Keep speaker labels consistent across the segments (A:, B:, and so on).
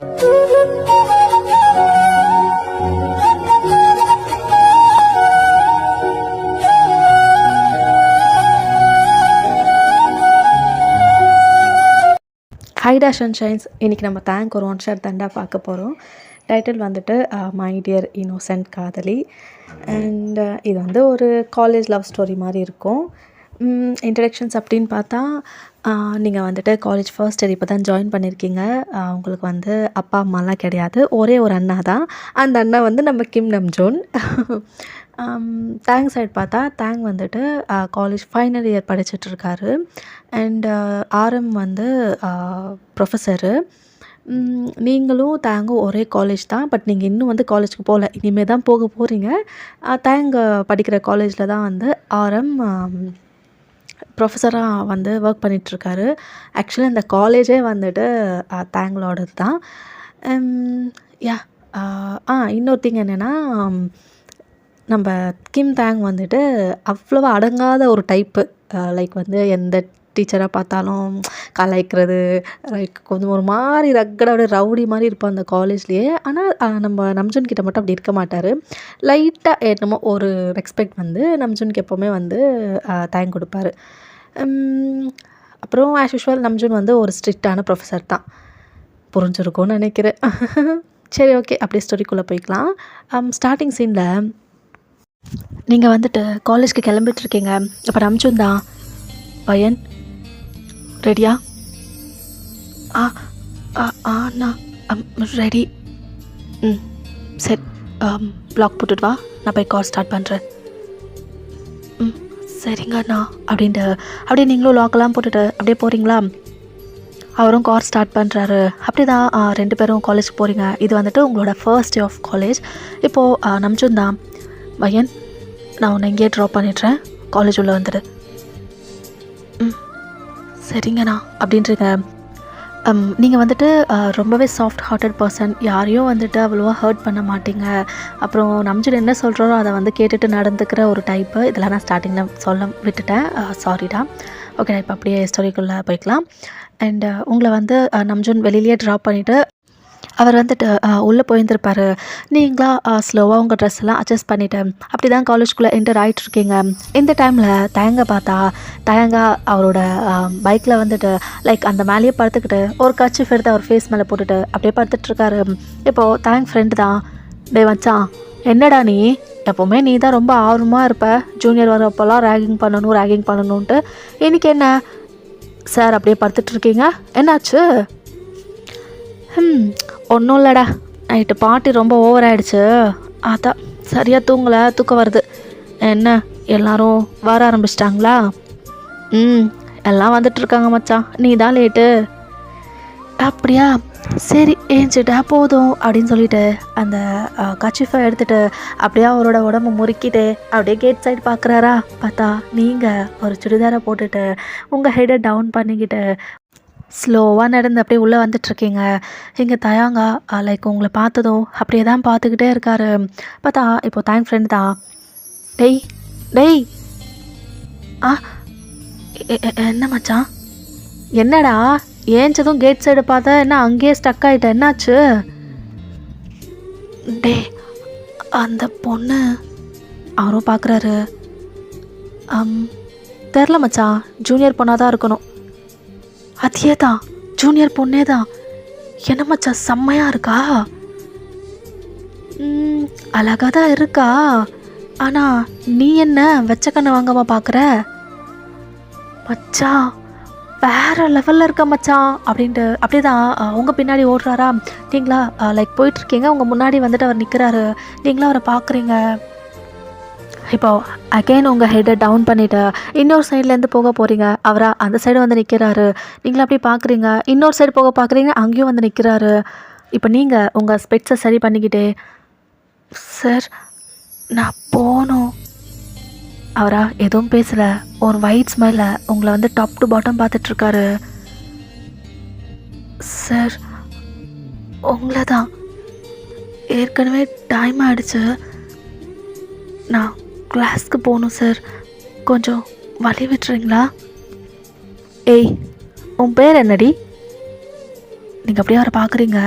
A: ஹைடா சன்ஷைன்ஸ். இன்றைக்கி நம்ம தேங்க் ஒரு ஒன் ஷாட் தண்டா பார்க்க போகிறோம். டைட்டில் வந்துட்டு மை டியர் இன்னோசென்ட் காதலி. அண்ட் இது வந்து ஒரு காலேஜ் லவ் ஸ்டோரி மாதிரி இருக்கும். இன்ட்ரடக்ஷன்ஸ் அப்படின்னு பார்த்தா, நீங்கள் வந்துட்டு காலேஜ் ஃபர்ஸ்ட் இயர் இப்போ தான் ஜாயின் பண்ணியிருக்கீங்க. உங்களுக்கு வந்து அப்பா அம்மாலாம் கிடையாது, ஒரே ஒரு அண்ணா தான். அந்த அண்ணா வந்து நம்ம கிம் நம்ஜூன். தேங் சைட் பார்த்தா தேங் வந்துட்டு காலேஜ் ஃபைனல் இயர் படிச்சிட்ருக்காரு. அண்ட் ஆரம் வந்து ப்ரொஃபஸரு. நீங்களும் தேங்கும் ஒரே காலேஜ் தான். பட் நீங்கள் இன்னும் வந்து காலேஜுக்கு போகல, இனிமேல் தான் போக போகிறீங்க. தேங் படிக்கிற காலேஜில் தான் வந்து ஆரம் ப்ரொஃபஸராக வந்து ஒர்க் பண்ணிகிட்ருக்காரு. ஆக்சுவலி அந்த காலேஜே வந்துட்டு தேங்களோடது தான். யா இன்னொரு திங் என்னென்னா, நம்ம கிம் தேங் வந்துட்டு அவ்வளோவா அடங்காத ஒரு டைப்பு. லைக் வந்து எந்த டீச்சராக பார்த்தாலும் கலாய்க்கிறது, லைக் கொஞ்சம் ஒரு மாதிரி ரக்கடாக ரவுடி மாதிரி இருப்பான் அந்த காலேஜ்லேயே. ஆனால் நம்ம நம்ஜூன் கிட்ட மட்டும் அப்படி இருக்க மாட்டார். லைட்டாக என்னமோ ஒரு ரெஸ்பெக்ட் வந்து நம்ஜூனுக்கு எப்போவுமே வந்து தேங்க் கொடுப்பாரு. அப்புறம் ஆஸ் யூஷுவல் நம்ஜூன் வந்து ஒரு ஸ்ட்ரிக்டான ப்ரொஃபஸர் தான். புரிஞ்சிருக்கும்னு நினைக்கிறேன். சரி, ஓகே, அப்படியே ஸ்டோரிக்குள்ளே போய்க்கலாம். ஸ்டார்டிங் சீனில் நீங்கள் வந்துட்டு காலேஜ்க்கு கிளம்பிட்டுருக்கீங்க. அப்போ நம்ஜூன் தான், பையன் ரெடியா? அண்ணா ரெடி. சரி, ப்ளாக் போட்டுட்டு வா, நான் போய் கார் ஸ்டார்ட் பண்ணுறேன். சரிங்க அண்ணா அப்படின்ட்டு அப்படியே நீங்களும் லாக்கெல்லாம் போட்டுட்டு அப்படியே போகிறீங்களா? அவரும் கார் ஸ்டார்ட் பண்ணுறாரு. அப்படி தான் 2 பேரும் காலேஜ் போகிறீங்க. இது வந்துட்டு உங்களோட ஃபர்ஸ்ட் டே ஆஃப் காலேஜ். இப்போது நம்ஜூன் தான், பையன் நான் உன்னை இங்கேயே ட்ராப் பண்ணிடுறேன், காலேஜ் உள்ளே வந்துடு. சரிங்கண்ணா அப்படின்றீங்க. நீங்கள் வந்துட்டு ரொம்பவே சாஃப்ட் ஹார்ட்டட் பர்சன். யாரையும் வந்துட்டு அவ்வளோவா ஹர்ட் பண்ண மாட்டீங்க. அப்புறம் நம்ஜூன் என்ன சொல்கிறாரோ அதை வந்து கேட்டுட்டு நடந்துக்கிற ஒரு டைப்பு. இதெல்லாம் நான் ஸ்டார்டிங்கில் சொல்ல விட்டுட்டேன், சாரிடா. ஓகே, நான் இப்போ அப்படியே ஸ்டோரிக்குள்ளே போய்க்கலாம். அண்டு உங்களை வந்து நம்ஜூன் வெளியிலேயே ட்ராப் பண்ணிவிட்டு அவர் வந்துட்டு உள்ளே போயிருந்திருப்பார். நீங்களா ஸ்லோவாக உங்கள் ட்ரெஸ் எல்லாம் அட்ஜஸ்ட் பண்ணிவிட்டு அப்படி தான் காலேஜ்குள்ளே என்டர் ஆகிட்டுருக்கீங்க. இந்த டைமில் தயங்க பார்த்தா, தயங்கா அவரோட பைக்கில் வந்துட்டு லைக் அந்த மேலேயே படுத்துக்கிட்டு ஒரு கர்ச்சீஃப் எடுத்து அவர் ஃபேஸ் மேலே போட்டுட்டு அப்படியே படுத்துட்ருக்காரு. இப்போது தேங்க் ஃப்ரெண்டு தான், டே மச்சான் என்னடா நீ எப்போவுமே நீ தான் ரொம்ப ஆர்வமாக இருப்ப, ஜூனியர் வரப்போலாம் ரேகிங் பண்ணணுன்ட்டு. இன்றைக்கி என்ன சார் அப்படியே படுத்துட்ருக்கீங்க, என்னாச்சு? ஒன்றும் இல்லைடா, நைட்டு பார்ட்டி ரொம்ப ஓவர் ஆகிடுச்சு, அதான் சரியாக தூங்கலை, தூக்கம் வருது. என்ன எல்லோரும் வர ஆரம்பிச்சிட்டாங்களா? எல்லாம் வந்துட்டுருக்காங்க மச்சான், நீ தான் லேட்டு. அப்படியா, சரி ஏஞ்சிட்டா போதும் அப்படின்னு சொல்லிட்டு அந்த கர்ச்சீஃபை எடுத்துகிட்டு அப்படியே அவரோட உடம்பு முறுக்கிட்டு அப்படியே கேட் சைடு பார்க்குறாரா. பார்த்தா நீங்கள் ஒரு சுடிதாரை போட்டுட்டு உங்கள் ஹெட்டை டவுன் பண்ணிக்கிட்டு ஸ்லோவாக நடந்து அப்படியே உள்ளே வந்துட்டுருக்கீங்க. இங்கே தயாங்கா லைக் உங்களை பார்த்ததும் அப்படியே தான் பார்த்துக்கிட்டே இருக்காரு. பார்த்தா இப்போது தேங்க் ஃப்ரெண்டு தான், டெய் டெய் என்ன மச்சான், என்னடா ஏஞ்சதும் கேட் சைடு பார்த்தா என்ன அங்கேயே ஸ்டக் ஆகிட்ட, என்னாச்சு? டே அந்த பொண்ணு அவரும் பார்க்குறாரு. தெரில மச்சான், ஜூனியர் பொண்ணாக தான் இருக்கணும். அதே தான், ஜூனியர் பொண்ணே தான். என்ன மச்சான் செம்மையாக இருக்கா? அழகாக தான் இருக்கா. ஆனால் நீ என்ன வெச்ச கண்ணை வாங்காமல் பார்க்குற? மச்சான் வேறு லெவலில் இருக்க மச்சான் அப்படின்ட்டு அப்படியே தான் உங்கள் பின்னாடி ஓடுறாரா. நீங்களா லைக் போயிட்டுருக்கீங்க, உங்கள் முன்னாடி வந்துட்டு அவர் நிற்கிறாரு. நீங்களும் அவரை பார்க்குறீங்க. இப்போ அகெயின் உங்கள் ஹெட்டை டவுன் பண்ணிவிட்டு இன்னொரு சைட்லேருந்து போக போகிறீங்க. அவராக அந்த சைடு வந்து நிற்கிறாரு. நீங்களும் அப்படியே பார்க்குறீங்க. இன்னொரு சைடு போக பார்க்குறீங்க, அங்கேயும் வந்து நிற்கிறாரு. இப்போ நீங்கள் உங்கள் ஸ்பெக்ஸை சரி பண்ணிக்கிட்டே, சார் நான் போகணும். அவரா எதுவும் பேசலை, ஒரு ஒயிட் ஸ்மைலில் உங்களை வந்து டாப் டு பாட்டம் பார்த்துட்ருக்காரு. சார் உங்களை தான், ஏற்கனவே டைம் ஆகிடுச்சு, நான் கிளாஸ்க்கு போகணும் சார், கொஞ்சம் வழி விட்டுறீங்களா? ஏய் உன் பேர் என்னடி? நீங்கள் அப்படியே அவரை பார்க்குறீங்க.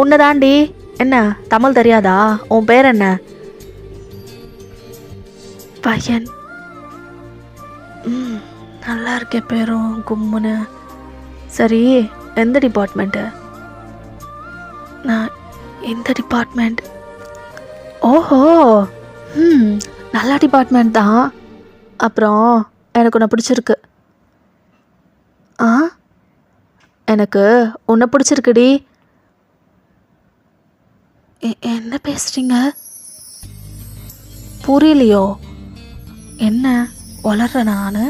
A: உன்னதாண்டி. என்ன தமிழ் தெரியாதா? உன் பேர் என்ன? பையன். நல்லா இருக்கே பேரும் கும்முன்னு. சரி, எந்த டிபார்ட்மெண்ட்டு? நான் இந்த டிபார்ட்மெண்ட். ஓஹோ, நல்ல டிபார்ட்மெண்ட் தான். அப்புறம் எனக்கு உன்னை பிடிச்சிருக்கு. ஆ, எனக்கு உன்னை பிடிச்சிருக்குடி. என்ன பேசுகிறீங்க? புரியலையோ? என்ன வளர்ற நான்?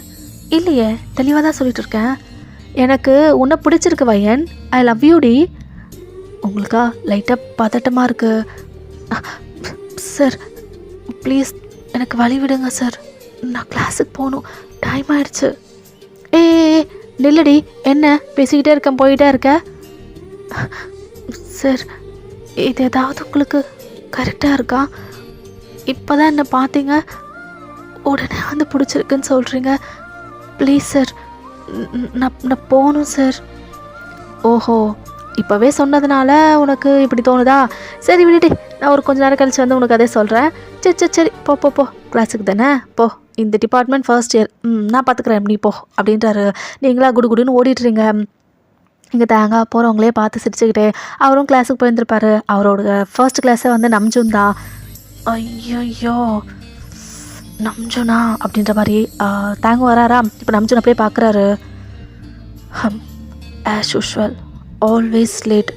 A: இல்லையே, தெளிவாக தான் சொல்லிட்டு இருக்கேன். எனக்கு உன்னை பிடிச்சிருக்கு வையன். I love யூடி. உங்களுக்கா லைட்டாக பதட்டமாக இருக்கு. சார் ப்ளீஸ் எனக்கு வழி விடுங்க சார். நான் கிளாஸுக்கு போகணும், டைம் ஆயிடுச்சு. ஏ நில்லடி. என்ன பேசிக்கிட்டே இருக்கேன், போயிட்டே இருக்க? சார் இது ஏதாவது உங்களுக்கு கரெக்டாக இருக்கா? இப்போ தான் என்ன பார்த்தீங்க, உடனே வந்து பிடிச்சிருக்குன்னு சொல்கிறீங்க. ப்ளீஸ் சார், நான் போகணும் சார். ஓஹோ, இப்போவே சொன்னதுனால உனக்கு இப்படி தோணுதா? சரி விடுடி, நான் ஒரு கொஞ்ச நேரம் கழிச்சு வந்து உனக்கு அதே சொல்கிறேன். சரி போ போ போ, கிளாஸுக்கு தானே போ. இந்த டிபார்ட்மெண்ட் ஃபர்ஸ்ட் இயர். நான் பார்த்துக்குறேன், நீ போ அப்படின்றாரு. நீங்களா குடுன்னு ஓடிட்டுறீங்க. இங்கே தேங்காய் போகிறவங்களே பார்த்து சிரிச்சுக்கிட்டே அவரும் கிளாஸுக்கு போயிருந்துருப்பாரு. அவரோட ஃபர்ஸ்ட் கிளாஸை வந்து நம்ஜுன் தான். ஐயோ நம்ஜுனா அப்படின்ற மாதிரி தேங்க வராரா. இப்போ நம்ஜுன் அப்படியே பார்க்குறாரு. As usual always late.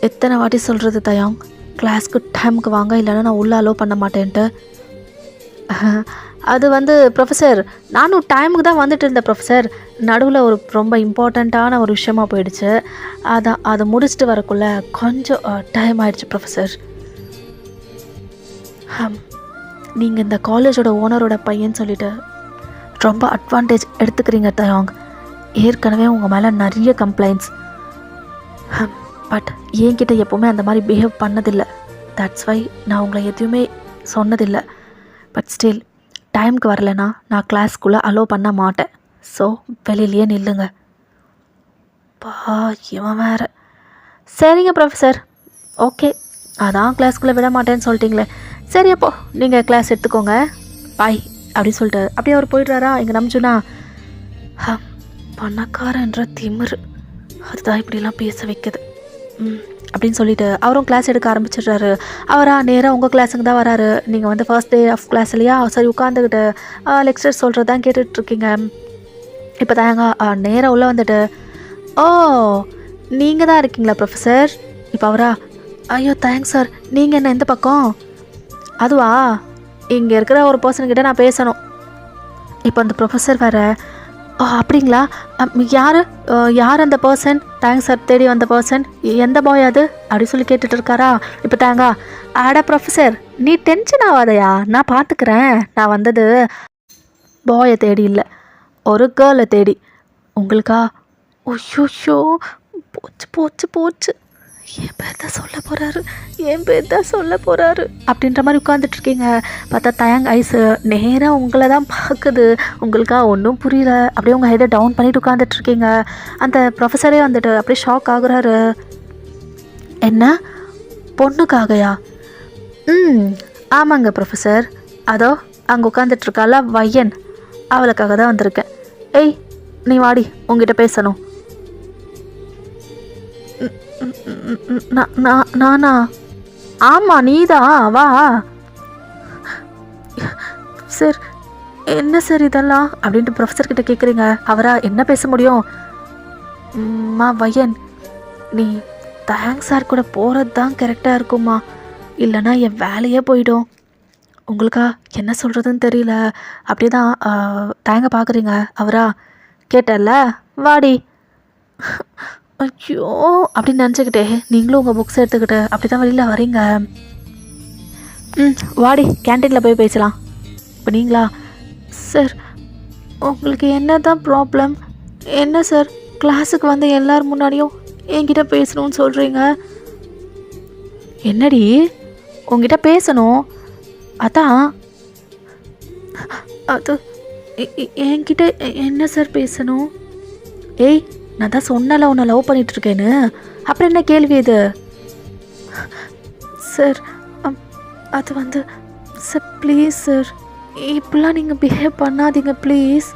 A: எத்தனை வாட்டி சொல்கிறது தயாங், கிளாஸ்க்கு டைமுக்கு வாங்க, இல்லைன்னா நான் உள்ளே அலோவ் பண்ண மாட்டேன்ட்டு. அது வந்து ப்ரொஃபஸர், நானும் டைமுக்கு தான் வந்துட்டு இருந்தேன் ப்ரொஃபஸர். நடுவில் ஒரு ரொம்ப இம்பார்ட்டண்ட்டான ஒரு விஷயமா போயிடுச்சு. அதான் அதை முடிச்சுட்டு வரக்குள்ளே கொஞ்சம் டைம் ஆயிடுச்சு ப்ரொஃபஸர். நீங்கள் இந்த காலேஜோட ஓனரோட பையன் சொல்லிவிட்டு ரொம்ப அட்வான்டேஜ் எடுத்துக்கிறீங்க தயாங். ஏற்கனவே உங்கள் மேலே நிறைய கம்ப்ளைண்ட்ஸ். பட் என்கிட்ட எப்போவுமே அந்த மாதிரி பிஹேவ் பண்ணதில்லை. தட்ஸ் வை நான் உங்களை எதுவுமே சொன்னதில்லை. பட் ஸ்டில் டைமுக்கு வரலைன்னா நான் கிளாஸ்க்குள்ளே அலோவ் பண்ண மாட்டேன். ஸோ வெளியிலேயே நில்லுங்க. இவன் வேறு. சரிங்க ப்ரொஃபஸர், ஓகே, அதான் கிளாஸ்க்குள்ளே விட மாட்டேன்னு சொல்லிட்டீங்களே. சரி அப்போ நீங்கள் கிளாஸ் எடுத்துக்கோங்க, பாய் அப்படின்னு சொல்லிட்டு அப்படியே அவர் போயிடுறாரா. இங்கே நம்ஜுனா பணக்காரன்ற திமிரு அதுதான் இப்படிலாம் பேச வைக்குது அப்படின்னு சொல்லிட்டு அவரும் கிளாஸ் எடுக்க ஆரம்பிச்சிடுறாரு. அவரா நேராக உங்கள் கிளாஸுக்கு தான் வராரு. நீங்கள் வந்து ஃபர்ஸ்ட் டே ஆஃப் கிளாஸ் இல்லையா, சரி உட்காந்துக்கிட்டு லெக்சர் சொல்கிறது தான் கேட்டுட்ருக்கீங்க. இப்போ தாங்க நேராக உள்ளே வந்துட்டு, ஓ நீங்கள் தான் இருக்கீங்களா ப்ரொஃபஸர்? இப்போ அவரா, ஐயோ தேங்க்ஸ் சார், நீங்கள் என்ன எந்த பக்கம்? அதுவா, இங்கே இருக்கிற ஒரு பர்சன்கிட்ட நான் பேசணும். இப்போ அந்த ப்ரொஃபஸர் வேறு, அப்படிங்களா, யார் அந்த பர்சன்? தேங்க்ஸ் சார், தேடி வந்த பர்சன் எந்த பாய் அது அப்படி சொல்லி கேட்டுட்டு இருக்காரா. இப்போ தேங்கா, ஆடா ப்ரொஃபஸர் நீ டென்ஷன் ஆகாதையா, நான் பார்த்துக்கிறேன். நான் வந்தது பாயை தேடி இல்லை, ஒரு கேர்ளை தேடி. உங்களுக்கா? ஓஷோ போச்சு போச்சு போச்சு, என் பேர் தான் சொல்ல போகிறாரு அப்படின்ற மாதிரி உட்காந்துட்ருக்கீங்க. பார்த்தா தயாங் ஐஸு நேராக உங்களை தான் பார்க்குது. உங்களுக்கா ஒன்றும் புரியல. அப்படியே உங்கள் ஹெட்டை டவுன் பண்ணிவிட்டு உட்காந்துட்ருக்கீங்க. அந்த ப்ரொஃபஸரே வந்துட்டு அப்படியே ஷாக் ஆகுறாரு. என்ன பொண்ணுக்காகயா? ஆமாங்க ப்ரொஃபஸர், அதோ அங்கே உட்காந்துட்ருக்கால வையன், அவளுக்காக தான் வந்திருக்கேன். ஏய் நீ வாடி, உங்ககிட்ட பேசணும். நானா? ஆமாம் நீதான், வா. சார் என்ன சார் இதெல்லாம் அப்படின்ட்டு ப்ரொஃபஸர்கிட்ட கேட்குறீங்க. அவரா, என்ன பேச முடியும்? வையன், நீ தேங்க்ஸ் சார் கூட போகிறது தான் கரெக்டாக இருக்குமா, இல்லைனா என் வேலையே போயிடும். உங்களுக்கா என்ன சொல்கிறதுன்னு தெரியல. அப்படியே தான் தேங்க பார்க்குறீங்க. அவரா, கேட்டல்ல வாடி. ஐயோ அப்படின்னு நினச்சிக்கிட்டே நீங்களும் உங்கள் புக்ஸ் எடுத்துக்கிட்டு அப்படி தான் வெளியில் வரீங்க. வாடி, கேன்டீனில் போய் பேசலாம். இப்போ நீங்களா? சார் உங்களுக்கு என்ன தான் ப்ராப்ளம்? என்ன சார் கிளாஸுக்கு வந்து எல்லோரும் முன்னாடியும் என்கிட்ட பேசணும்னு சொல்கிறீங்க? என்னடி உங்ககிட்ட பேசணும்? அதான் அது என்கிட்ட என்ன சார் பேசணும்? ஏய் நான் தான் சொன்னல உன்னை லவ் பண்ணிகிட்ருக்கேன்னு, அப்புறம் என்ன கேள்வி இது? சார் அது வந்து சார் ப்ளீஸ் சார், இப்படிலாம் நீங்கள் பிஹேவ் பண்ணாதீங்க ப்ளீஸ்.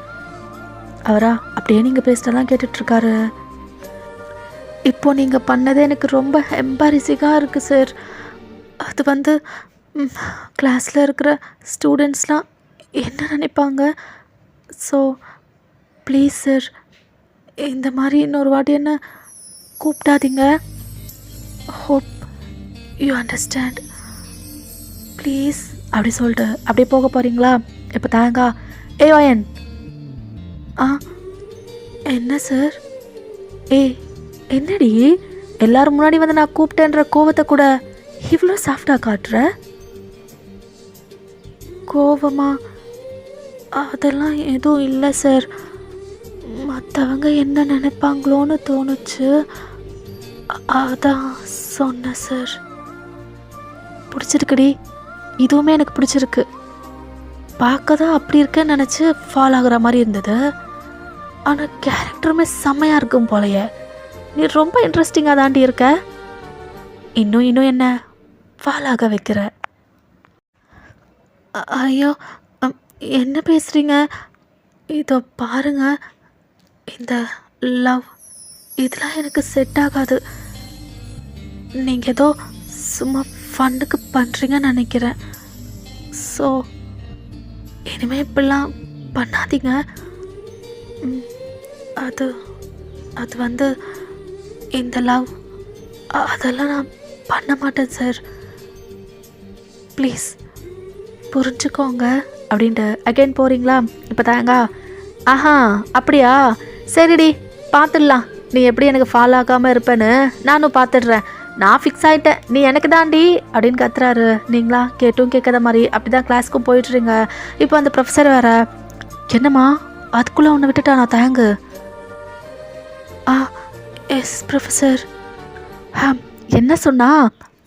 A: அவரா அப்படியே நீங்கள் பேசிட்டெல்லாம் கேட்டுட்ருக்காரு. இப்போ நீங்கள் பண்ணதே எனக்கு ரொம்ப எம்பாரிசிங்காக இருக்குது சார். அது வந்து கிளாஸில் இருக்கிற ஸ்டூடெண்ட்ஸ்லாம் என்ன நினைப்பாங்க? ஸோ ப்ளீஸ் சார், இந்த மாதிரி இன்னொரு வாட்டி என்ன கூப்பிடாதீங்க. ஹோப் யூ அண்டர்ஸ்டாண்ட் ப்ளீஸ் அப்படி சொல்லிட்டு அப்படியே போக போகிறீங்களா? இப்போ தாங்க. வயன். என்ன சார்? என்னடி எல்லாரும் முன்னாடி வந்து நான் கூப்பிட்டேன்ற கோவத்தை கூட இவ்வளோ சாஃப்டாக காட்டுற? கோவமா? அதெல்லாம் எதுவும் இல்லை சார். மற்றவங்க என்ன நினைப்பாங்களோன்னு தோணுச்சு, அதான் சொன்னேன் சார். பிடிச்சிருக்குடி, இதுவுமே எனக்கு பிடிச்சிருக்கு. பார்க்க தான் அப்படி இருக்கேன்னு நினச்சி ஃபால் ஆகுற மாதிரி இருந்தது. ஆனால் கேரக்டருமே செம்மையாக இருக்கும் போலையே. நீ ரொம்ப இன்ட்ரெஸ்டிங்காக தாண்டி இருக்க. இன்னும் என்ன ஃபால் ஆக வைக்கிற. ஐயோ என்ன பேசுகிறீங்க? இதோ பாருங்க, இந்த லவ் இதெல்லாம் எனக்கு செட் ஆகாது. நீங்கள் ஏதோ சும்மா ஃபண்டுக்கு பண்ணுறீங்கன்னு நினைக்கிறேன். ஸோ இனிமேல் இப்படிலாம் பண்ணாதீங்க. அது அது வந்து இந்த லவ் அதெல்லாம் நான் பண்ண மாட்டேன் சார். ப்ளீஸ் புரிஞ்சுக்கோங்க அப்படின்ட்டு அகைன் போகிறீங்களா? இப்போ தாங்க. அப்படியா, சரிடி பார்த்துடலாம். நீ எப்படி எனக்கு ஃபாலோ ஆகாமல் இருப்பேன்னு நானும் பார்த்துடுறேன். நான் ஃபிக்ஸ் ஆகிட்டேன், நீ எனக்கு தாண்டி அப்படின்னு கத்துறாரு. நீங்களா கேட்டும் கேட்காத மாதிரி அப்படி தான் கிளாஸ்க்கும் போயிட்டுருங்க. இப்போ அந்த ப்ரொஃபஸர் வேறு, என்னம்மா அதுக்குள்ளே ஒன்று விட்டுட்டா நான் தேங்கு. S professor. என்ன சொன்னா?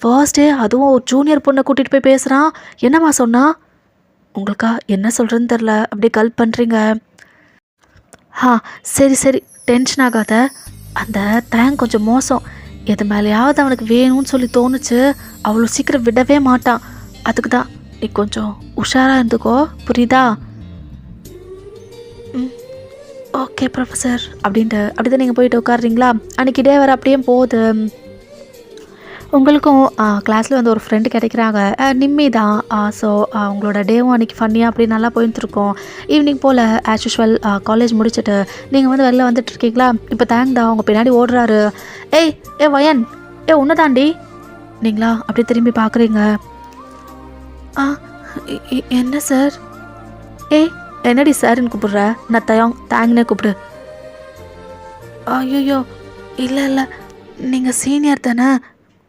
A: ஃபர்ஸ்ட் டே அதுவும் ஒரு ஜூனியர் பொண்ணை கூட்டிகிட்டு போய் பேசுகிறான். என்னம்மா சொன்னா? உங்களுக்கா என்ன சொல்கிறதுன்னு தெரில, அப்படியே கல் பண்ணுறீங்க. சரி டென்ஷன் ஆகாத. அந்த தேங் கொஞ்சம் மோசம். எது மேலேயாவது அவனுக்கு வேணும்னு சொல்லி தோணுச்சு, அவ்வளோ சீக்கிரம் விடவே மாட்டான். அதுக்கு தான் நீ கொஞ்சம் உஷாராக இருந்துக்கோ, புரியுதா? ஓகே ப்ரொஃபஸர் அப்படின்ட்டு அப்படி தான் நீங்கள் போயிட்டு உட்காடுறீங்களா? அன்றைக்கி டே வர அப்படியே போகுது. உங்களுக்கும் கிளாஸில் வந்து ஒரு ஃப்ரெண்டு கிடைக்கிறாங்க, நிம்மி தான். ஸோ உங்களோட டேவும் அன்றைக்கி ஃபன்னியாக அப்படி நல்லா போயிட்டுருக்கோம். ஈவினிங் போல் ஆஸ் யூஷுவல் காலேஜ் முடிச்சுட்டு நீங்கள் வந்து வெளில வந்துட்டுருக்கீங்களா? இப்போ தேங்க் தான் அவங்க பின்னாடி ஓடுறாரு. வயன், உன்னை தாண்டி. நீங்களா அப்படி திரும்பி பார்க்குறீங்க. என்ன சார்? என்னடி சார்ன்னு கூப்பிடுற? நான் தேங்க்னே கூப்பிடு. ஐயோ இல்லை நீங்கள் சீனியர் தானே,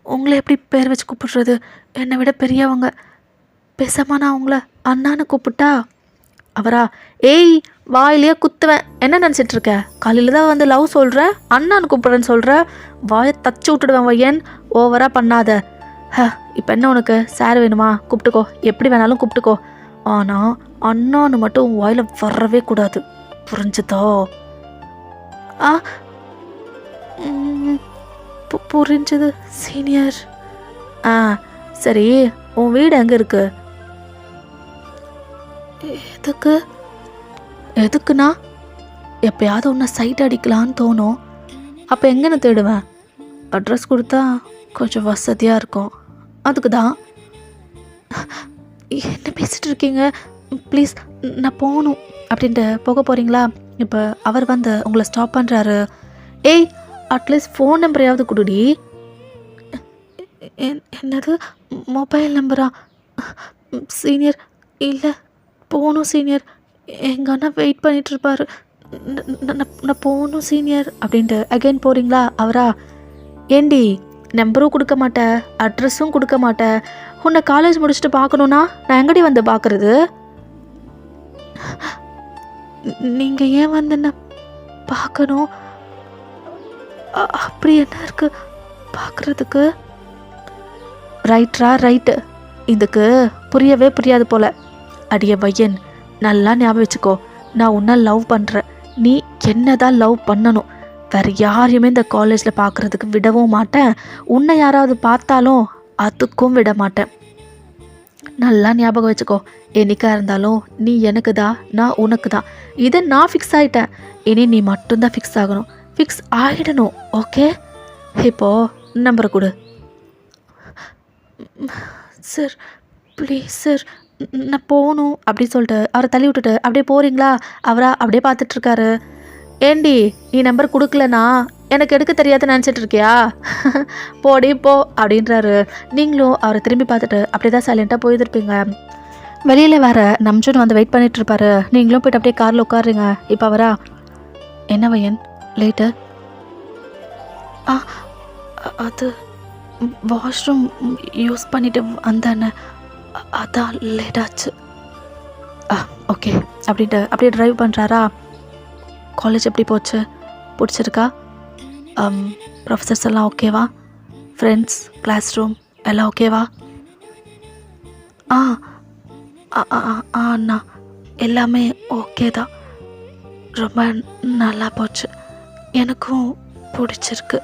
A: உங்களை எப்படி பேர் வச்சு கூப்பிடுறது? என்னை விட பெரியவங்க. பேசாம நான் உங்களை அண்ணான்னு கூப்பிட்டா? அவரா, வாயிலேயே குத்துவேன். என்ன நினச்சிட்ருக்க? காலையில் தான் வந்து லவ் சொல்கிற, அண்ணான்னு கூப்பிட்றேன்னு சொல்கிற. வாயை தச்சு விட்டுடுவேன் வையன், ஓவராக பண்ணாத. இப்போ என்ன உனக்கு சார் வேணுமா? கூப்பிட்டுக்கோ, எப்படி வேணாலும் கூப்பிட்டுக்கோ. ஆனால் அண்ணான்னு மட்டும் உன் வாயில் வரவே கூடாது, புரிஞ்சுதோ? புரிஞ்சது சீனியர். சரி, உன் வீடு எங்கே இருக்கு? எதுக்குண்ணா எப்பயாவது உன்னை சைட் அடிக்கலான்னு தோணும். அப்போ எங்கன்னு தேடுவேன்? அட்ரஸ் கொடுத்தா கொஞ்சம் வசதியாக இருக்கும், அதுக்கு தான். என்ன பேசிகிட்டு இருக்கீங்க? ப்ளீஸ் நான் போகணும் அப்படின்ட்டு போக போகிறீங்களா? இப்போ அவர் வந்து உங்களை ஸ்டாப் பண்ணுறாரு. அட்லீஸ்ட் ஃபோன் நம்பரையாவது கொடுடி. என்னது மொபைல் நம்பரா? சீனியர், இல்லை போகணும் சீனியர், எங்கள் அண்ணா வெயிட் பண்ணிகிட்ருப்பாரு, நான் போகணும் சீனியர் அப்படின்ட்டு அகைன் போகிறீங்களா? அவரா, ஏண்டி நம்பரும் கொடுக்க மாட்டேன், அட்ரஸும் கொடுக்க மாட்டேன். உன்னை காலேஜ் முடிச்சுட்டு பார்க்கணுன்னா நான் எங்கடி வந்து பார்க்குறது? நீங்கள் ஏன் வந்து என்ன பார்க்கணும்? அப்படி என்ன இருக்கு பார்க்குறதுக்கு? ரைட்டு, இதுக்கு புரியவே புரியாது போல. அடிய பையன், நல்லா ஞாபகம் வச்சுக்கோ, நான் உன்னை லவ் பண்ணுறேன், நீ என்ன தான் லவ் பண்ணணும். வேறு யாரையுமே இந்த காலேஜில் பார்க்குறதுக்கு விடவும் மாட்டேன். உன்னை யாராவது பார்த்தாலும் அதுக்கும் விட மாட்டேன். நல்லா ஞாபகம் வச்சுக்கோ, என்னைக்காக இருந்தாலும் நீ எனக்கு தான், நான் உனக்கு தான். இதை நான் ஃபிக்ஸ் ஆகிட்டேன். இனி நீ மட்டும்தான் ஃபிக்ஸ் ஆகணும், ஃபிக்ஸ் ஆகிடணும். ஓகே, இப்போது நம்பரை கொடு. சார் ப்ளீஸ் சார், நான் போகணும் அப்படின்னு சொல்லிட்டு அவரை தள்ளி விட்டுட்டு அப்படியே போகிறீங்களா? அவரா அப்படியே பார்த்துட்ருக்காரு. ஏண்டி, நீ நம்பர் கொடுக்கலனா எனக்கு எடுக்க தெரியாதுன்னு நினச்சிட்டு இருக்கியா? போடி போ அப்படின்றாரு. நீங்களும் அவரை திரும்பி பார்த்துட்டு அப்படியே தான் சைலண்ட்டாக போயிருப்பீங்க. வெளியில் வேற நம்ஜன் வந்து வெயிட் பண்ணிட்டு இருப்பாரு. நீங்களும் போய்ட்டு அப்படியே காரில் உட்காருங்க. இப்போ அவரா, என்ன வையன் லேட்டு? அது வாஷ்ரூம் யூஸ் பண்ணிட்டு வந்தானே, அதான் லேட் ஆச்சு. ஓகே அப்படின்ட்டு அப்படியே ட்ரைவ் பண்ணுறாரா? காலேஜ் எப்படி போச்சு? பிடிச்சிருக்கா? ப்ரொஃபஸர்ஸ் எல்லாம் ஓகேவா? ஃப்ரெண்ட்ஸ், கிளாஸ் ரூம் எல்லாம் ஓகேவா? அண்ணா எல்லாமே ஓகே தான். ரொம்ப நல்லா போச்சு, எனக்கும் பிடிச்சிருக்கு.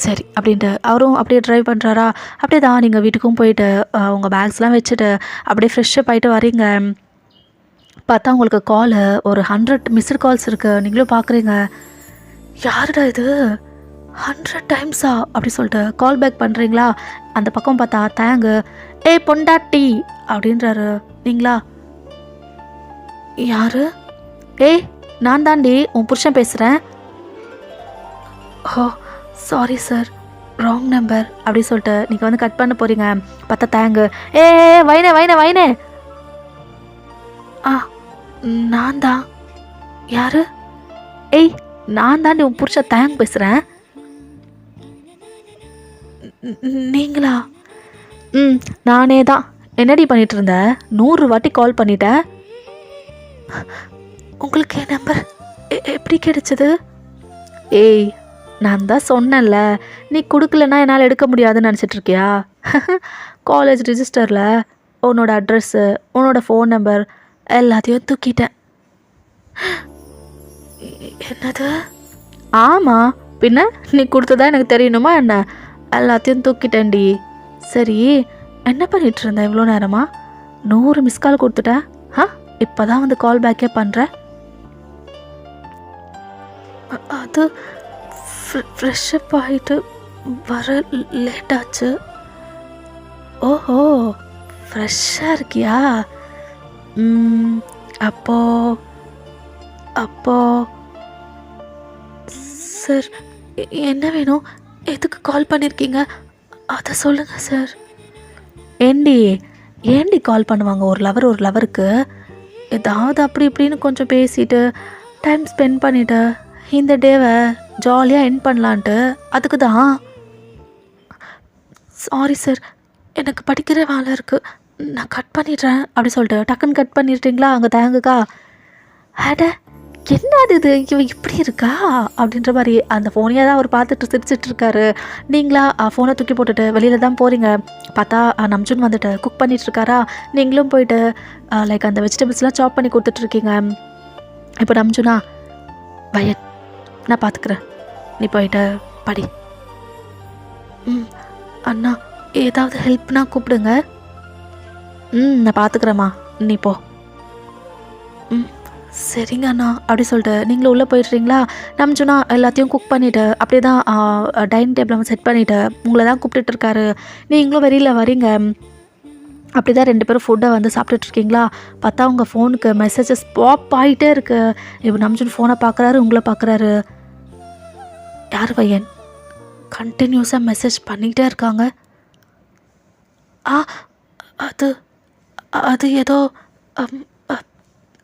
A: சரி அப்படின்ட்டு அவரும் அப்படியே ட்ரைவ் பண்ணுறாரா? அப்படியே தான் நீங்கள் வீட்டுக்கும் போயிட்டு உங்கள் பேக்ஸ்லாம் வச்சுட்டு அப்படியே ஃப்ரெஷ்ஷப் ஆகிட்டு வரீங்க. பார்த்தா உங்களுக்கு காலு ஒரு 100 மிஸ்டு கால்ஸ் இருக்குது. நீங்களும் பார்க்குறீங்க, யாருடா இது 100 டைம்ஸா அப்படி சொல்லிட்டு கால் பேக் பண்ணுறீங்களா? அந்த பக்கம் பார்த்தா தேங்கு, ஏய் பொண்டாட்டி அப்படின்றாரு. நீங்களா? யாரு? ஏய் நான் தாண்டி உன் புருஷன் பேசுகிறேன். ஓ சாரி சார், ராங் நம்பர் அப்படி சொல்லிட்டு நீங்கள் வந்து கட் பண்ண போகிறீங்க. பார்த்தா தேங்கு, ஏ வைனே வைனே வைனே. நான் தான். யாரு? ஏய் நான் தாண்டி உன் புருஷன் தேங்க் பேசுகிறேன். நீங்களா? நானே தான். என்னடி பண்ணிட்டு இருந்த? 100 வாட்டி கால் பண்ணிட்டேன். உங்களுக்கு என் நம்பர் எப்படி கிடைச்சது? ஏய் நான் தான் சொன்னேன்ல, நீ கொடுக்கலன்னா என்னால் எடுக்க முடியாதுன்னு நினச்சிட்டு இருக்கியா? காலேஜ் ரிஜிஸ்டரில் உன்னோட அட்ரஸ்ஸு, உன்னோட ஃபோன் நம்பர் எல்லாத்தையும் தூக்கிட்டேன். என்னது? ஆமாம், பின்ன நீ கொடுத்ததா எனக்கு தெரியணுமா என்ன? எல்லாத்தையும் தூக்கிட்டேன்டி. சரி என்ன பண்ணிட்டு இருந்தேன் இவ்வளோ நேரமா? 100 மிஸ் கால் கொடுத்துட்டேன். இப்போ தான் வந்து கால் பேக்கே பண்ணுறேன். அது ஃப்ரெஷ்ஷப் ஆகிட்டு வர லேட் ஆச்சு. ஓஹோ ஃப்ரெஷ்ஷாக இருக்கியா? அப்போ சார் என்ன வேணும்? எதுக்கு கால் பண்ணியிருக்கீங்க? அதை சொல்லுங்கள் சார். ஏண்டி கால் பண்ணுவாங்க ஒரு லவருக்கு? ஏதாவது அப்படி இப்படின்னு கொஞ்சம் பேசிட்டு டைம் ஸ்பெண்ட் பண்ணிவிட்டு இந்த டேவை ஜாலியாக எண்ட் பண்ணலான்ட்டு, அதுக்கு தான். சாரி சார், எனக்கு படிக்கிற வேலை இருக்குது, நான் கட் பண்ணிடுறேன் அப்படி சொல்லிட்டு டக்குன்னு கட் பண்ணிட்டீங்களா? அங்கே தேங்குக்கா. அட என்னது இது, இவ இப்படி இருக்கா அப்படின்ற மாதிரி அந்த ஃபோனையே தான் அவர் பார்த்துட்டு சிரிச்சிட்டு இருக்காரு. நீங்களா ஃபோனை தூக்கி போட்டுட்டு வெளியில் தான் போகிறீங்க. பார்த்தா நம்ஜுன் வந்துட்டு குக் பண்ணிட்டு இருக்காரா? நீங்களும் போயிட்டு லைக் அந்த வெஜிடபிள்ஸ்லாம் சாப் பண்ணி கொடுத்துட்ருக்கீங்க. இப்போ நம்ஜுனா, வயன் நான் பார்த்துக்கிறேன், நீ போயிட்டு படி. அண்ணா ஏதாவது ஹெல்ப்னா கூப்பிடுங்க. நான் பார்த்துக்கிறேம்மா, நீ போ. சரிங்க அண்ணா அப்படி சொல்லிட்டு நீங்களும் உள்ளே போயிடுறீங்களா? நம்ஜுனா எல்லாத்தையும் குக் பண்ணிவிட்டு அப்படியே தான் டைனிங் டேபிளை செட் பண்ணிவிட்டு உங்களை தான் கூப்பிட்டுட்ருக்காரு. நீங்களும் வெளியில் வரீங்க. அப்படி தான் 2 பேரும் ஃபுட்டை வந்து சாப்பிட்டுட்ருக்கீங்களா? பார்த்தா உங்கள் ஃபோனுக்கு மெசேஜஸ் பாப் ஆகிட்டே இருக்கு. இப்போ நம்ஜுன் ஃபோனை பார்க்குறாரு, உங்களை பார்க்குறாரு. யார் வையன்? கண்டினியூஸாக மெசேஜ் பண்ணிக்கிட்டே இருக்காங்க.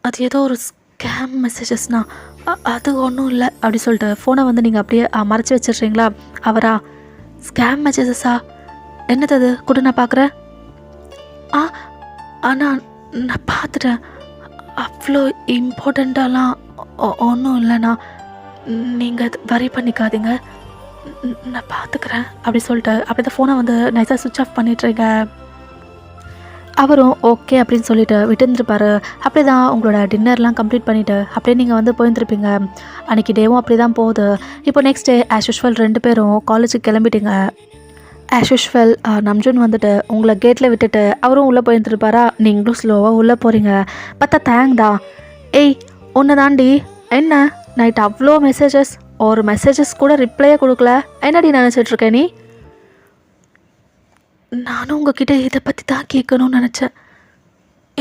A: அது ஏதோ ஒரு ஸ்கேம் மெசேஜஸ்ண்ணா, அது ஒன்றும் இல்லை அப்படி சொல்லிட்டு ஃபோனை வந்து நீங்கள் அப்படியே மறைச்சி வச்சிடுறீங்களா? அவரா, ஸ்கேம் மெசேஜஸா? என்னது அது? கூட நான் பார்க்குறேன். ஆனால் நான் பார்த்துட்டேன், அவ்வளோ இம்பார்ட்டண்ட்டாலாம் ஒன்றும் இல்லைண்ணா, நீங்கள் வரி பண்ணிக்காதீங்க, நான் பார்த்துக்கிறேன் அப்படி சொல்லிட்டு அப்படி தான் ஃபோனை வந்து நைஸாக சுவிட்ச் ஆஃப் பண்ணிட்டுருங்க. அவரும் ஓகே அப்படின்னு சொல்லிட்டு விட்டுருந்துருப்பாரு. அப்படி தான் உங்களோட டின்னர்லாம் கம்ப்ளீட் பண்ணிவிட்டு அப்படியே நீங்கள் வந்து போயிருந்துருப்பீங்க. அன்றைக்கி டேவும் அப்படி தான் போகுது. இப்போ நெக்ஸ்ட் டே ஆஸ் யூஷுவல் 2 பேரும் காலேஜுக்கு கிளம்பிட்டீங்க. ஆஸ் யூஷுவல் நம்ஜுன் வந்துட்டு உங்களை கேட்டில் விட்டுட்டு அவரும் உள்ளே போயிருந்துருப்பாரா, நீங்களும் ஸ்லோவாக உள்ளே போகிறீங்க. பார்த்தா தேங்க்டா. ஏய் ஒன்று தாண்டி, என்ன நைட் அவ்வளோ மெசேஜஸ், ஒரு மெசேஜஸ் கூட ரிப்ளையே கொடுக்கல, என்னடி நினச்சிட்ருக்க நீ? நானும் உங்ககிட்ட இதை பற்றி தான் கேட்கணும்னு நினச்சேன்.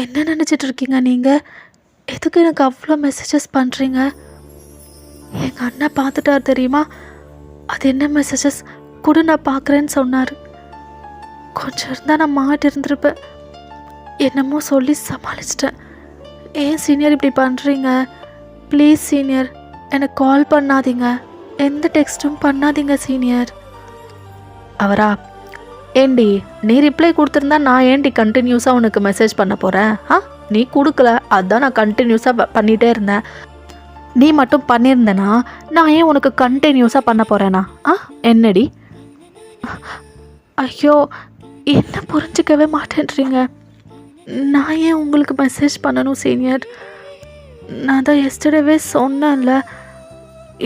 A: என்ன நினச்சிட்ருக்கீங்க நீங்கள்? எதுக்கு எனக்கு அவ்வளோ மெசேஜஸ் பண்ணுறீங்க? எங்கள் அண்ணன் பார்த்துட்டார் தெரியுமா? அது என்ன மெசேஜஸ் கூட நான் பார்க்குறேன்னு சொன்னார். கொஞ்சம் இருந்தால் நான் மாட்டி இருந்திருப்பேன். என்னமோ சொல்லி சமாளிச்சிட்டேன். ஏன் சீனியர் இப்படி பண்ணுறீங்க? ப்ளீஸ் சீனியர், எனக்கு கால் பண்ணாதீங்க, எந்த டெக்ஸ்ட்டும் பண்ணாதீங்க சீனியர். அவரா, ஏண்டி நீ ரிப்ளை கொடுத்துருந்தா நான் ஏண்டி கண்டினியூஸாக உனக்கு மெசேஜ் பண்ண போகிறேன்? நீ கொடுக்கல, அதுதான் நான் கண்டினியூஸாக பண்ணிகிட்டே இருந்தேன். நீ மட்டும் பண்ணியிருந்தேனா நான் ஏன் உனக்கு கண்டினியூஸாக பண்ண போகிறேனா? என்னடி? ஐயோ, என்ன புரிஞ்சிக்கவே மாட்டேன்றீங்க. நான் ஏன் உங்களுக்கு மெசேஜ் பண்ணணும் சீனியர்? நான் தான் எஸ்டர்டேவே சொன்னேன்ல,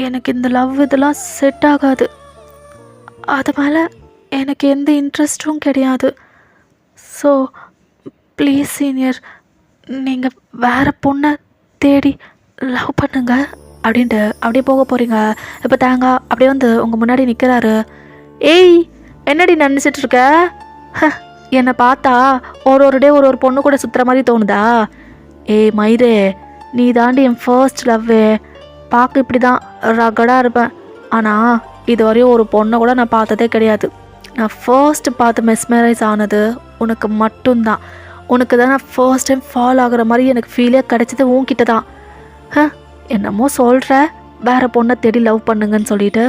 A: எனக்கு இந்த லவ் இதெல்லாம் செட் ஆகாது. அது மேலே எனக்கு எந்த இன்ட்ரெஸ்ட்டும் கிடையாது. ஸோ ப்ளீஸ் சீனியர், நீங்கள் வேறு பொண்ணை தேடி லவ் பண்ணுங்க அப்படின்ட்டு அப்படியே போக போகிறீங்க. இப்போ தேங்காய் அப்படியே வந்து உங்கள் முன்னாடி நிற்கிறாரு. ஏய் என்னடி நினச்சிட்ருக்க? என்னை பார்த்தா ஒரு டே ஒரு பொண்ணு கூட சுற்றுற மாதிரி தோணுதா? ஏய் மயிரே, நீ தாண்டி என் ஃபர்ஸ்ட் லவ்வே. பார்க்க இப்படி தான் ரகடாக இருப்பேன், ஆனால் இது வரையும் ஒரு பொண்ணை கூட நான் பார்த்ததே கிடையாது. நான் ஃபர்ஸ்ட் பார்த்து மெஸ்மரைஸ் ஆனது உனக்கு மட்டும்தான். உனக்கு தான் நான் ஃபர்ஸ்ட் டைம் ஃபால் ஆகுற மாதிரி எனக்கு ஃபீலே கிடைச்சது உன்கிட்ட தான். என்னமோ சொல்கிற, வேறு பொண்ணை தேடி லவ் பண்ணுங்கன்னு சொல்லிட்டு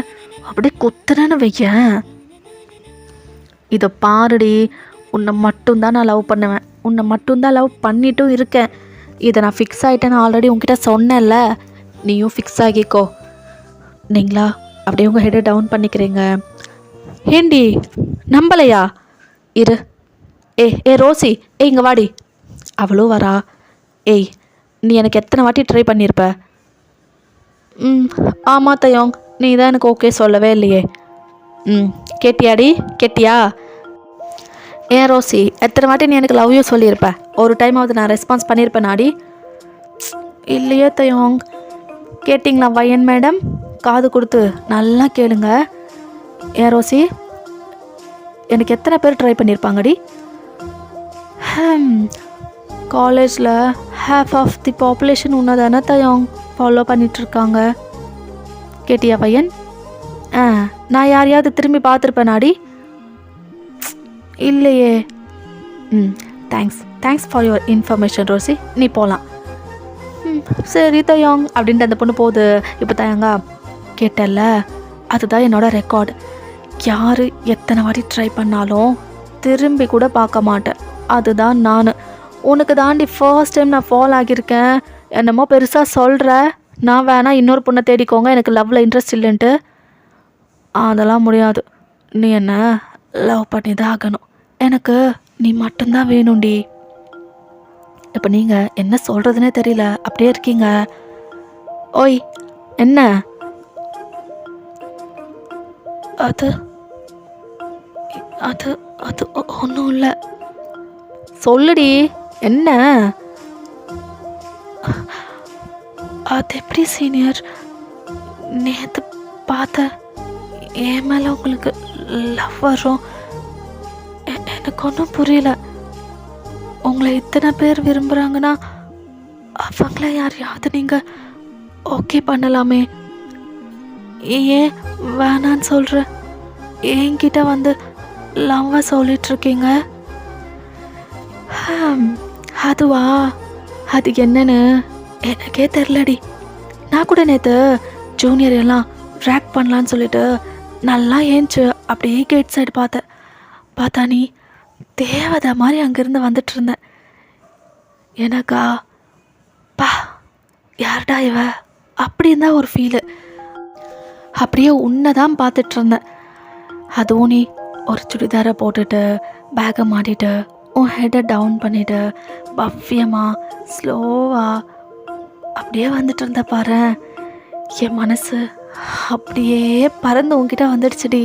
A: அப்படியே குத்துறேன்னு வையேன். இதை பாருடி, உன்னை மட்டும்தான் நான் லவ் பண்ணுவேன், உன்னை மட்டும்தான் லவ் பண்ணிட்டும் இருக்கேன். இதை நான் ஃபிக்ஸ் ஆகிட்டேன்னு ஆல்ரெடி உங்ககிட்ட சொன்னேன்ல, நீயும் ஃபிக்ஸ் ஆகிக்கோ. நீங்களா அப்படியே உங்கள் ஹெட்டை டவுன் பண்ணிக்கிறீங்க. ஏண்டி நம்பலையா? இரு. ஏ ரோசி, இங்கே வாடி. அவளும் வரா. ஏய் நீ எனக்கு எத்தனை வாட்டி ட்ரை பண்ணியிருப்ப? ஆமாம் தயோங், நீ தான் எனக்கு ஓகே சொல்லவே இல்லையே. கேட்டியாடி, கேட்டியா? ஏன் ரோசி, எத்தனை வாட்டி நீ எனக்கு லவ் யூ சொல்லியிருப்ப? ஒரு டைமாவது நான் ரெஸ்பான்ஸ் பண்ணியிருப்பேன் நாடி? இல்லையே தயோங். கேட்டிங்களா வயன் மேடம்? காது கொடுத்து நல்லா கேளுங்க. ஏன் ரோசி, எனக்கு எத்தனை பேர் ட்ரை பண்ணியிருப்பாங்கடி? காலேஜில் ஹாஃப் ஆஃப் தி பாப்புலேஷன் உன்னை தானே தயோங் ஃபாலோ பண்ணிகிட்ருக்காங்க. கேட்டியா பையன்? நான் யாரையாவது திரும்பி பார்த்துருப்பேன் நாடி? இல்லையே. Thanks for your information Rosie, நீ போகலாம். சரி தயோங் அப்படின்ட்டு அந்த பொண்ணு போகுது. இப்போ தயங்கா, கேட்டல, அதுதான் என்னோட ரெக்கார்டு. யார் எத்தனை வாட்டி ட்ரை பண்ணாலும் திரும்பி கூட பார்க்க மாட்டேன். அதுதான் நான். உனக்கு தாண்டி ஃபர்ஸ்ட் டைம் நான் ஃபால் ஆகியிருக்கேன். என்னமோ பெருசாக சொல்கிற, நான் வேணா இன்னொரு பொண்ணை தேடிக்கோங்க, எனக்கு லவ்வில் இன்ட்ரெஸ்ட் இல்லைன்ட்டு. அதெல்லாம் முடியாது. நீ என்ன லவ் பண்ணி தான் ஆகணும். எனக்கு நீ மட்டும்தான் வேணும்டி. இப்போ நீங்கள் என்ன சொல்கிறதுனே தெரியல, அப்படியே இருக்கீங்க. ஓய் என்ன? அது அது அது ஒன்றும் இல்லை. சொல்லுடி, என்ன? அது எப்படி சீனியர், நேற்று பார்த்த என் மேலே உங்களுக்கு லவ் வரும்? எனக்கு ஒன்றும் புரியல. உங்களை இத்தனை பேர் விரும்புகிறாங்கன்னா அவங்கள யாரையாவது நீங்கள் ஓகே பண்ணலாமே. ஏன் வேணான்னு சொல்கிற? என்கிட்ட வந்து லவ்வை சொல்லிகிட்ருக்கீங்க. அதுவா, அது என்னன்னு எனக்கே தெரிலடி. நான் கூட நேற்று ஜூனியர் எல்லாம் ட்ராக் பண்ணலான்னு சொல்லிட்டு நல்லா ஏஞ்சி அப்படியே கேட் சைடு பார்த்தா நீ தேவதை மாதிரி அங்கேருந்து வந்துட்டு இருந்தேன். எனக்கா பா யார்டா இவ அப்படின்னு தான் ஒரு ஃபீலு. அப்படியே உன்னை தான் பார்த்துட்டு இருந்தேன். அதுவும் நீ ஒரு சுடிதாரை போட்டுட்டு பேக்கை மாட்டிட்டு உன் ஹெட்டை டவுன் பண்ணிவிட்டு பவ்யமாக ஸ்லோவாக அப்படியே வந்துட்டு இருந்த பாரு. என் மனசு அப்படியே பறந்து உன்கிட்ட வந்துடுச்சுடி.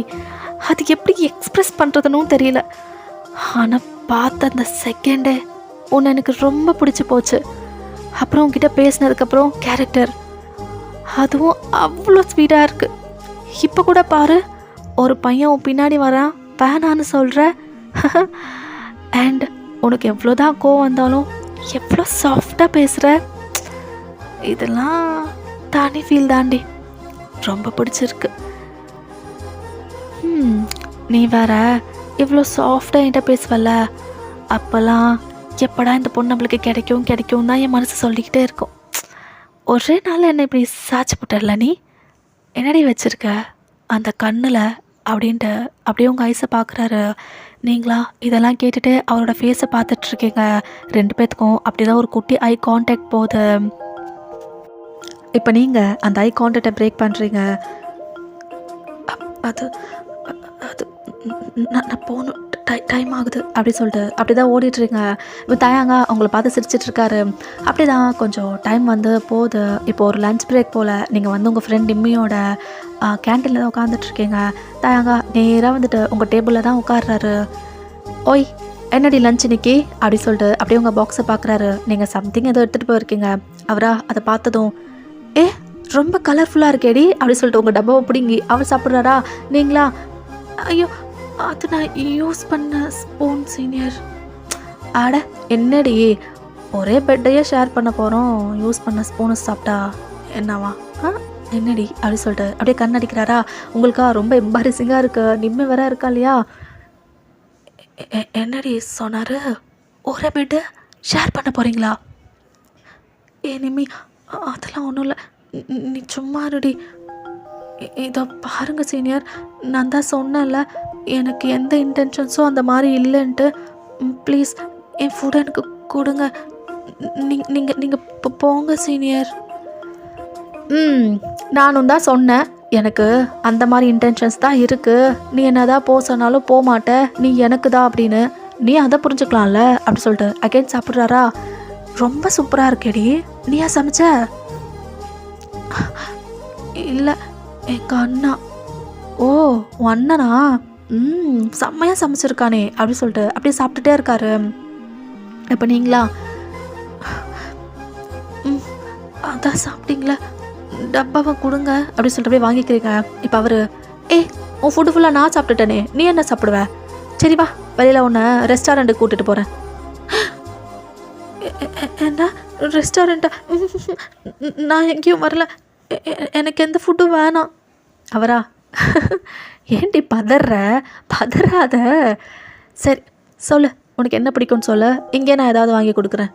A: அது எப்படி எக்ஸ்ப்ரெஸ் பண்ணுறதுன்னு தெரியல. ஆனால் பார்த்த அந்த செகண்டே உன்னை எனக்கு ரொம்ப பிடிச்சி போச்சு. அப்புறம் உங்ககிட்ட பேசினதுக்கப்புறம் கேரக்டர் அதுவும் அவ்வளோ ஸ்வீட்டாக இருக்குது. இப்போ கூட பாரு, ஒரு பையன் உன் பின்னாடி வரான், வேணான்னு சொல்கிற. அண்ட் உனக்கு எவ்வளோ தான் கோவம் வந்தாலும் எவ்வளோ சாஃப்டாக பேசுகிற. இதெல்லாம் தானே ஃபீல் தாண்டி, ரொம்ப பிடிச்சிருக்கு. நீ வேற இவ்வளோ சாஃப்டாக என்கிட்ட பேசுவல்ல, அப்போல்லாம் எப்படா இந்த பொண்ணு நம்மளுக்கு கிடைக்கும் கிடைக்கும் தான் என் மனசு சொல்லிக்கிட்டே இருக்கும். ஒரே நாள் என்னை இப்படி சாய்ச்சி போட்டல, நீ என்னடி வச்சுருக்க அந்த கண்ணில் அப்படின்ட்டு அப்படியே உங்கள் ஐஸை பார்க்குறாரு. நீங்களா இதெல்லாம் கேட்டுட்டு அவரோட ஃபேஸை பார்த்துட்ருக்கீங்க. 2 பேத்துக்கும் அப்படி தான் ஒரு குட்டி ஐ கான்டாக்ட் போகுது. இப்போ நீங்கள் அந்த ஐ கான்டாக்டை பிரேக் பண்ணுறீங்க. அது அது நான் போகணும், டைம் ஆகுது அப்படி சொல்லிட்டு அப்படி தான் ஓடிட்டுருங்க. இப்போ தயாங்க அவங்கள பார்த்து சிரிச்சிட்ருக்காரு. அப்படி தான் கொஞ்சம் டைம் வந்து போகுது. இப்போ ஒரு லன்ச் பிரேக் போல் நீங்கள் வந்து உங்கள் ஃப்ரெண்ட் இம்மியோட கேன்டீனில் தான் உட்காந்துட்ருக்கீங்க. தயாங்க நேராக வந்துட்டு உங்கள் டேபிளில் தான் உட்காடுறாரு. ஓய் என்னடி லஞ்ச் இன்னைக்கு அப்படி சொல்லிட்டு அப்படியே உங்கள் பாக்ஸை பார்க்குறாரு. நீங்கள் சம்திங் எதோ எடுத்துகிட்டு போயிருக்கீங்க. அவரா அதை பார்த்ததும் ரொம்ப கலர்ஃபுல்லாக இருக்கேடி அப்படி சொல்லிட்டு உங்கள் டப்பாவை பிடிங்கி அவர் சாப்பிட்றாரா. நீங்களா ஐயோ அது நான் யூஸ் பண்ண ஸ்பூன் சீனியர். ஆட என்னடி ஒரே பெட்டையே ஷேர் பண்ண போகிறோம், யூஸ் பண்ண ஸ்பூனை சாப்பிட்டா என்னவா என்னடி அப்படி சொல்லிட்டு அப்படியே கண் அடிக்கிறாரா. உங்களுக்கா ரொம்ப எம்பாரசிங்காக இருக்கு. நிம்மி வேற இருக்கா இல்லையா. என்னடி சொன்னார், ஒரே பெட்டு ஷேர் பண்ண போகிறீங்களா? நிம்மி அதெல்லாம் ஒன்றும் இல்லை, நீ சும்மா இருடி. இதோ பாருங்கள் சீனியர், நான் தான் சொன்னேன்ல எனக்கு எந்த இன்டென்ஷன்ஸும் அந்த மாதிரி இல்லைன்ட்டு. ப்ளீஸ் என் ஃபுட் எனக்கு கொடுங்க. நீங்கள் போங்க சீனியர். நானும் தான் சொன்னேன் எனக்கு அந்த மாதிரி இன்டென்ஷன்ஸ் தான் இருக்குது. நீ என்ன தான் போக சொன்னாலும் போக மாட்டேன், நீ எனக்கு தான் அப்படின்னு. நீ அதை புரிஞ்சுக்கலாம்ல அப்படி சொல்லிட்டு அகைன் சாப்பிட்றாரா. ரொம்ப சூப்பராக இருக்கேடி, நீயா சமைச்ச? இல்லை எங்கள் அண்ணா. ஓ உன் அண்ணனா? செம்மையாக சமைச்சிருக்கானே அப்படி சொல்லிட்டு அப்படியே சாப்பிட்டுட்டே இருக்காரு. இப்போ நீங்களா அதான் சாப்பிட்டீங்களா, டப்பாவை கொடுங்க அப்படி சொல்லிட்டு அப்படியே வாங்கிக்கிறீங்க. இப்போ அவர் உன் ஃபுட்டு ஃபுல்லாக நான் சாப்பிட்டுட்டேனே, நீ என்ன சாப்பிடுவ? சரி வா வெளியில் உன்னை ரெஸ்டாரண்ட்டுக்கு கூட்டிகிட்டு போகிறேன். என்ன ரெஸ்டாரண்ட்டா? நான் எங்கேயும் வரல, எனக்கு எந்த ஃபுட்டும் வேணாம். அவரா ஏன்டி பதறாத. சரி சொல்லு, உனக்கு என்ன பிடிக்கும்னு சொல்லு, இங்கே நான் ஏதாவது வாங்கி கொடுக்குறேன்.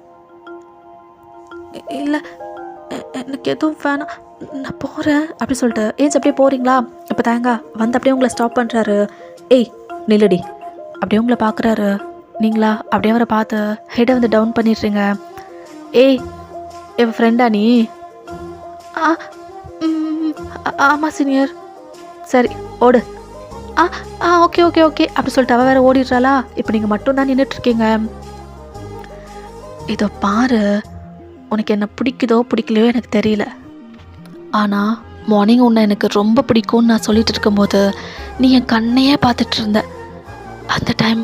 A: இல்லை எனக்கு எதுவும் வேணாம், நான் போகிறேன் அப்படி சொல்லிட்டு ஏஞ்சி அப்படியே போகிறீங்களா. இப்போ தாங்க வந்து அப்படியே உங்களை ஸ்டாப் பண்ணுறாரு. நில்லுடி அப்படியே உங்களை பார்க்குறாரு. நீங்களா அப்படியே அவரை பார்த்து ஹெட்டை வந்து டவுன் பண்ணிடுறீங்க. என் ஃப்ரெண்டா நீ? ஆமாம் சீனியர். சரி ஓடு. ஓகே ஓகே ஓகே அப்படி சொல்லிட்டு அவள் வேறு ஓடிடுறாளா. இப்போ நீங்கள் மட்டும்தான் நின்றுட்டுருக்கீங்க. இதோ பாரு, உனக்கு என்ன பிடிக்குதோ பிடிக்கலையோ எனக்கு தெரியல, ஆனால் மார்னிங் உன்னை எனக்கு ரொம்ப பிடிக்கும்னு நான் சொல்லிட்டு இருக்கும்போது நீ என் கண்ணையே பார்த்துட்டு இருந்த. அந்த டைம்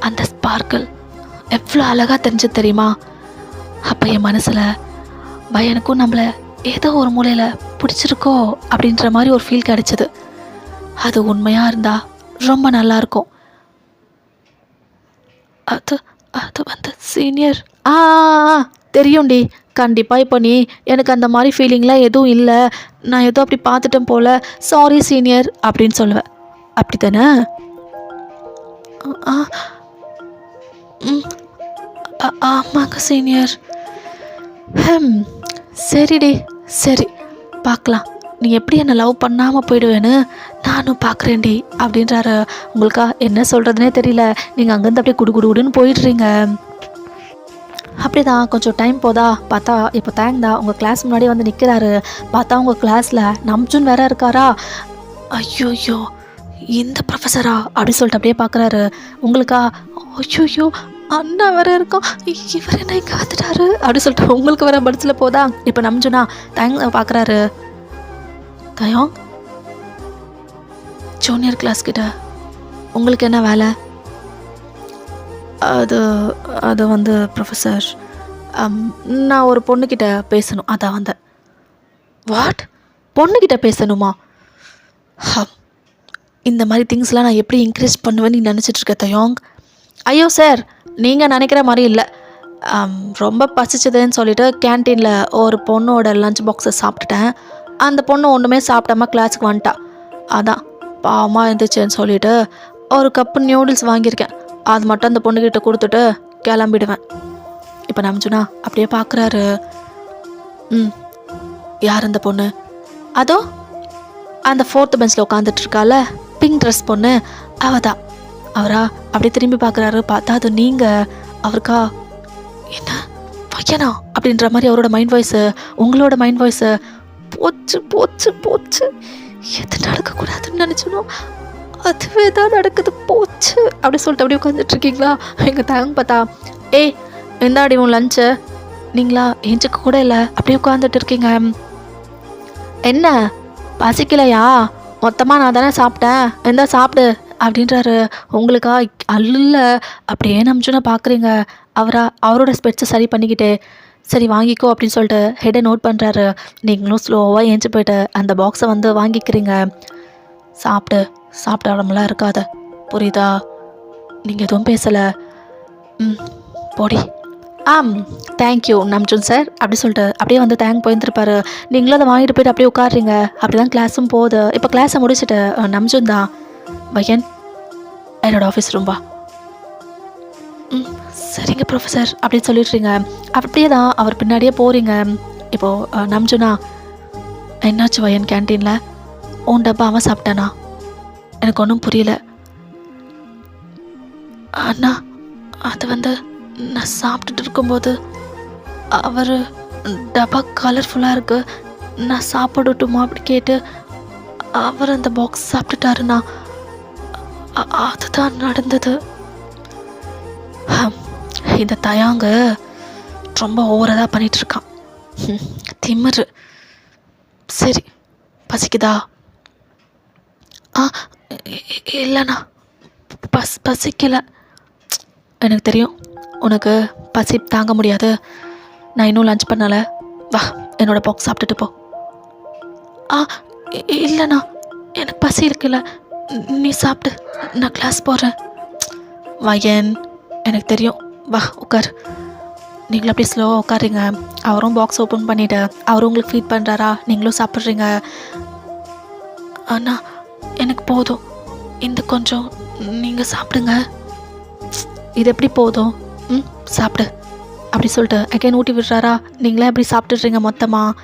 A: அந்த ஸ்பார்க்கிள் எவ்வளோ அழகாக தெரிஞ்சு தெரியுமா. அப்போ என் மனசில் எனக்கும் நம்மளை ஏதோ ஒரு மூலையில் பிடிச்சிருக்கோ அப்படின்ற மாதிரி ஒரு ஃபீல் கிடச்சிது. அது உண்மையாக இருந்தால் ரொம்ப நல்லாயிருக்கும். அது அது வந்து சீனியர் தெரியும்டி, கண்டிப்பாக. இப்போ நீ எனக்கு அந்த மாதிரி ஃபீலிங்லாம் எதுவும் இல்லை, நான் ஏதோ அப்படி பார்த்துட்டேன் போல், சாரி சீனியர் அப்படின்னு சொல்லுவேன். அப்படி தானே? ஆமாங்க சீனியர். சரிடி சரி பார்க்கலாம், நீ எப்படி என்னை லவ் பண்ணாமல் போயிடுவேன்னு நானும் பார்க்குறேன்டி அப்படின்றாரு. உங்களுக்கா என்ன சொல்கிறதுனே தெரியல. நீங்கள் அங்கேருந்து அப்படியே குடுன்னு போயிடுறீங்க. அப்படி தான் கொஞ்சம் டைம் போதா பார்த்தா இப்போ தேங்க்தா உங்கள் கிளாஸ் முன்னாடி வந்து நிற்கிறாரு. பார்த்தா உங்கள் கிளாஸில் நம்ஜுன் வேற இருக்காரா. ஐயோயோ இந்த ப்ரொஃபஸரா அப்படி சொல்லிட்டு அப்படியே பார்க்குறாரு. உங்களுக்கா ஐயோயோ அண்ணா வேற இருக்கோம், இவர் என்ன இங்கே வந்துட்டாரு அப்படி சொல்லிட்டு உங்களுக்கு வேற பட்ஸில் போதா. இப்போ நம்ஜுனா தேங்க் பார்க்குறாரு. தயம் ஜூனியர் கிளாஸ் கிட்ட உங்களுக்கு என்ன வேலை? அது அது வந்து ப்ரொஃபஸர், நான் ஒரு பொண்ணுக்கிட்ட பேசணும், அதான் வந்தேன். வாட்? பொண்ணுக்கிட்ட பேசணுமா? ஹம், இந்த மாதிரி திங்ஸ்லாம் நான் எப்படி இன்க்ரீஸ் பண்ணுவேன்னு நீ நினச்சிட்ருக்க தயோங்? ஐயோ சார், நீங்கள் நினைக்கிற மாதிரி இல்லை. ரொம்ப பசிச்சதுன்னு சொல்லிட்டு கேன்டீனில் ஒரு பொண்ணோட லஞ்ச் பாக்ஸை சாப்பிட்டுட்டேன். அந்த பொண்ணு ஒன்றுமே சாப்பிடாம கிளாஸுக்கு வந்துட்டா. அதான் பாவமாக இருந்துச்சுன்னு சொல்லிட்டு ஒரு கப்பு நியூடில்ஸ் வாங்கியிருக்கேன். அது மட்டும் அந்த பொண்ணுக்கிட்ட கொடுத்துட்டு கிளம்பிடுவேன். இப்போ நம்ஜுனா அப்படியே பார்க்குறாரு. யார் அந்த பொண்ணு? அதோ அந்த 4th பெஞ்சில் உட்காந்துட்டு இருக்கால, பிங்க் ட்ரெஸ் பொண்ணு, அவ தான். அவரா அப்படியே திரும்பி பார்க்குறாரு. பார்த்தா அது நீங்கள். அவருக்கா என்ன பையனா அப்படின்ற மாதிரி அவரோட மைண்ட் வாய்ஸு, உங்களோட மைண்ட் வாய்ஸு. போச்சு போச்சு போச்சு, எது நடக்கக்கூடாதுன்னு நினச்சனோ அதுவே தான் நடக்குது, போச்சு அப்படி சொல்லிட்டு அப்படியே உட்காந்துட்ருக்கீங்களா? எங்கள் தாங்க பார்த்தா, ஏய் எந்தாடி உன் லஞ்சு? நீங்களா எஞ்சிக்க கூட இல்லை, அப்படியே உட்காந்துட்டு இருக்கீங்க. என்ன பசிக்கலையா? மொத்தமாக நான் தானே சாப்பிட்டேன், எந்தா சாப்பிடு அப்படின்றாரு. உங்களுக்கா அல்ல அப்படியே நம்பிச்சுன்னா பார்க்குறீங்க. அவரோட ஸ்பெட்ஸை சரி பண்ணிக்கிட்டு, சரி வாங்கிக்கோ அப்படின்னு சொல்லிட்டு ஹெட்டை நோட் பண்ணுறாரு. நீங்களும் ஸ்லோவாக ஏஞ்சி போய்ட்டு அந்த பாக்ஸை வந்து வாங்கிக்கிறீங்க. சாப்பிட்ட உடம்புலாம் இருக்காத, புரியுதா? நீங்கள் எதுவும் பேசலை. போடி. தேங்க்யூ நம்ஜுன் சார் அப்படி சொல்லிட்டு அப்படியே வந்து தேங்க் போயிருந்துருப்பாரு. நீங்களும் அதை வாங்கிட்டு போய்ட்டு அப்படியே உட்காடுறீங்க. அப்படி தான் கிளாஸும் போகுது. இப்போ கிளாஸை முடிச்சுட்டு நம்ஜுன் தான், பையன் என்னோடய ஆஃபீஸ் ரூம்பா. சரிங்க ப்ரொஃபஸர் அப்படின்னு சொல்லிடுறீங்க. அப்படியே தான் அவர் பின்னாடியே போகிறீங்க. இப்போது நம்ஜுனா, என்னாச்சு வயன் கேன்டீனில்? உன் டப்பா அவன் சாப்பிட்டானா? எனக்கு ஒன்றும் புரியல. அண்ணா அது வந்து நான் சாப்பிட்டுட்டு இருக்கும்போது அவர் டப்பா கலர்ஃபுல்லாக இருக்குது, நான் சாப்பிடட்டுமா அப்படி கேட்டு அவர் அந்த பாக்ஸ் சாப்பிட்டுட்டாருண்ணா. அதுதான் நடந்தது. இந்த தயாங்க ரொம்ப ஓவராக பண்ணிகிட்ருக்கான். திமிரு. சரி பசிக்குதா? இல்லைண்ணா பசிக்கலை. எனக்கு தெரியும் உனக்கு பசி தாங்க முடியாது. நான் இன்னும் லஞ்ச் பண்ணலை. வா என்னோடய பாக்ஸ் சாப்பிட்டுட்டு போ. இல்லைண்ணா எனக்கு பசி இருக்குல்ல, நீ சாப்பிட்டு, நான் கிளாஸ் போகிறேன். வயன் எனக்கு தெரியும், வா உட்கார். நீங்களும் அப்படியே ஸ்லோவாக உட்காருங்க. அவரும் பாக்ஸ் ஓப்பன் பண்ணிவிட்டு அவரும் உங்களுக்கு ஃபீட் பண்ணுறாரா, நீங்களும் சாப்பிட்றீங்க. அண்ணா எனக்கு போதும், இந்த கொஞ்சம் நீங்கள் சாப்பிடுங்க. இது எப்படி போதும்? சாப்பிடு அப்படி சொல்லிட்டு அகைன் ஊட்டி விடுறாரா. நீங்களே அப்படி சாப்பிட்டுடுறீங்க மொத்தமாக.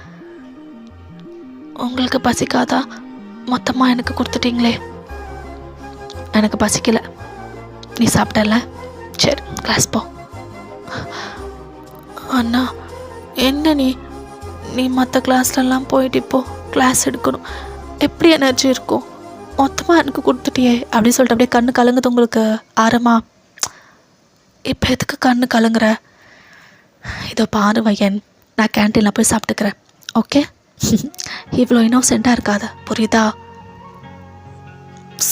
A: உங்களுக்கு பசிக்காதா? மொத்தமாக எனக்கு கொடுத்துட்டீங்களே. எனக்கு பசிக்கலை, நீ சாப்பிட்டல, சரி கிளாஸ் போ. அண்ணா என்ன நீ மற்ற கிளாஸ்லலாம் போயிட்டு இப்போ கிளாஸ் எடுக்கணும், எப்படி எனர்ஜி இருக்கும்? மொத்தமாக எனக்கு கொடுத்துட்டியே அப்படி சொல்லிட்டு அப்படியே கண்ணு கலங்குது உங்களுக்கு. ஆரமா இப்போ எதுக்கு கண்ணு கலங்குற? இதோ பாரு வையன், நான் கேன்டீனில் போய் சாப்பிட்டுக்கிறேன், ஓகே? இவ்வளோ இன்னோசென்ட்டாக இருக்காத, புரியுதா?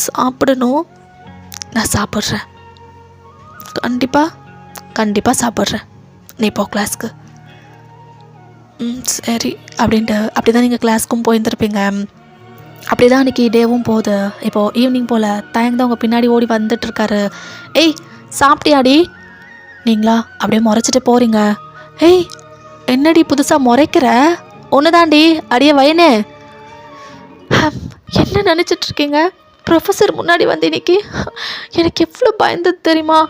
A: சாப்பிடணும், நான் சாப்பிட்றேன், கண்டிப்பாக சாப்பிட்றேன். நீ போ கிளாஸ்க்கு. சரி அப்படின்ட்டு அப்படி தான் நீங்கள் கிளாஸ்க்கும் போயிருந்துருப்பீங்க. அப்படி தான் அன்றைக்கி டேவும் போகுது. இப்போது ஈவினிங் போல் தயங்க தான் உங்கள் பின்னாடி ஓடி வந்துட்டுருக்காரு. ஏய் சாப்பிட்டியாடி? நீங்களா அப்படியே முறைச்சிட்டு போகிறீங்க. ஏய் என்னடி புதுசாக முறைக்கிற? ஒன்று தாண்டி அடியே வயனே. என்ன நினச்சிட்ருக்கீங்க? ப்ரொஃபஸர் முன்னாடி வந்து இன்னைக்கு எனக்கு எவ்வளோ பயந்தது தெரியுமா?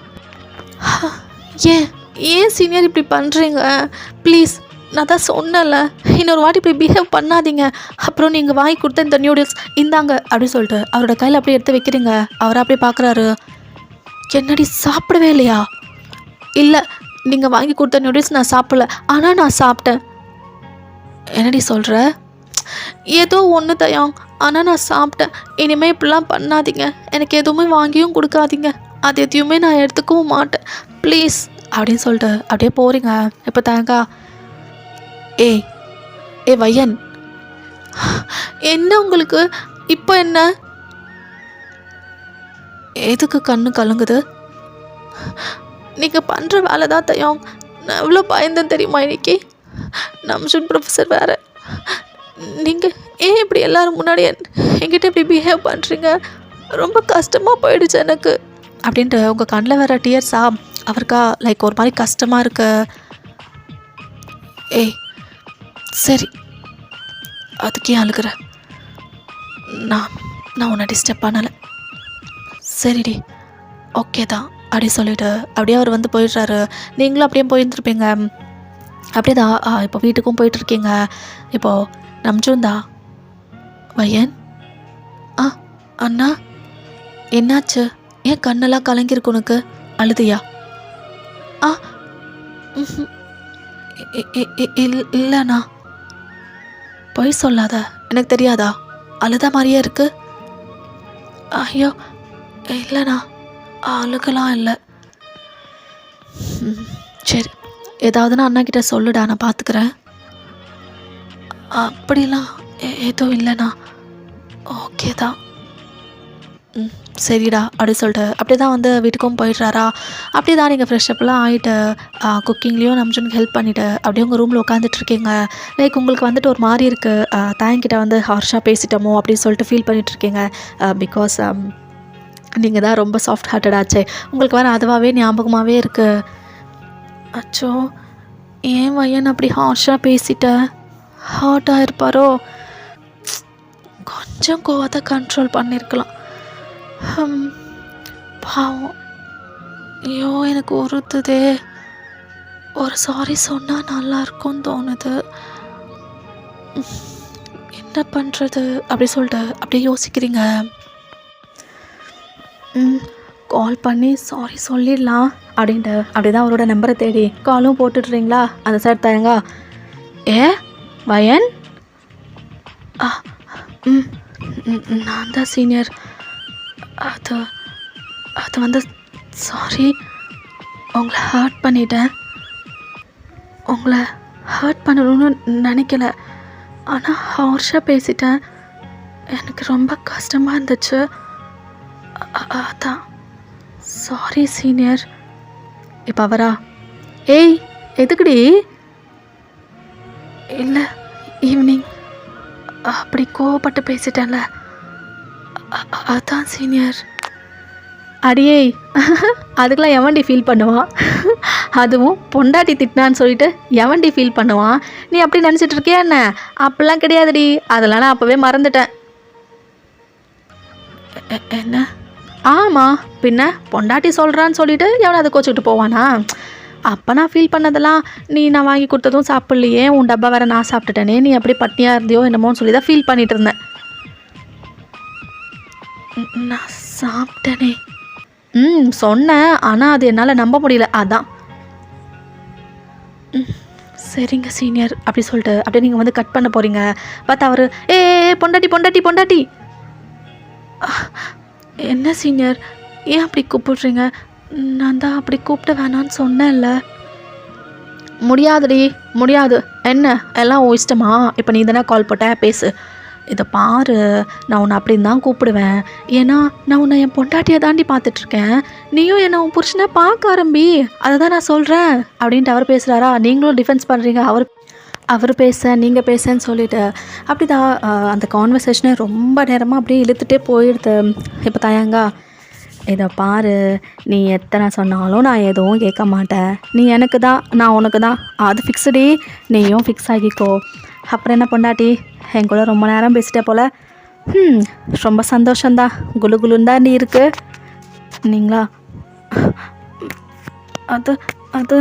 A: ஏன் சீனியர் இப்படி பண்ணுறீங்க? ப்ளீஸ், நான் தான் சொன்னல, இன்னொரு வாட்டி இப்படி பிஹேவ் பண்ணாதீங்க. அப்புறம் நீங்கள் வாங்கி கொடுத்த இந்த நியூடில்ஸ் இந்தாங்க அப்படி சொல்லிட்டு அவரோட கையில் அப்படியே எடுத்து வைக்கிறீங்க. அவரை அப்படியே பார்க்குறாரு. என்னடி சாப்பிடவே இல்லையா? இல்லை, நீங்கள் வாங்கி கொடுத்த நியூடில்ஸ் நான் சாப்பிடல, ஆனால் நான் சாப்பிட்டேன். என்னடி சொல்கிற? ஏதோ ஒன்று தயாங், ஆனால் நான் சாப்பிட்டேன். இனிமேல் இப்படிலாம் பண்ணாதீங்க, எனக்கு எதுவுமே வாங்கியும் கொடுக்காதீங்க, அது எதையுமே நான் எடுத்துக்கவும் மாட்டேன், ப்ளீஸ் அப்படின்னு சொல்லிட்டு அப்படியே போகிறீங்க. இப்போ தேங்கா, ஏ வையன், என்ன உங்களுக்கு இப்போ என்ன? எதுக்கு கண்ணு கலங்குது? நீங்கள் பண்ணுற வேலை தான் தயம். நான் எவ்வளோ பயந்தேன் தெரியுமா இன்னைக்கு? நம்ஜுன் ப்ரொஃபஸர் வேறு. நீங்கள் ஏன் இப்படி எல்லோரும் முன்னாடி என்கிட்ட இப்படி பிஹேவ் பண்ணுறீங்க? ரொம்ப கஷ்டமாக போயிடுச்சு எனக்கு அப்படின்ட்டு உங்கள் கண்ணில் வேறு டியர்ஸா? அவருக்கா லைக் ஒரு மாதிரி கஷ்டமாக இருக்கு. ஏய் சரி, அதுக்கே அழுகிற? நான் உன்னை டிஸ்டர்ப் பண்ணலை. சரிடி, ஓகே தான் அப்படி சொல்லிவிட்டு அப்படியே அவர் வந்து போயிடுறாரு. நீங்களும் அப்படியே போயிருந்துருப்பீங்க. அப்படியே தான் இப்போ வீட்டுக்கும் போயிட்டுருக்கீங்க. இப்போது நம்ஜுந்தா வையன். அண்ணா என்னாச்சு? ஏன் கண்ணெல்லாம் கலங்கிருக்கு உனக்கு? அழுதியா? இல்லைண்ணா. பொய் சொல்லாத, எனக்கு தெரியாதா? அழுத மாதிரியே இருக்கு. ஐயோ இல்லைண்ணா, அழுகலாம் இல்லை. சரி, ஏதாவதுன்னா அண்ணா கிட்ட சொல்லுடா, நான் பார்த்துக்கிறேன். அப்படிலாம் எதுவும் இல்லைண்ணா. ஓகே தான். சரிடா அப்படி சொல்லிட்டு அப்படியே தான் வந்து வீட்டுக்கும் போயிடுறாரா. அப்படியே தான் நீங்கள் ஃப்ரெஷ்அப்லாம் ஆகிட்டு குக்கிங்லேயும் நம்ஜுனுக்கு ஹெல்ப் பண்ணிவிட்டு அப்படியே உங்கள் ரூமில் உட்காந்துட்ருக்கீங்க. லைக் உங்களுக்கு வந்துட்டு ஒரு மாதிரி இருக்குது. தேங்கிட்ட வந்து ஹார்ஷாக பேசிட்டோமோ அப்படின்னு சொல்லிட்டு ஃபீல் பண்ணிகிட்ருக்கீங்க. பிகாஸ் நீங்கள் தான் ரொம்ப சாஃப்ட் ஹார்ட்டட் ஆச்சே. உங்களுக்கு வேறு அதுவாகவே ஞாபகமாகவே இருக்குது. அச்சோ, ஏன் வையன் அப்படி ஹார்ஷாக பேசிட்டேன்? ஹார்ட்டாக இருப்பாரோ? கொஞ்சம் கோவத்தை கண்ட்ரோல் பண்ணியிருக்கலாம். பாவம். ஐயோ எனக்கு உறுத்துதே. ஒரு சாரி சொன்னால் நல்லாயிருக்கும்னு தோணுது. என்ன பண்ணுறது அப்படி சொல்லிட்டு அப்படியே யோசிக்கிறீங்க. கால் பண்ணி சாரி சொல்லிடலாம் அப்படின்ட்டு அப்படி தான் அவரோட நம்பரை தேடி காலும் போட்டுடுறீங்களா? அந்த சார் தயங்க. வயன்? நான் தான் சீனியர். அது வந்து சாரி, உங்களை ஹர்ட் பண்ணிட்டேன். உங்களை ஹர்ட் பண்ணணும்னு நினைக்கல, ஆனால் ஹார்ஷாக பேசிட்டேன். எனக்கு ரொம்ப கஷ்டமாக இருந்துச்சு, அதான். Sorry senior. இப்போ அவரா? ஏய் எதுக்குடி? இல்லை, ஈவினிங் அப்படி கோவப்பட்டு பேசிட்டேன்ல, அதான் சீனியர். அடியே அதுக்கெலாம் எவன்டி ஃபீல் பண்ணுவான்? அதுவும் பொண்டாட்டி திட்டினான்னு சொல்லிட்டு எவன்டி ஃபீல் பண்ணுவான்? நீ அப்படி நினச்சிட்டு இருக்கியா என்ன? அப்படிலாம் கிடையாதுடி, அதெல்லாம் நான் அப்போவே மறந்துட்டேன். என்ன? ஆமாம், பின்ன பொண்டாட்டி சொல்கிறான்னு சொல்லிட்டு எவனை அதை கோச்சிக்கிட்டு போவானா? அப்போ நான் ஃபீல் பண்ணதெல்லாம் நான் வாங்கி கொடுத்ததும் சாப்பிட்லையே, உன் டப்பா வேறு நான் சாப்பிட்டுட்டேனே, நீ அப்படி பட்னியாக இருந்தியோ என்னமோன்னு சொல்லி தான் ஃபீல் பண்ணிகிட்டு இருந்தேன். நான் சாப்பிட்டேனே. சொன்னேன், ஆனால் அது என்னால் நம்ப முடியல, அதான். சரிங்க சீனியர் அப்படி சொல்லிட்டு அப்படியே நீங்கள் வந்து கட் பண்ண போகிறீங்க. பார்த்தா அவர் பொண்டாட்டி பொண்டாட்டி பொண்டாட்டி. என்ன சீனியர், ஏன் அப்படி கூப்பிடுறீங்க? நான் தான் அப்படி கூப்பிட வேணான்னு சொன்னேன்ல. முடியாதுடி, முடியாது. என்ன எல்லாம் ஓ இஷ்டமா? இப்போ நீ தானே கால் போட்ட, பேசு. இதை பாரு, நான் உன்னை அப்படின்னு தான் கூப்பிடுவேன். ஏன்னா நான் உன்னை என் பொண்டாட்டியை தாண்டி பார்த்துட்ருக்கேன். நீயும் என்னை உன் புருஷனை பார்க்க ஆரம்பி, அதை தான் நான் சொல்கிறேன் அப்படின்ட்டு அவர் பேசுகிறாரா? நீங்களும் டிஃபென்ஸ் பண்ணுறீங்க. அவர் பேச நீங்கள் பேசன்னு சொல்லிவிட்டு அப்படி தான் அந்த கான்வர்சேஷனை ரொம்ப நேரமாக அப்படியே இழுத்துட்டே போயிடுது. இப்போ தயங்கா, இதை பாரு, நீ எத்தனை சொன்னாலும் நான் எதுவும் கேட்க மாட்டேன். நீ எனக்கு தான், நான் உனக்கு தான், அது ஃபிக்ஸ்டி. நீயும் ஃபிக்ஸ் ஆகிக்கோ. அப்புறம் என்ன பொண்டாட்டி, என் கூட ரொம்ப நேரம் பேசிட்டே போல். ரொம்ப சந்தோஷந்தான், குலு குலுன்னு தான் நீ இருக்கு. நீங்களா? அது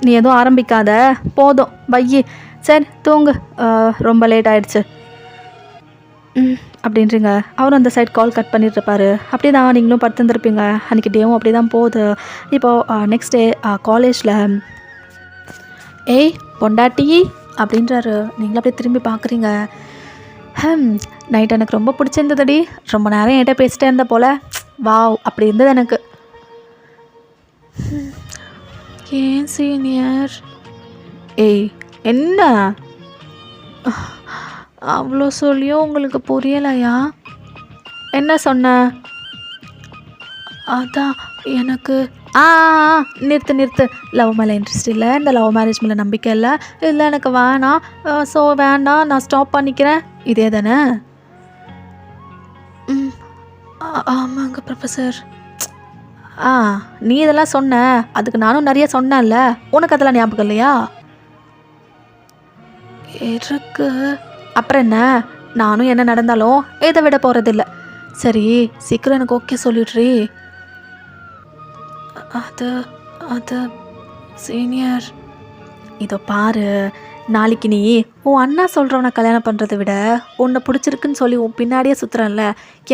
A: நீ எதுவும் ஆரம்பிக்காத, போதும் பையி. சரி தூங்கு, ரொம்ப லேட் ஆகிடுச்சு அப்படின்றீங்க. அவரும் அந்த சைட் கால் கட் பண்ணிட்டுருப்பாரு. அப்படி தான் நீங்களும் படுத்துருந்துருப்பீங்க. அன்றைக்கி டேவும் அப்படி தான் போகுது. இப்போது நெக்ஸ்ட் டே காலேஜில் ஏய் பொண்டாட்டி அப்படின்றாரு. நீங்களும் அப்படியே திரும்பி பார்க்குறீங்க. நைட் எனக்கு ரொம்ப பிடிச்சிருந்ததுடி, ரொம்ப நேரம் என்கிட்ட பேசிட்டே இருந்த போல். வாவ் அப்படி இருந்தது எனக்கு. ஏன் சீனியர்? ஏய் என்ன அவ்வளோ சொல்லியும் உங்களுக்கு புரியலையா? என்ன சொன்ன? அதான் எனக்கு ஆ ஆ, ஆ, நிறுத்து நிறுத்து. லவ் மேலே இன்ட்ரெஸ்ட் இல்லை, இந்த லவ் மேரேஜ் மேலே நம்பிக்கை இல்லை, இல்லை எனக்கு வேணாம், ஸோ வேண்டாம், நான் ஸ்டாப் பண்ணிக்கிறேன், இதே தானே? ம். ஆமாங்க ப்ரொஃபஸர். ஆ நீ இதெல்லாம் சொன்ன, அதுக்கு நானும் நிறைய சொன்னேன்ல, உனக்கு அதெல்லாம் ஞாபகம் இல்லையா? இருக்கு. அப்புறம் என்ன, நானும் என்ன நடந்தாலும் இதை விட போகிறதில்ல. சரி, சீக்கிரம் எனக்கு ஓகே சொல்லிடுறீ. அது அது சீனியர், இதோ பாரு, நாளைக்கு நீ உன் அண்ணா சொல்கிறவனை கல்யாணம் பண்ணுறதை விட உன்னை பிடிச்சிருக்குன்னு சொல்லி உன் பின்னாடியே சுற்றுறல்ல,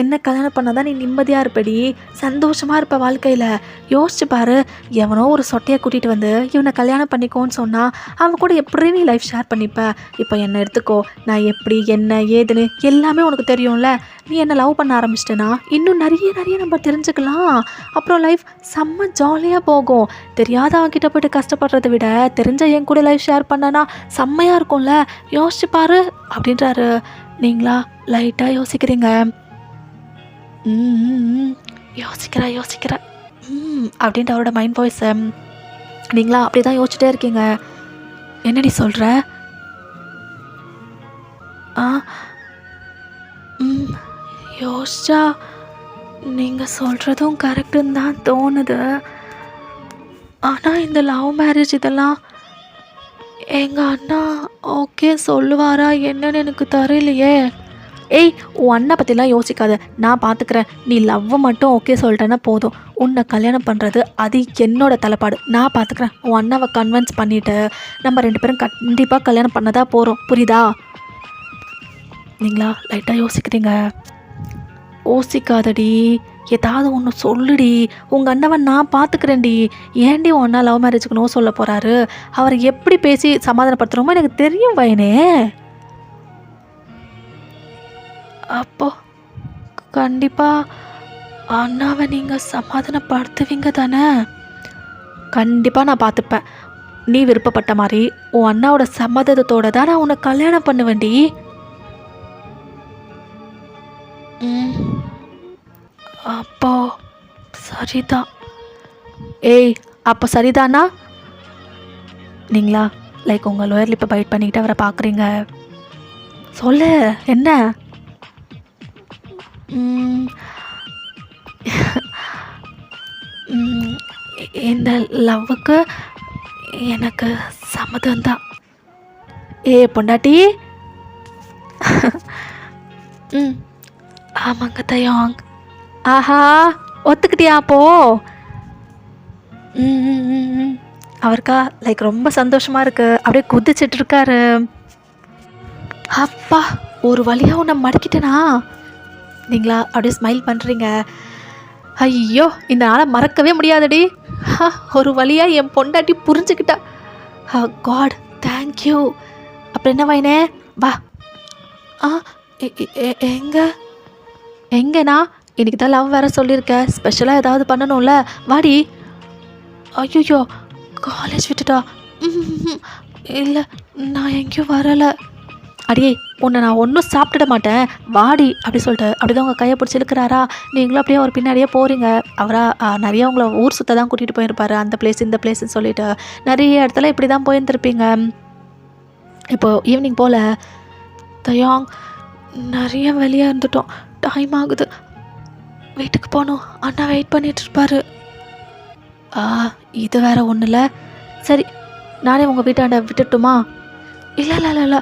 A: என்ன கல்யாணம் பண்ணால் தான் நீ நிம்மதியாக இருப்படி, சந்தோஷமாக இருப்ப வாழ்க்கையில். யோசிச்சு பாரு, எவனோ ஒரு சொட்டையை கூட்டிகிட்டு வந்து இவனை கல்யாணம் பண்ணிக்கோன்னு சொன்னால் அவன் கூட எப்படி நீ லைஃப் ஷேர் பண்ணிப்ப? இப்போ என்னை எடுத்துக்கோ, நான் எப்படி என்ன ஏதுன்னு எல்லாமே உனக்கு தெரியும்ல. நீ என்ன லவ் பண்ண ஆரம்பிச்சிட்டேன்னா இன்னும் நிறைய நிறைய நம்ம தெரிஞ்சுக்கலாம். அப்புறம் லைஃப் செம்ம ஜாலியாக போகும். தெரியாதவன் கிட்ட போய்ட்டு கஷ்டப்படுறதை விட தெரிஞ்ச என் கூட லைஃப் ஷேர் பண்ணனா செம்மையாக இருக்கும்ல, யோசிச்சு பாரு அப்படின்றாரு. நீங்களா லைட்டாக யோசிக்கிறீங்க. யோசிக்கிறா யோசிக்கிறா அப்படின்ட்டு அவரோட மைண்ட் வாய்ஸை நீங்களா அப்படி தான் யோசிச்சுட்டே இருக்கீங்க. என்னடி சொல்கிற? ஆ ம் யோசிச்சா நீங்கள் சொல்கிறதும் கரெக்டுன்னு தான் தோணுது. ஆனால் இந்த லவ் மேரேஜ் இதெல்லாம் எங்கள் அண்ணா ஓகே சொல்லுவாரா என்னன்னு எனக்கு தெரியலையே. ஏய், உன் அண்ணா பற்றிலாம் யோசிக்காத, நான் பார்த்துக்கிறேன். நீ லவ்வை மட்டும் ஓகே சொல்லிட்டேன்னா போதும். உன்னை கல்யாணம் பண்ணுறது அது என்னோட தலைப்பாடு, நான் பார்த்துக்கிறேன். உன் அண்ணாவை கன்வின்ஸ் பண்ணிவிட்டு நம்ம 2 பேரும் கண்டிப்பாக கல்யாணம் பண்ண தான் போகிறோம், புரியுதா? நீங்களா லைட்டாக யோசிக்கிறீங்க. யோசிக்காதடி, ஏதாவது ஒன்று சொல்லுடி. உங்கள் அண்ணவன் நான் பார்த்துக்கிறேன்டி. ஏன்டி உன் அண்ணா லவ் மேரேஜுக்கு நோ சொல்ல போகிறாரு? அவரை எப்படி பேசி சமாதானப்படுத்துகிறோமோ எனக்கு தெரியும் வயனே. அப்போ கண்டிப்பாக அண்ணாவை நீங்கள் சமாதானப்படுத்துவீங்க தானே? கண்டிப்பாக நான் பார்த்துப்பேன். நீ விருப்பப்பட்ட மாதிரி உன் அண்ணாவோட சம்மதத்தோடு தான் நான் உன்னை கல்யாணம் பண்ணுவேன்டி. அப்போ சரிதான். ஏய், அப்போ சரிதானா? நீங்களா லைக் உங்கள் லோயர் லிப்பை பைட் பண்ணிக்கிட்டு அவரை பார்க்குறீங்க. சொல்லு என்ன? இந்த லவ்வுக்கு எனக்கு சம்மதம்தான். ஏ பொண்டாட்டி. ஆமாங்க தயாங். ஆஹா, ஒத்துக்கிட்டியா அப்போ? அவருக்கா லைக் ரொம்ப சந்தோஷமாக இருக்குது, அப்படியே குதிச்சிட்டு இருக்காரு. அப்பா, ஒரு வழியாக உன்னை மடக்கிட்டேனா? நீங்களா அப்படியே ஸ்மைல் பண்ணுறீங்க. ஐயோ, இந்த நாளை மறக்கவே முடியாதடி. ஒரு வழியாக என் பொண்டாட்டி புரிஞ்சுக்கிட்டா. God thank you. அப்புறம் என்ன வாயினே, வா. எங்கண்ணா? இன்னைக்கு தான் லவ் வேறு சொல்லியிருக்கேன், ஸ்பெஷலாக ஏதாவது பண்ணணும்ல, வாடி. ஐயோ, காலேஜ் விட்டுட்டா? இல்லை, நான் எங்கேயும் வரலை. அடியே, உன்னை நான் ஒன்றும் சாப்பிட்டுட மாட்டேன், வாடி அப்படி சொல்லிட்டு அப்படி தான் உங்கள் கையை பிடிச்சி இழுக்கிறாரா. நீங்களும் அப்படியே ஒரு பின்னாடியே போகிறீங்க. அவராக நிறைய உங்களை ஊர் சுற்ற தான் கூட்டிகிட்டு போயிருப்பாரு, அந்த பிளேஸ் இந்த பிளேஸ்ன்னு சொல்லிட்டு நிறைய இடத்துல இப்படி தான் போயிருந்துருப்பீங்க. இப்போது ஈவினிங் போல் தயாங் நிறைய வெளியே இருந்துட்டோம், டைம் ஆகுது, வீட்டுக்கு போகணும், அண்ணா வெயிட் பண்ணிகிட்ருப்பாரு. இது வேறு ஒன்றும் இல்லை. சரி, நானே உங்கள் வீட்டாண்ட விட்டுட்டுமா? இல்லை இல்லை இல்லை இல்லை,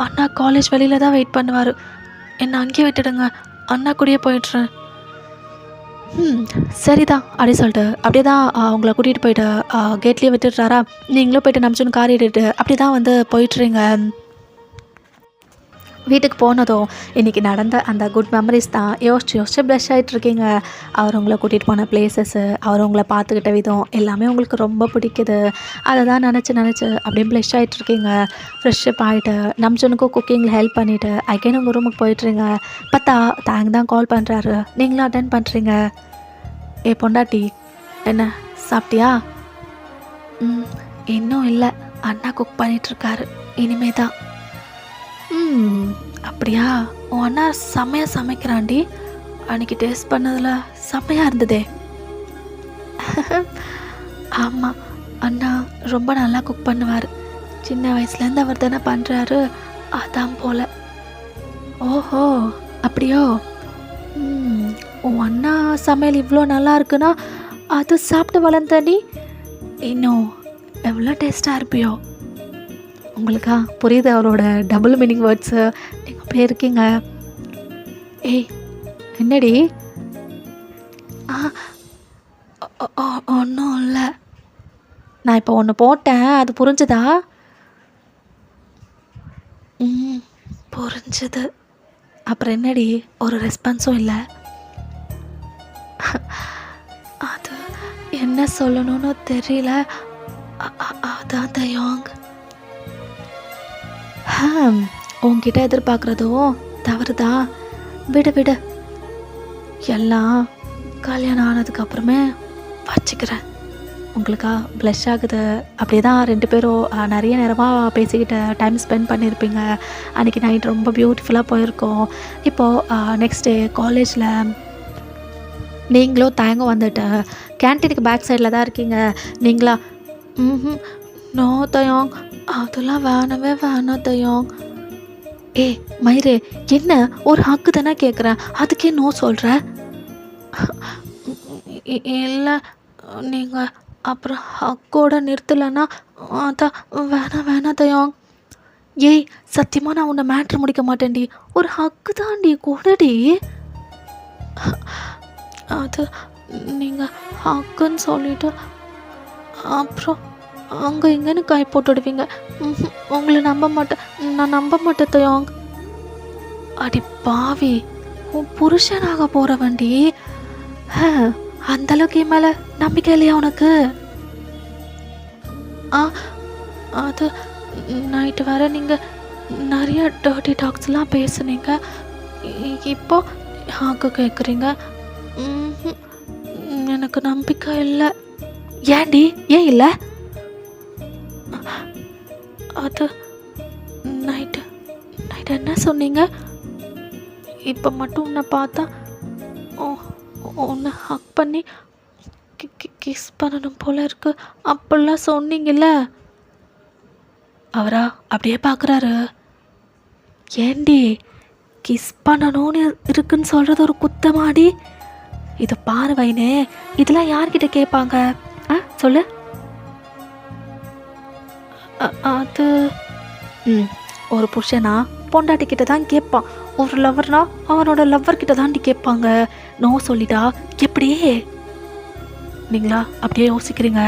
A: அண்ணா காலேஜ் வெளியில் தான் வெயிட் பண்ணுவார், என்னை அங்கேயே விட்டுடுங்க, அண்ணா கூடயே போயிட்டுறேன். சரிதான் அப்படி சொல்லிட்டு அப்படியே தான் அவங்கள கூட்டிகிட்டு போயிட்டு கேட்லேயே விட்டுடுறாரா. நீங்களும் போய்ட்டு நம்பிச்சுன்னு கார் எடுத்துட்டு அப்படி தான் வந்து போயிட்டுறீங்க. வீட்டுக்கு போனதும் இன்றைக்கி நடந்த அந்த குட் மெமரிஸ் தான் யோசிச்சு ப்ளஷ் ஆகிட்ருக்கீங்க. அவர் உங்களை கூட்டிகிட்டு போன பிளேசஸ்ஸு, அவர் உங்களை பார்த்துக்கிட்ட விதம் எல்லாமே உங்களுக்கு ரொம்ப பிடிக்குது. அதை தான் நினச்சி அப்படியே ப்ளஷ் ஆகிட்ருக்கீங்க. ஃப்ரெஷ்ஷப் ஆகிட்டு நம்சனுக்கும் குக்கிங்கில் ஹெல்ப் பண்ணிவிட்டு அகைன் உங்கள் ரூமுக்கு போயிட்டுருங்க. பார்த்தா தேங்க் தான் கால் பண்ணுறாரு, நீங்களும் அட்டன் பண்ணுறீங்க. ஏ பொண்டாட்டி, என்ன சாப்பிட்டியா? இன்னும் இல்லை, அண்ணா குக் பண்ணிகிட்ருக்காரு, இனிமே தான். அப்படியா? உன் அண்ணா செம்மையாக சமைக்கிறான்டி, அன்றைக்கி டேஸ்ட் பண்ணதில் செம்மையாக இருந்ததே. ஆமாம், அண்ணா ரொம்ப நல்லா குக் பண்ணுவார். சின்ன வயசுலேருந்து அவர் தானே பண்ணுறாரு, அதான் போல். ஓஹோ, அப்படியோ? உன் அண்ணா சமையல் இவ்வளோ நல்லா இருக்குன்னா அது சாப்பிட்டு வளர்ந்த நீ இன்னும் எவ்வளோ டேஸ்ட்டாக இருப்பியோ. உங்களுக்கா புரியுது அவரோட டபுள் மீனிங் வேர்ட்ஸு. நீங்கள் அப்படியே இருக்கீங்க. ஏய் என்னடி? ஒன்றும் இல்லை. நான் இப்போ ஒன்று போட்டேன், அது புரிஞ்சுதா? புரிஞ்சுது. அப்புறம் என்னடி ஒரு ரெஸ்பான்ஸும் இல்லை? அது என்ன சொல்லணும்னு தெரியல. அதான் தயோங். உன்கிட்ட எதிர்பார்க்குறதும் தவறுதான். விடு, எல்லாம் கல்யாணம் ஆனதுக்கு அப்புறமே வச்சுக்கிறேன். உங்களுக்கா ப்ளஷ் ஆகுது. அப்படியே தான் 2 பேரும் நிறைய நேரமாக பேசிக்கிட்டு டைம் ஸ்பெண்ட் பண்ணியிருப்பீங்க. அன்றைக்கி நைட் ரொம்ப பியூட்டிஃபுல்லாக போயிருக்கோம். இப்போது நெக்ஸ்ட் டே காலேஜில் நீங்களும் தயங்கம் வந்துட்டு கேன்டீனுக்கு பேக் சைடில் தான் இருக்கீங்க. நீங்களா நோ தயோங், அதெல்லாம் வேணாம் தயோங். மயிரே, என்ன ஒரு ஹக்கு தானே கேட்குறேன், அதுக்கே நோ சொல்கிற? இல்லை, நீங்கள் அப்புறம் ஹக்கோட நிறுத்தலைன்னா அதான் வேணாம் தயோங். சத்தியமாக நான் உன்னை மேட்ரு முடிக்க மாட்டேன்டி. ஒரு ஹக்கு தான்டி, கூடடி. அது நீங்கள் ஹக்குன்னு சொல்லிவிட்டு அப்புறம் அங்கே இங்கேன்னு கை போட்டுடுவீங்க. உங்களை நான் நம்ப மாட்டேன் தயோங். அடி பாவி, உன் புருஷனாக போகிற வண்டி. அந்தளவுக்கு என் மேலே நம்பிக்கை இல்லையா உனக்கு? அது நைட்டு வேறு நீங்கள் நிறைய டர்ட்டி டாக்ஸ்லாம் பேசுனீங்க. இப்போ ஹாக்கு கேட்குறீங்க. எனக்கு நம்பிக்கை இல்லை. ஏன்டி, ஏன் இல்லை? அது நைட்டு என்ன சொன்னீங்க? இப்போ மட்டும் உன்னை பார்த்தா உன்னை ஹக் பண்ணி கிஸ் பண்ணணும் போல இருக்கு அப்படிலாம் சொன்னீங்கல்ல. அவரா அப்படியே பார்க்குறாரு. ஏண்டி, கிஸ் பண்ணணும்னு இருக்குன்னு சொல்கிறது ஒரு குத்தமாடி? இது பாரு வைனே, இதெல்லாம் யார்கிட்ட கேட்பாங்க? சொல்லு. அது ஒரு புருஷனா பொண்டாட்டிக்கிட்ட தான் கேட்பான். ஒரு லவ்வர்னா அவனோட லவ்வர்கிட்ட தாண்டி கேட்பாங்க. நோ சொல்லிட்டா எப்படி? நீங்களா அப்படியே யோசிக்கிறீங்க.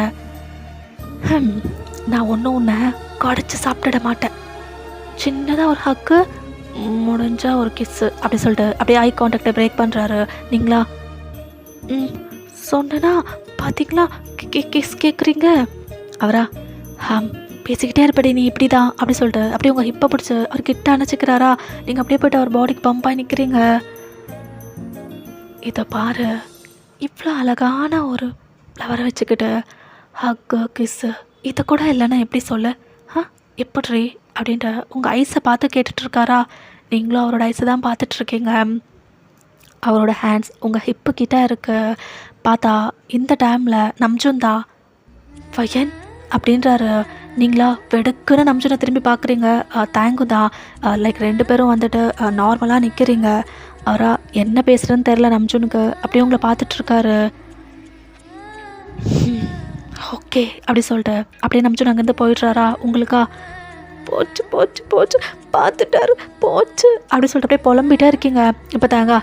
A: நான் உன்னை கடிச்சு சாப்பிட மாட்டேன். சின்னதாக ஒரு ஹக்கு, முடிஞ்சா ஒரு கிஸ்ஸு அப்படி சொல்லிட்டு அப்படியே ஐ கான்டாக்டை பிரேக் பண்ணுறாரு. நீங்களா சொன்னா பார்த்தீங்களா கிஸ் கேட்குறீங்க. அவரா பேசிக்கிட்டே இருப்படி நீ இப்படி தான் அப்படி சொல்லிட்டு அப்படியே உங்கள் ஹிப்பை பிடிச்சி அவர் கிட்ட அணைச்சிக்கிறாரா. நீங்கள் அப்படியே போய்ட்டு அவர் பாடிக்கு பம்பாகி நிற்கிறீங்க. இதை பாரு, இவ்வளோ அழகான ஒரு ஃப்ளவரை வச்சுக்கிட்டு ஹக்கு கிஸ்ஸு இதை கூட இல்லைன்னா எப்படி சொல்ல? எப்படி அப்படின்ட்டு உங்கள் ஐஸை பார்த்து கேட்டுட்ருக்காரா. நீங்களும் அவரோட ஐஸை தான் பார்த்துட்ருக்கீங்க. அவரோட ஹேண்ட்ஸ் உங்கள் ஹிப்பு கிட்டே இருக்கு. பார்த்தா இந்த டைமில் நம்ஜுந்தா ஃபயன் அப்படின்றாரு. நீங்களா வெடுக்குன்னு நம்ஜுனை திரும்பி பார்க்குறீங்க. தேங்குதா லைக் 2 பேரும் வந்துட்டு நார்மலாக நிற்கிறீங்க. அவரா என்ன பேசுகிறேன்னு தெரில நம்ஜுனுக்கு. அப்படியே உங்களை பார்த்துட்ருக்காரு. ஓகே அப்படி சொல்லிட்டு அப்படியே நம்ஜுன் அங்கேருந்து போயிடுறாரா. உங்களுக்கா போச்சு பார்த்துட்டாரு போச்சு அப்படி சொல்லிட்டு அப்படியே புலம்பிட்டே இருக்கீங்க. இப்போ தாங்க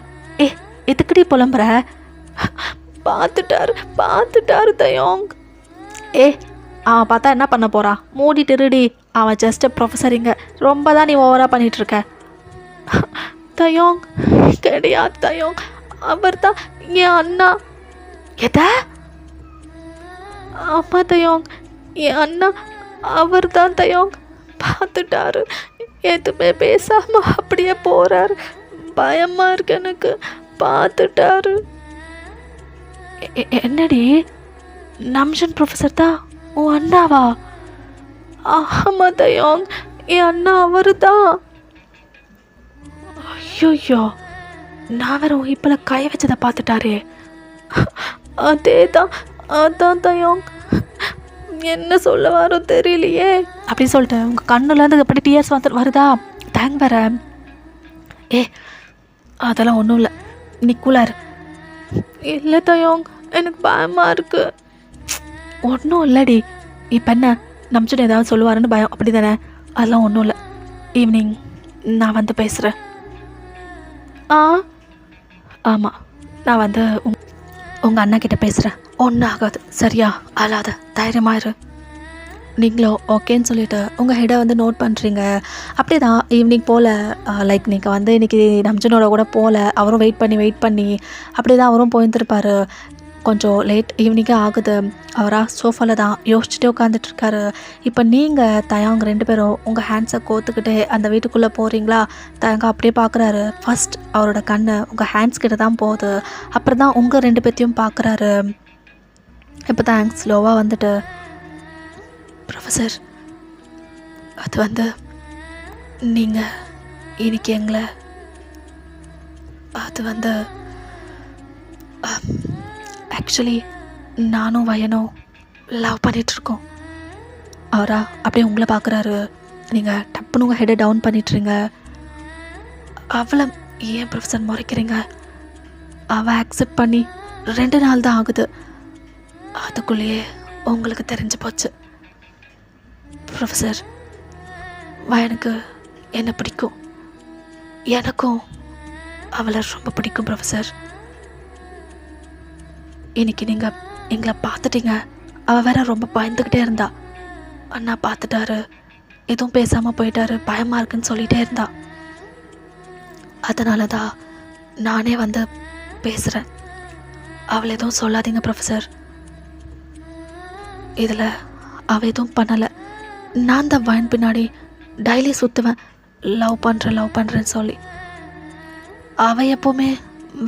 A: எதுக்குடி புலம்புற? பார்த்துட்டாரு தயோங். அவன் பார்த்தா என்ன பண்ண போகிறான்? மூடிட்டு இருடி. அவன் ஜஸ்ட் ப்ரொஃபஸரிங்க. ரொம்ப தான் நீ ஓவராக பண்ணிகிட்ருக்க. தயோங் கிடையாது தயோங், அவர் தான் என் அண்ணா. எதா? ஆமாம் தயோங், என் அண்ணா அவர் தான் தயோங். பார்த்துட்டாரு, எதுவுமே பேசாமல் அப்படியே போகிறாரு. பயமாக இருக்கு எனக்கு. பார்த்துட்டாரு. என்னடி, நம்ஜன் ப்ரொஃபஸர் தான் உன் அண்ணாவா? ஆமாம் தயோங், என் அண்ணா அவர் தான். ஐயோ, நான் வேற உன் இப்போல கை வச்சதை பார்த்துட்டாரே. அதே தான் அதான் தயோங், என்ன சொல்ல வரோ தெரியலையே அப்படின்னு சொல்லிட்டு உங்கள் கண்ணுலேருந்து அப்படி டிஎஸ் வருதா? தேங்க் வேற. ஏ அதெல்லாம் ஒன்றும் இல்லை, நீ கூலாரு. இல்லை தயோங், எனக்கு பயமாக இருக்கு. ஒன்றும் இல்லடி, இப்போ என்ன நம்பிச்சுட்டு ஏதாவது சொல்லுவாருன்னு பயம், அப்படி தானே? அதெல்லாம் ஒன்றும் இல்லை, ஈவினிங் நான் வந்து பேசுகிறேன். ஆமாம், நான் வந்து உங்கள் அண்ணா கிட்டே பேசுகிறேன். ஒன்றும் ஆகாது, சரியா? அழாத, தைரியமாயிரு. நீங்களும் ஓகேன்னு சொல்லிவிட்டு உங்கள் ஹெடை வந்து நோட் பண்ணுறீங்க. அப்படி தான் ஈவினிங் போல், லைக் நீங்கள் வந்து இன்றைக்கி நம்ஜனோட கூட போகல, அவரும் வெயிட் பண்ணி அப்படி தான் அவரும் போயிருந்துருப்பார். கொஞ்சம் லேட் ஈவினிங்கே ஆகுது. அவராக சோஃபாவில் தான் யோசிச்சுட்டே உட்காந்துட்ருக்காரு. இப்போ நீங்கள் தயாங்க 2 பேரும் உங்கள் ஹேண்ட்ஸை கோத்துக்கிட்டே அந்த வீட்டுக்குள்ளே போகிறீங்களா? தயங்க அப்படியே பார்க்குறாரு. ஃபஸ்ட் அவரோட கண்ணு உங்கள் ஹேண்ட்ஸ் கிட்ட தான் போகுது. அப்புறம் தான் உங்கள் 2 பேர்த்தையும் பார்க்குறாரு. இப்போ தான் ஸ்லோவாக வந்துட்டு, ப்ரொஃபஸர், அது வந்து நீங்கள் இன்னைக்கு எங்களை அது வந்து ஆக்சுவலி நானும் வயனும் லவ் பண்ணிகிட்ருக்கோம். அவரா அப்படியே உங்களை பார்க்குறாரு. நீங்கள் டப்புன்னு உங்கள் ஹெட்டை டவுன் பண்ணிட்டுருங்க. அவளை ஏன் ப்ரொஃபஸர் முறைக்கிறீங்க? அவள் ஆக்செப்ட் பண்ணி 2 நாள் தான் ஆகுது, அதுக்குள்ளேயே உங்களுக்கு தெரிஞ்சு போச்சு. ப்ரொஃபஸர், வயனுக்கு என்ன பிடிக்கும், எனக்கும் அவளை ரொம்ப பிடிக்கும் ப்ரொஃபஸர். இன்னைக்கு நீங்கள் எங்களை பார்த்துட்டீங்க. அவள் வேற ரொம்ப பயந்துக்கிட்டே இருந்தா. அண்ணா பார்த்துட்டாரு, எதுவும் பேசாமல் போயிட்டாரு, பயமாக இருக்குன்னு சொல்லிகிட்டே இருந்தா. அதனால தான் நானே வந்து பேசுகிறேன். அவளை எதுவும் சொல்லாதீங்க ப்ரொஃபஸர். இதில் அவள் எதுவும் பண்ணலை. நான் தான் வயன் பின்னாடி டெய்லி சுற்றுவேன், லவ் பண்ணுறேன்னு சொல்லி. அவள் எப்போவுமே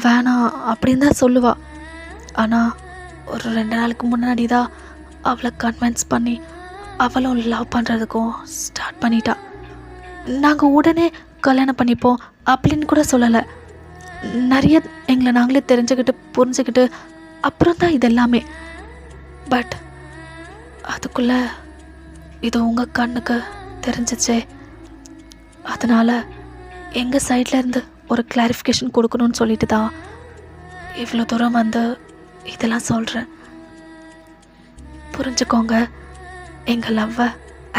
A: வேணாம் அப்படின்னு தான் சொல்லுவாள். ஆனால் ஒரு 2 நாளுக்கு முன்னாடி தான் அவளை கன்வின்ஸ் பண்ணி அவளும் லவ் பண்ணுறதுக்கும் ஸ்டார்ட் பண்ணிட்டா. நாங்கள் உடனே கல்யாணம் பண்ணிப்போம் அப்படின்னு கூட சொல்லலை. நிறைய எங்களை நாங்களே தெரிஞ்சுக்கிட்டு புரிஞ்சுக்கிட்டு அப்புறம் தான் இது எல்லாமே. பட் அதுக்குள்ளே இது உங்கள் கண்ணுக்கு தெரிஞ்சிச்சே, அதனால் எங்கள் சைட்லேருந்து ஒரு கிளாரிஃபிகேஷன் கொடுக்கணும்னு சொல்லிட்டு தான் இவ்வளோ தூரம் வந்து இதெல்லாம் சொல்கிறேன். புரிஞ்சுக்கோங்க, எங்கள் லவ்வை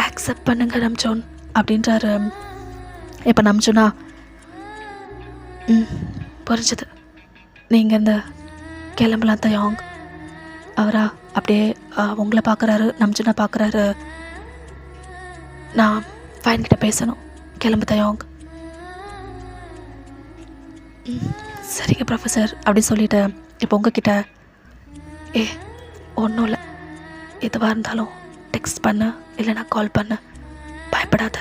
A: ஆக்செப்ட் பண்ணுங்க நம்ஜோன் அப்படின்றாரு. இப்போ நம்ஜோனா, புரிஞ்சுது, நீங்கள் இந்த கிளம்பலாம் தயாங். அவரா அப்படியே உங்களை பார்க்குறாரு, நம்ஜோனா பார்க்குறாரு. நான் ஃபைன்கிட்ட பேசணும், கிளம்பு தயாங். சரிங்க ப்ரொஃபஸர் அப்படின்னு சொல்லிவிட்டு இப்போ உங்ககிட்ட, ஒன்றும் இல்லை, எதுவாக இருந்தாலும் டெக்ஸ்ட் பண்ணு, இல்லைனா கால் பண்ணு, பயப்படாத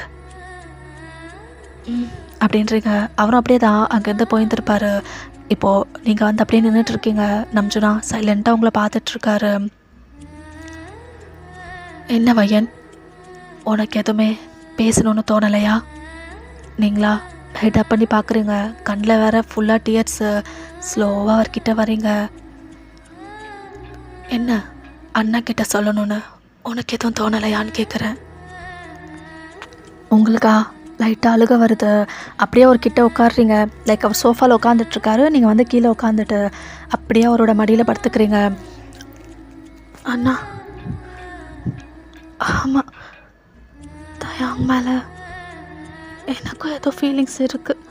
A: அப்படின்றீங்க. அவரும் அப்படியே தான் அங்கேருந்து போயிருந்துருப்பார். இப்போது நீங்கள் வந்து அப்படியே நின்றுட்டுருக்கீங்க. நம்ஜுனா சைலண்ட்டாக உங்களை பார்த்துட்ருக்காரு. என்ன வயன், உனக்கு எதுவுமே பேசணுன்னு தோணலையா? நீங்களா ஹெட் அப் பண்ணி பார்க்குறீங்க, கண்ணில் வேற ஃபுல்லாக டியர்ஸு. ஸ்லோவாக அவர்கிட்ட வரீங்க. என்ன அண்ணா கிட்ட சொல்லணும்னு உனக்கு எதுவும் தோணலையான்னு கேட்குறேன். உங்களுக்கா லைட்டாக அழுக வருது. அப்படியே அவர்கிட்ட உட்காடுறீங்க. லைக் அவர் சோஃபாவில் உட்காந்துட்ருக்காரு, நீங்கள் வந்து கீழே உட்காந்துட்டு அப்படியே அவரோட மடியில் படுத்துக்கிறீங்க. அண்ணா, ஆமாம், தயாங் மேலே எனக்கும் ஏதோ ஃபீலிங்ஸ் இருக்குது.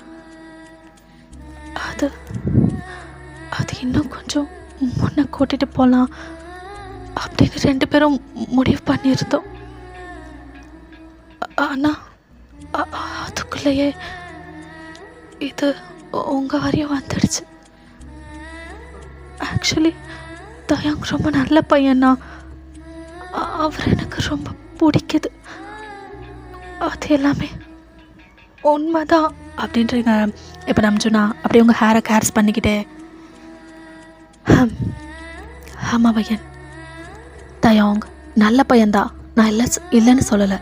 A: அது இன்னும் கொஞ்சம் முன்னே கூட்டிகிட்டு போகலாம் அப்படின்னு 2 பேரும் முடிவு பண்ணியிருந்தோம். ஆனால் அதுக்குள்ளேயே இது உங்கள் வரையும் வந்துடுச்சு. ஆக்சுவலி தயாங் ரொம்ப நல்ல பையனா, அவர் எனக்கு ரொம்ப பிடிக்குது. அது எல்லாமே உண்மைதான் அப்படின்றீங்க. இப்போ நம்ஜுனா அப்படியே உங்கள் ஹேரை கேர்ஸ் பண்ணிக்கிட்டே, ஆமாம் பையன், தயாங் நல்ல பையன்தான், நான் இல்லைன்னு சொல்லலை.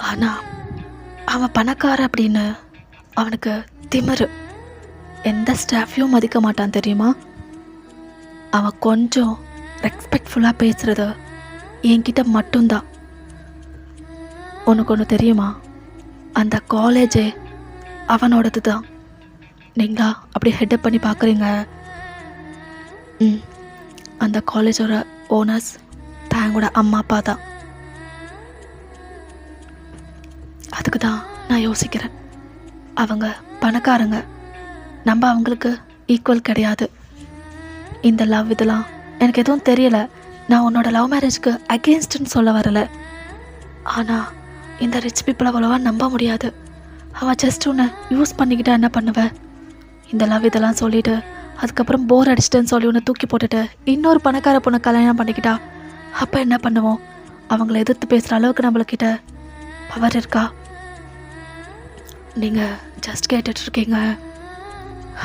A: ஆனால் அவன் பணக்கார அப்படின்னு அவனுக்கு திமிரு. எந்த ஸ்டாஃபையும் மதிக்க மாட்டான் தெரியுமா? அவன் கொஞ்சம் ரெஸ்பெக்ட்ஃபுல்லாக பேசுகிறது என்கிட்ட மட்டும்தான். உனக்கு ஒன்று தெரியுமா, அந்த காலேஜே அவனோடது தான். நீங்களா அப்படி ஹெட்டப் பண்ணி பார்க்குறீங்க. அந்த காலேஜோட ஓனர்ஸ் தாங்கூட அம்மா அப்பா தான். அதுக்கு தான் நான் யோசிக்கிறேன், அவங்க பணக்காரங்க, நம்ம அவங்களுக்கு ஈக்குவல் கிடையாது. இந்த லவ் இதெல்லாம் எனக்கு எதுவும் தெரியலை. நான் உன்னோட லவ் மேரேஜ்க்கு அகெயின்ஸ்ட்னு சொல்ல வரலை. ஆனால் இந்த ரிச் பீப்புளை அவ்வளோவா நம்ப முடியாது. அவன் ஜஸ்ட் உன்னை யூஸ் பண்ணிக்கிட்டா என்ன பண்ணுவேன்? இந்த லவ் இதெல்லாம் சொல்லிவிட்டு அதுக்கப்புறம் போர் அடிச்சிட்டேன்னு சொல்லி உன்னை தூக்கி போட்டுட்டு இன்னொரு பணக்கார பொண்ணை கல்யாணம் பண்ணிக்கிட்டா அப்போ என்ன பண்ணுவோம்? அவங்கள எதிர்த்து பேசுகிற அளவுக்கு நம்மளுக்கிட்ட பவர் இருக்கா? நீங்கள் ஜஸ்ட் கேட்டுட்ருக்கீங்க.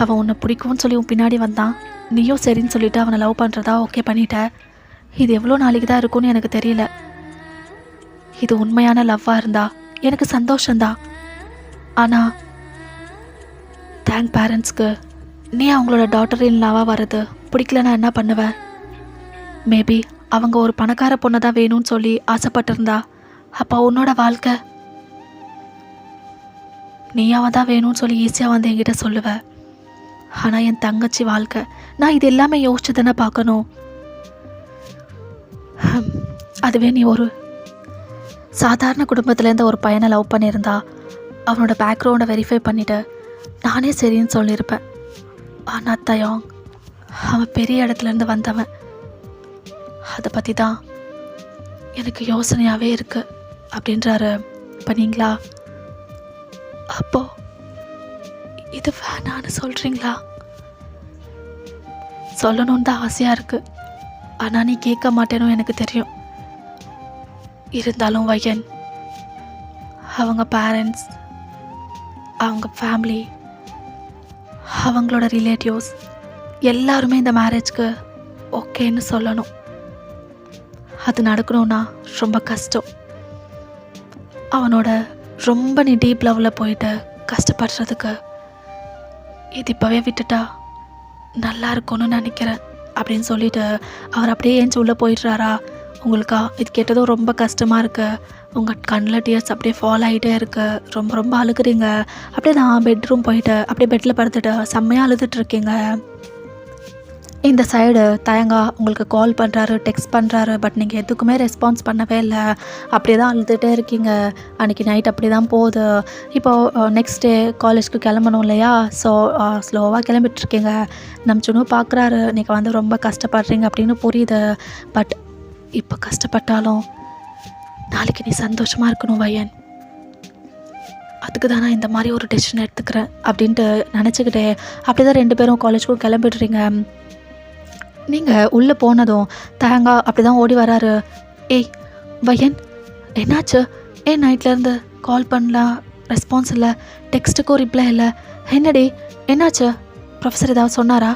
A: அவன் உன்னை பிடிக்கும்னு சொல்லி உன் பின்னாடி வந்தான், நீயும் சரின்னு சொல்லிவிட்டு அவனை லவ் பண்ணுறதா ஓகே பண்ணிட்ட. இது எவ்வளோ நாளைக்கு தான் இருக்கும்னு எனக்கு தெரியல. இது உண்மையான லவ்வாக இருந்தா எனக்கு சந்தோஷந்தான். ஆனால் தேங்க் பேரண்ட்ஸ்க்கு நீ அவங்களோட டாட்டர் இன் லாவாக வர்றது பிடிக்கலன்னா என்ன பண்ணுவேன்? மேபி அவங்க ஒரு பணக்கார பொண்ணை தான் வேணும்னு சொல்லி ஆசைப்பட்டிருந்தா அப்போ உன்னோட வாழ்க்கை நீயாவ தான் வேணும்னு சொல்லி ஈஸியாக வந்து என்கிட்ட சொல்லுவேன். ஆனால் என் தங்கச்சி வாழ்க்கை நான் இது எல்லாமே யோசிச்சு தானே பார்க்கணும். அதுவே நீ ஒரு சாதாரண குடும்பத்துலேருந்து ஒரு பையனை லவ் பண்ணியிருந்தா அவனோட பேக்ரவுண்டை வெரிஃபை பண்ணிவிட்டு நானே சரின்னு சொல்லியிருப்பேன். ஆனால் தயாங் அவன் பெரிய இடத்துலேருந்து வந்தவன். அதை பற்றி தான் எனக்கு யோசனையாகவே இருக்குது அப்படின்றாரு. இப்போ நீங்களா அப்போ இது வேணான்னு சொல்கிறீங்களா? சொல்லணுன்னு தான் ஆசையாக இருக்குது, ஆனால் நீ கேட்க மாட்டேன்னு எனக்கு தெரியும். இருந்தாலும் வையன், அவங்க பேரண்ட்ஸ், அவங்க ஃபேமிலி, அவங்களோட ரிலேட்டிவ்ஸ் எல்லாருமே இந்த மேரேஜ்க்கு ஓகேன்னு சொல்லணும். அது நடக்கணும்னா ரொம்ப கஷ்டம். அவனோட ரொம்ப நீ டீப் லெவலில் போயிட்டு கஷ்டப்படுறதுக்கு இது இப்போவே விட்டுட்டா நல்லா இருக்கும்னு நினைக்கிறேன் அப்படின்னு சொல்லிட்டு அவர் அப்படியே ஏஞ்சி உள்ளே போயிடுறாரா. உங்களுக்கா இது கேட்டதும் ரொம்ப கஷ்டமாக இருக்குது. உங்கள் கண்ணில் டியர்ஸ் அப்படியே ஃபால் ஆகிட்டே இருக்குது. ரொம்ப ரொம்ப அழுகுறீங்க. அப்படியே நான் பெட்ரூம் போயிட்டு அப்படியே பெட்டில் படுத்துட்டு செம்மையாக அழுதுட்ருக்கீங்க. இந்த சைடு தயங்கா உங்களுக்கு கால் பண்ணுறாரு, டெக்ஸ்ட் பண்ணுறாரு, பட் நீங்கள் எதுக்குமே ரெஸ்பான்ஸ் பண்ணவே இல்லை. அப்படியே தான் அழுதுகிட்டே இருக்கீங்க. அன்றைக்கி நைட் அப்படி தான் போகுது. இப்போது நெக்ஸ்ட் டே காலேஜ்க்கு கிளம்பணும் இல்லையா? ஸோ ஸ்லோவாக கிளம்பிட்டுருக்கீங்க. நம்ச்சுன்னு பார்க்குறாரு, நீங்கள் வந்து ரொம்ப கஷ்டப்படுறீங்க அப்படின்னு புரியுது. பட் இப்போ கஷ்டப்பட்டாலும் நாளைக்கு நீ சந்தோஷமாக இருக்கணும் வையன். அதுக்கு தான் நான் இந்த மாதிரி ஒரு டெசிஷன் எடுத்துக்கிறேன் அப்படின்ட்டு நினச்சிக்கிட்டே அப்படி தான் 2 பேரும் காலேஜுக்கும் கிளம்பிடுறீங்க. நீங்கள் உள்ளே போனதும் தேங்கா அப்படி தான் ஓடி வராரு. ஏய் வையன், என்னாச்சு? ஏன் நைட்லேருந்து கால் பண்ணலாம், ரெஸ்பான்ஸ் இல்லை, டெக்ஸ்ட்டுக்கும் ரிப்ளை இல்லை, என்னடி என்னாச்சு? ப்ரொஃபஸர் ஏதாவது சொன்னாரா?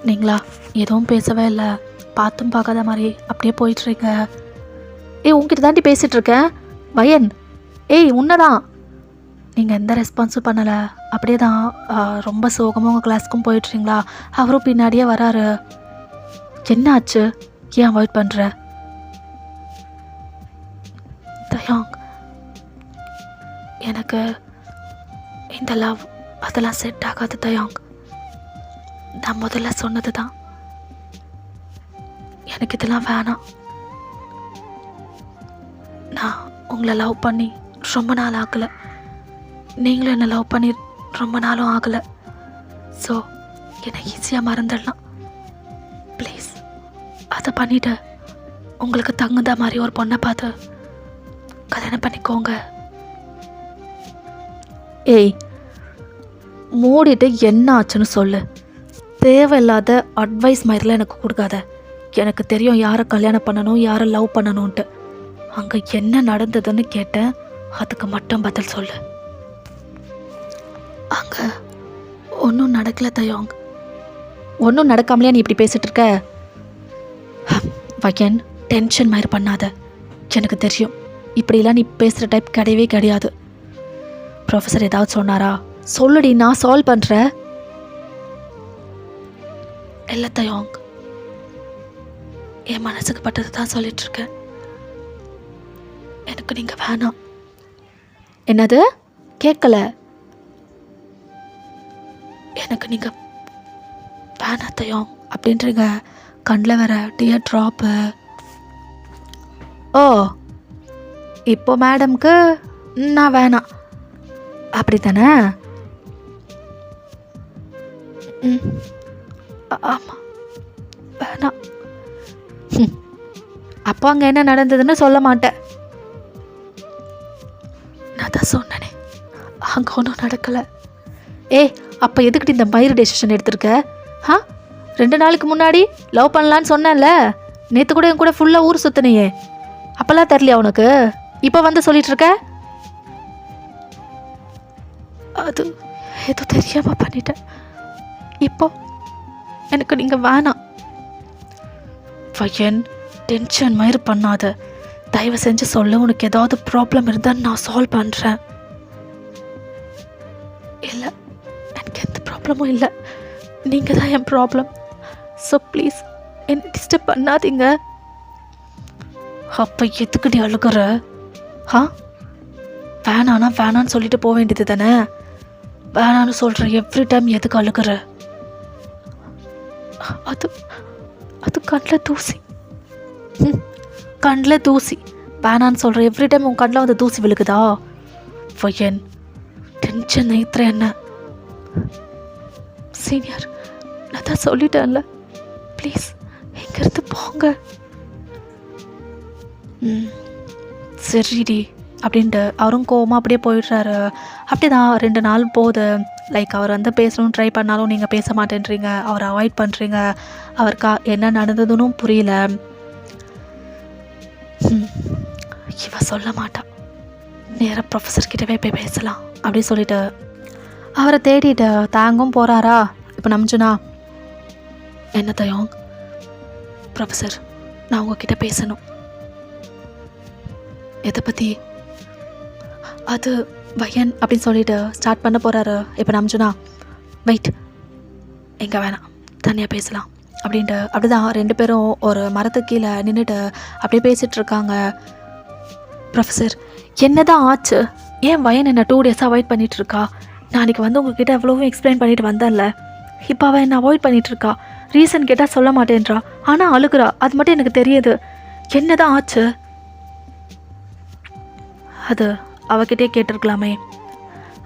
A: நீங்களா எதுவும் பேசவே இல்லை, பார்த்தும் பார்க்காத மாதிரி அப்படியே போயிட்டுருங்க. ஏய் உங்ககிட்ட தாண்டி பேசிகிட்ருக்கேன் வையன். ஏய் உன்னதான். நீங்கள் எந்த ரெஸ்பான்ஸும் பண்ணலை, அப்படியே தான் ரொம்ப சோகமாக உங்கள் கிளாஸ்க்கும் போயிட்டுறீங்களா? அவரும் பின்னாடியே வராரு. என்ன ஆச்சு? ஏன் அவாய்ட் பண்ணுற? தயாங், எனக்கு இந்த லவ் அதெல்லாம் செட் ஆகாது தயாங். நான் முதல்ல சொன்னது தான், எனக்கு இதெல்லாம் வேணாம். நான் உங்களை லவ் பண்ணி ரொம்ப நாள் ஆகலை, நீங்களும் என்னை லவ் பண்ணி ரொம்ப நாளும் ஆகலை. ஸோ என்னை ஈஸியாக மறந்துடலாம். ப்ளீஸ் அதை பண்ணிவிட்டு உங்களுக்கு தகுந்த மாதிரி ஒரு பொண்ணை பார்த்து கல்யாணம் பண்ணிக்கோங்க. ஏய் மூடிட்டு என்ன ஆச்சுன்னு சொல்லு. தேவையில்லாத அட்வைஸ் மாதிரிலாம் எனக்கு கொடுக்காத. எனக்கு தெரியும் யாரை கல்யாணம் பண்ணணும், யாரை லவ் பண்ணணுன்ட்டு. அங்கே என்ன நடந்ததுன்னு கேட்டேன், அதுக்கு மட்டும் பதில் சொல்லு. அங்கே ஒன்றும் நடக்கலை தயாங். ஒன்றும் நடக்காமலே நீ இப்படி பேசிகிட்டு இருக்க? வையன், டென்ஷன் மாதிரி பண்ணாத. எனக்கு தெரியும் இப்படிலாம் நீ பேசுகிற டைப் கிடையவே கிடையாது. ப்ரொஃபஸர் ஏதாவது சொன்னாரா? சொல்லுடி, நான் சால்வ் பண்ணுறேன். இல்லை தயாங், என் மனசுக்கு பட்டது தான் சொல்லிகிட்ருக்கேன். எனக்கு நீங்கள் வேணாம். என்னது கேட்கல? எனக்கு நீங்கள் வேணாத்தையும் அப்படின்றீங்க. கண்ணில் வேற டியர் ட்ராப்பு. ஓ, இப்போ மேடம்க்கு நான் வேணாம் அப்படி தானே? ம், ஆமாம், வேணாம். அப்போ அங்கே என்ன நடந்ததுன்னு சொல்ல மாட்டேன். நான் தான் சொன்னேனே, அங்கே ஒன்றும் நடக்கலை. அப்போ எதுக்கிட்டு இந்த மயிறு டெசிஷன் எடுத்திருக்க? 2 நாளுக்கு முன்னாடி லவ் பண்ணலான்னு சொன்னேன்ல. நேற்று கூட என் கூட ஃபுல்லாக ஊர் சுற்றினியே, அப்போல்லாம் தெரியலையா உனக்கு? இப்போ வந்து சொல்லிட்டு இருக்க? அது ஏதோ தெரியாமல் பண்ணிட்டேன். இப்போ எனக்கு நீங்கள் வேணாம். பையன் டென்ஷன் மயிறு பண்ணாத. தயவு செஞ்சு சொல்ல, உனக்கு ஏதாவது ப்ராப்ளம் இருந்தால் நான் சால்வ் பண்ணுறேன். இல்லை, எனக்கு எந்த ப்ராப்ளமும் இல்லை. நீங்கள் தான் என் ப்ராப்ளம். ஸோ ப்ளீஸ் என்ன டிஸ்டர்ப் பண்ணாதீங்க. அப்போ எதுக்கு நீ அழுகுற? வேணான்னு சொல்லிட்டு போக வேண்டியது தானே? வேணான்னு சொல்கிற எவ்ரி டைம் எதுக்கு அழுகுற? அது அது கண்ணில் தூசி. கண்ணில் தூசி. வேணான்னு சொல்கிற எவ்ரி டைம் உன் கண்ணில் வந்து தூசி விழுகுதா? பையன் டென்ஷன் நைத்துற என்ன? சீனியர், நான் தான் சொல்லிட்டேன்ல, ப்ளீஸ் இங்கேருந்து போங்க. சரிடி அப்படின்ட்டு அவரும் கோவமாக அப்படியே போயிடுறாரு. அப்படி தான் 2 நாள் போகுது. லைக் அவர் வந்து பேசணும்னு ட்ரை பண்ணாலும் நீங்கள் பேச மாட்டேன்றீங்க, அவரை அவாய்ட் பண்ணுறீங்க. அவருக்கா என்ன நடந்ததுன்னு புரியல. இவ சொல்ல மாட்டான், நேராக ப்ரொஃபஸர்கிட்டவே போய் பேசலாம் அப்படின்னு சொல்லிட்டு அவரை தேடிட்டு தாங்கும் போகிறாரா. இப்போ நம்ஜுனா, என்ன தயோங்? ப்ரொஃபஸர், நான் உங்ககிட்ட பேசணும். எதை பற்றி? அது பையன் அப்படின்னு சொல்லிட்டு ஸ்டார்ட் பண்ண போகிறாரு. இப்போ நம்ஜுனா, வெயிட், எங்கே வேணாம், தனியாக பேசலாம் அப்படின்ட்டு அப்படிதான் 2 பேரும் ஒரு மரத்துக்கு கீழே நின்றுட்டு அப்படியே பேசிகிட்டு இருக்காங்க. ப்ரொஃபஸர், என்ன தான் ஆச்சு? ஏன் பையன் என்ன 2 டேஸாக அவாய்ட் பண்ணிகிட்ருக்கா? நாளைக்கு வந்து உங்ககிட்ட எவ்வளவும் எக்ஸ்பிளைன் பண்ணிட்டு வந்தேன்ல, இப்போ அவள் என்ன அவாய்ட் பண்ணிகிட்ருக்கா. ரீசன் கேட்டால் சொல்ல மாட்டேன்றா, ஆனால் அழுகுறா. அது மட்டும் எனக்கு தெரியுது. என்ன தான் ஆச்சு? அது அவகிட்டே கேட்டிருக்கலாமே.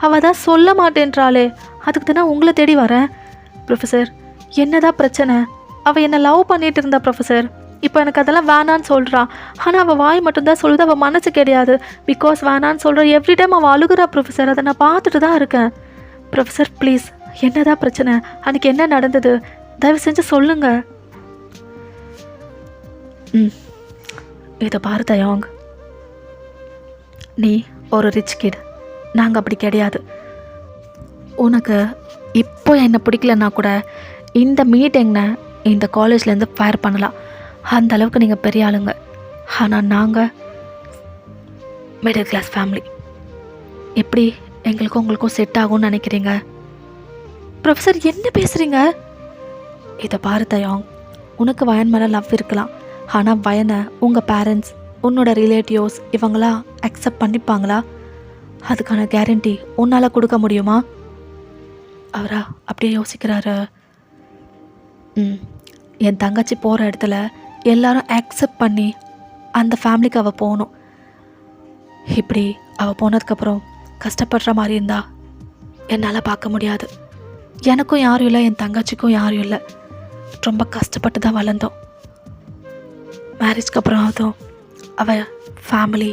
A: அவள் தான் சொல்ல மாட்டேன்றாளே, அதுக்கு தானே உங்களை தேடி வரேன். ப்ரொஃபஸர், என்னதான் பிரச்சனை? அவள் என்னை லவ் பண்ணிட்டு இருந்தா ப்ரொஃபஸர். இப்போ எனக்கு அதெல்லாம் வேணான்னு சொல்கிறான். ஆனால் அவள் வாய் மட்டும்தான் சொல்லுது, அவள் மனசு கிடையாது. பிகாஸ் வேணான்னு சொல்கிற எவ்ரி டைம் அவள் அழுகுறா ப்ரொஃபஸர். அதை நான் பார்த்துட்டு தான் இருக்கேன். ப்ரொஃபஸர் ப்ளீஸ், என்னதான் பிரச்சனை? அன்றைக்கி என்ன நடந்தது? தயவு செஞ்சு சொல்லுங்க. இதை பாரு தயோங், நீ ஒரு ரிச் கிட், நாங்கள் அப்படி கிடையாது. உனக்கு இப்போ என்னை பிடிக்கலன்னா கூட இந்த மீட்டிங்கை இந்த காலேஜ்லேருந்து ஃபயர் பண்ணலாம். அந்த அளவுக்கு நீங்கள் பெரிய ஆளுங்க. ஆனால் நாங்கள் மிடில் கிளாஸ் ஃபேமிலி. எப்படி எங்களுக்கும் உங்களுக்கும் செட் ஆகும்னு நினைக்கிறீங்க? ப்ரொஃபஸர், என்ன பேசுகிறீங்க? இதை பாரு தயோங், உனக்கு வயன் மேலே லவ் இருக்கலாம். ஆனால் வயனை உங்கள் பேரண்ட்ஸ், உன்னோட ரிலேட்டிவ்ஸ் இவங்களாம் அக்செப்ட் பண்ணிப்பாங்களா? அதுக்கான கேரண்டி உன்னால் கொடுக்க முடியுமா? அவரா அப்படியே யோசிக்கிறாரு. என் தங்கச்சி போகிற இடத்துல எல்லாரும் அக்செப்ட் பண்ணி அந்த ஃபேமிலிக்கு அவள் போகணும். இப்படி அவள் போனதுக்கப்புறம் கஷ்டப்படுற மாதிரி இருந்தா என்னால் பார்க்க முடியாது. எனக்கும் யாரும் இல்லை, என் தங்கச்சிக்கும் யாரும் இல்லை. ரொம்ப கஷ்டப்பட்டு தான் வளர்ந்தோம். மேரேஜ்க்கு அப்புறம் அதுவும் அவள் ஃபேமிலி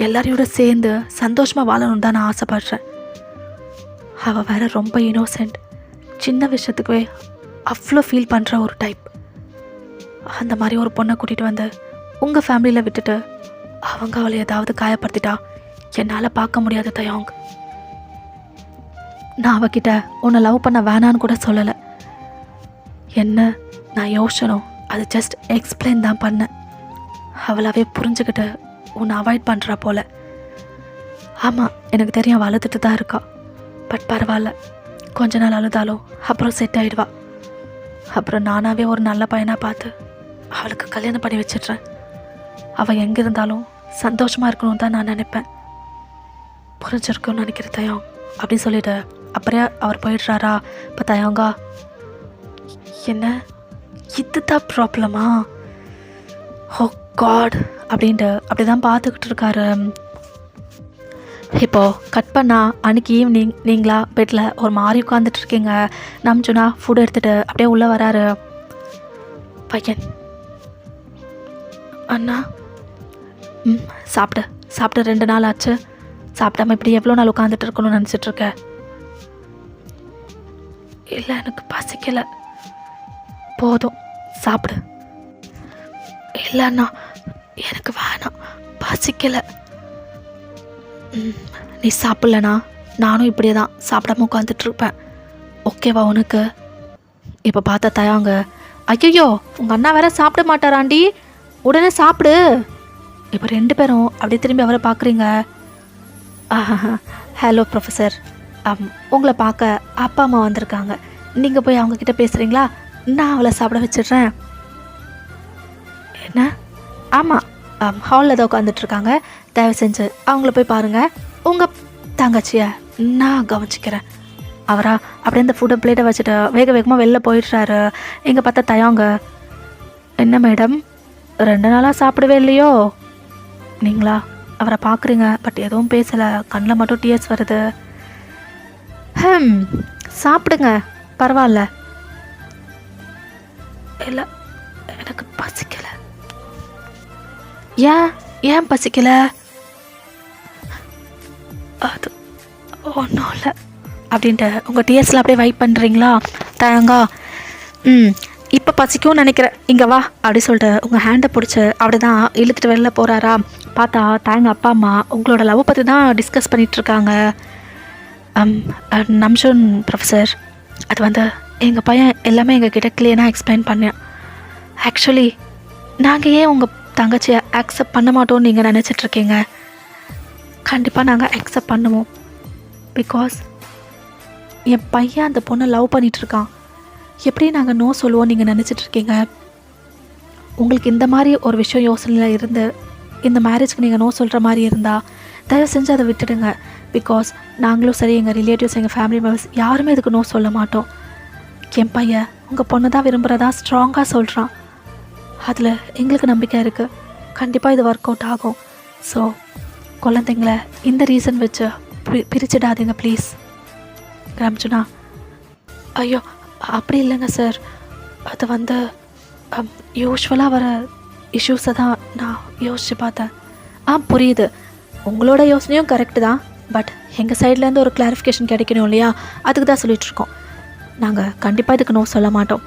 A: எல்லாரையோட சேர்ந்து சந்தோஷமாக வாழணும்னு தான் நான் ஆசைப்படுறேன். அவள் வேற ரொம்ப இன்னோசென்ட், சின்ன விஷயத்துக்குவே அவ்வளோ ஃபீல் பண்ணுற ஒரு டைப். அந்த மாதிரி ஒரு பொண்ணை கூட்டிகிட்டு வந்து உங்கள் ஃபேமிலியில் விட்டுட்டு அவங்க அவளை ஏதாவது காயப்படுத்திட்டா என்னால் பார்க்க முடியாது தயோங். நான் அவகிட்ட உன்னை லவ் பண்ண வேணான்னு கூட சொல்லலை. என்ன நான் யோசனும் அது ஜஸ்ட் எக்ஸ்பிளைன் தான் பண்ணேன். அவளாவே புரிஞ்சுக்கிட்டு உன்னை அவாய்ட் பண்ணுறா போல். ஆமாம், எனக்கு தெரியும் அவள் அழுதுட்டு தான் இருக்கா. பட் பரவாயில்ல, கொஞ்ச நாள் அழுதாலும் அப்புறம் செட் ஆகிடுவா. அப்புறம் நானாகவே ஒரு நல்ல பையனாக பார்த்து அவளுக்கு கல்யாணம் பண்ணி வச்சிடுறேன். அவள் எங்கே இருந்தாலும் சந்தோஷமாக இருக்கணும்னு தான் நான் நினைப்பேன். புரிஞ்சிருக்குன்னு நினைக்கிற தயம் அப்படின்னு சொல்லிட்டு அப்புறம் அவர் போயிடுறாரா. இப்போ தயங்கா, என்ன இதுதான் ப்ராப்ளமா, ஓ காட் அப்படின்ட்டு அப்படி தான் பார்த்துக்கிட்டு இருக்காரு. இப்போது கட் பண்ணால் அன்றைக்கி ஈவினிங் நீங்களா பெட்டில் ஒரு மாதிரி உட்காந்துட்ருக்கீங்க. நம்ஜுனா ஃபுட் எடுத்துகிட்டு அப்படியே உள்ளே வராரு. பையன், அண்ணா சாப்பிட்டு 2 நாள் ஆச்சு. சாப்பிடாம இப்படி எவ்வளோ நாள் உட்காந்துட்டு இருக்கணும்னு நினச்சிட்ருக்க? இல்லை, எனக்கு பசிக்கலை. போதும், சாப்பிடு. இல்லை அண்ணா, எனக்கு வேணாம், பசிக்கலை. நீ சாப்பிட்லண்ணா நானும் இப்படியே தான் சாப்பிடாம உட்காந்துட்ருப்பேன். ஓகேவா உனக்கு? இப்போ பார்த்தா தயாங்க, ஐயோ உங்கள் அண்ணா வேற சாப்பிட மாட்டாராண்டி, உடனே சாப்பிடு. இப்போ 2 பேரும் அப்படியே திரும்பி அவரை பார்க்குறீங்க. ஹலோ ப்ரொஃபஸர், உங்களை பார்க்க அப்பா அம்மா வந்திருக்காங்க. நீங்கள் போய் அவங்கக்கிட்ட பேசுகிறீங்களா? நான் அவளை சாப்பிட வச்சிடுறேன். என்ன? ஆமாம், ஹாலில் தான் உட்காந்துட்ருக்காங்க. தயவு செஞ்சு அவங்கள போய் பாருங்கள். உங்கள் தங்கச்சியை நான் கவனிச்சிக்கிறேன். அவரா அப்படியே அந்த ஃபுட்டை பிளேட்டை வச்சுட்டு வேகமாக வெளில போயிடுறாரு. எங்கே பார்த்தா தயாங்க, என்ன மேடம் 2 நாளாக சாப்பிடவே இல்லையோ? நீங்களா அவரை பார்க்குறீங்க, பட் எதுவும் பேசலை, கண்ணில் மட்டும் டியர்ஸ் வருது. சாப்பிடுங்க, பரவாயில்ல. இல்லை, எனக்கு பசிக்கலை. ஏன் பசிக்கலை? அது ஒன்றும் இல்லை அப்படின்ட்டு உங்கள் டிஎஸ்ல அப்படியே வைப் பண்ணுறீங்களா? தயங்கா, இப்போ பசிக்கும்னு நினைக்கிறேன், இங்கே வா அப்படி சொல்லிட்டு உங்கள் ஹேண்டை பிடிச்சி அப்படி தான் இழுத்துட்டு வெளில போகிறாரா. பார்த்தா தயங்க அப்பா அம்மா உங்களோட லவ் பற்றி தான் டிஸ்கஸ் பண்ணிகிட்ருக்காங்க. நம்ஷன் ப்ரொஃபஸர், அது எங்கள் பையன் எல்லாமே எங்கள் கிட்ட கிளியராக எக்ஸ்பிளைன் பண்ணேன். ஆக்சுவலி நாங்கள் ஏன் உங்கள் தங்கச்சியை அக்செப்ட் பண்ண மாட்டோம்னு நீங்கள் நினச்சிட்ருக்கீங்க? கண்டிப்பாக நாங்கள் அக்செப்ட் பண்ணுவோம். பிகாஸ் என் பையன் அந்த பொண்ணை லவ் பண்ணிகிட்ருக்கான். எப்படி நாங்கள் நோ சொல்லுவோம் நீங்கள் நினச்சிட்ருக்கீங்க? உங்களுக்கு இந்த மாதிரி ஒரு விஷயம் யோசனையில் இருந்து இந்த மேரேஜ்க்கு நீங்கள் நோ சொல்கிற மாதிரி இருந்தால் தயவு செஞ்சு அதை விட்டுடுங்க. பிகாஸ் நாங்களும் சரி, எங்கள் ரிலேட்டிவ்ஸ், எங்கள் ஃபேமிலி மெம்பர்ஸ் யாருமே இதுக்கு நோ சொல்ல மாட்டோம். என் பையன் உங்கள் பொண்ணு தான் விரும்புகிறதா ஸ்ட்ராங்காக சொல்கிறான். அதில் எங்களுக்கு நம்பிக்கை இருக்குது, கண்டிப்பாக இது ஒர்க் அவுட் ஆகும். ஸோ குழந்தைங்கள இந்த ரீசன் வச்சு பிரிச்சிடாதீங்க ப்ளீஸ். ராம்ஜுனா, ஐயோ அப்படி இல்லைங்க சார், அது யூஸ்வலாக வர இஷ்யூஸை தான் நான் யோசித்து பார்த்தேன். புரியுது, உங்களோட யோசனையும் கரெக்டு தான், பட் எங்கள் சைட்லேருந்து ஒரு கிளாரிஃபிகேஷன் கிடைக்கணும் இல்லையா, அதுக்கு தான் சொல்லிகிட்ருக்கோம். நாங்கள் கண்டிப்பாக இதுக்கு நோ சொல்ல மாட்டோம்.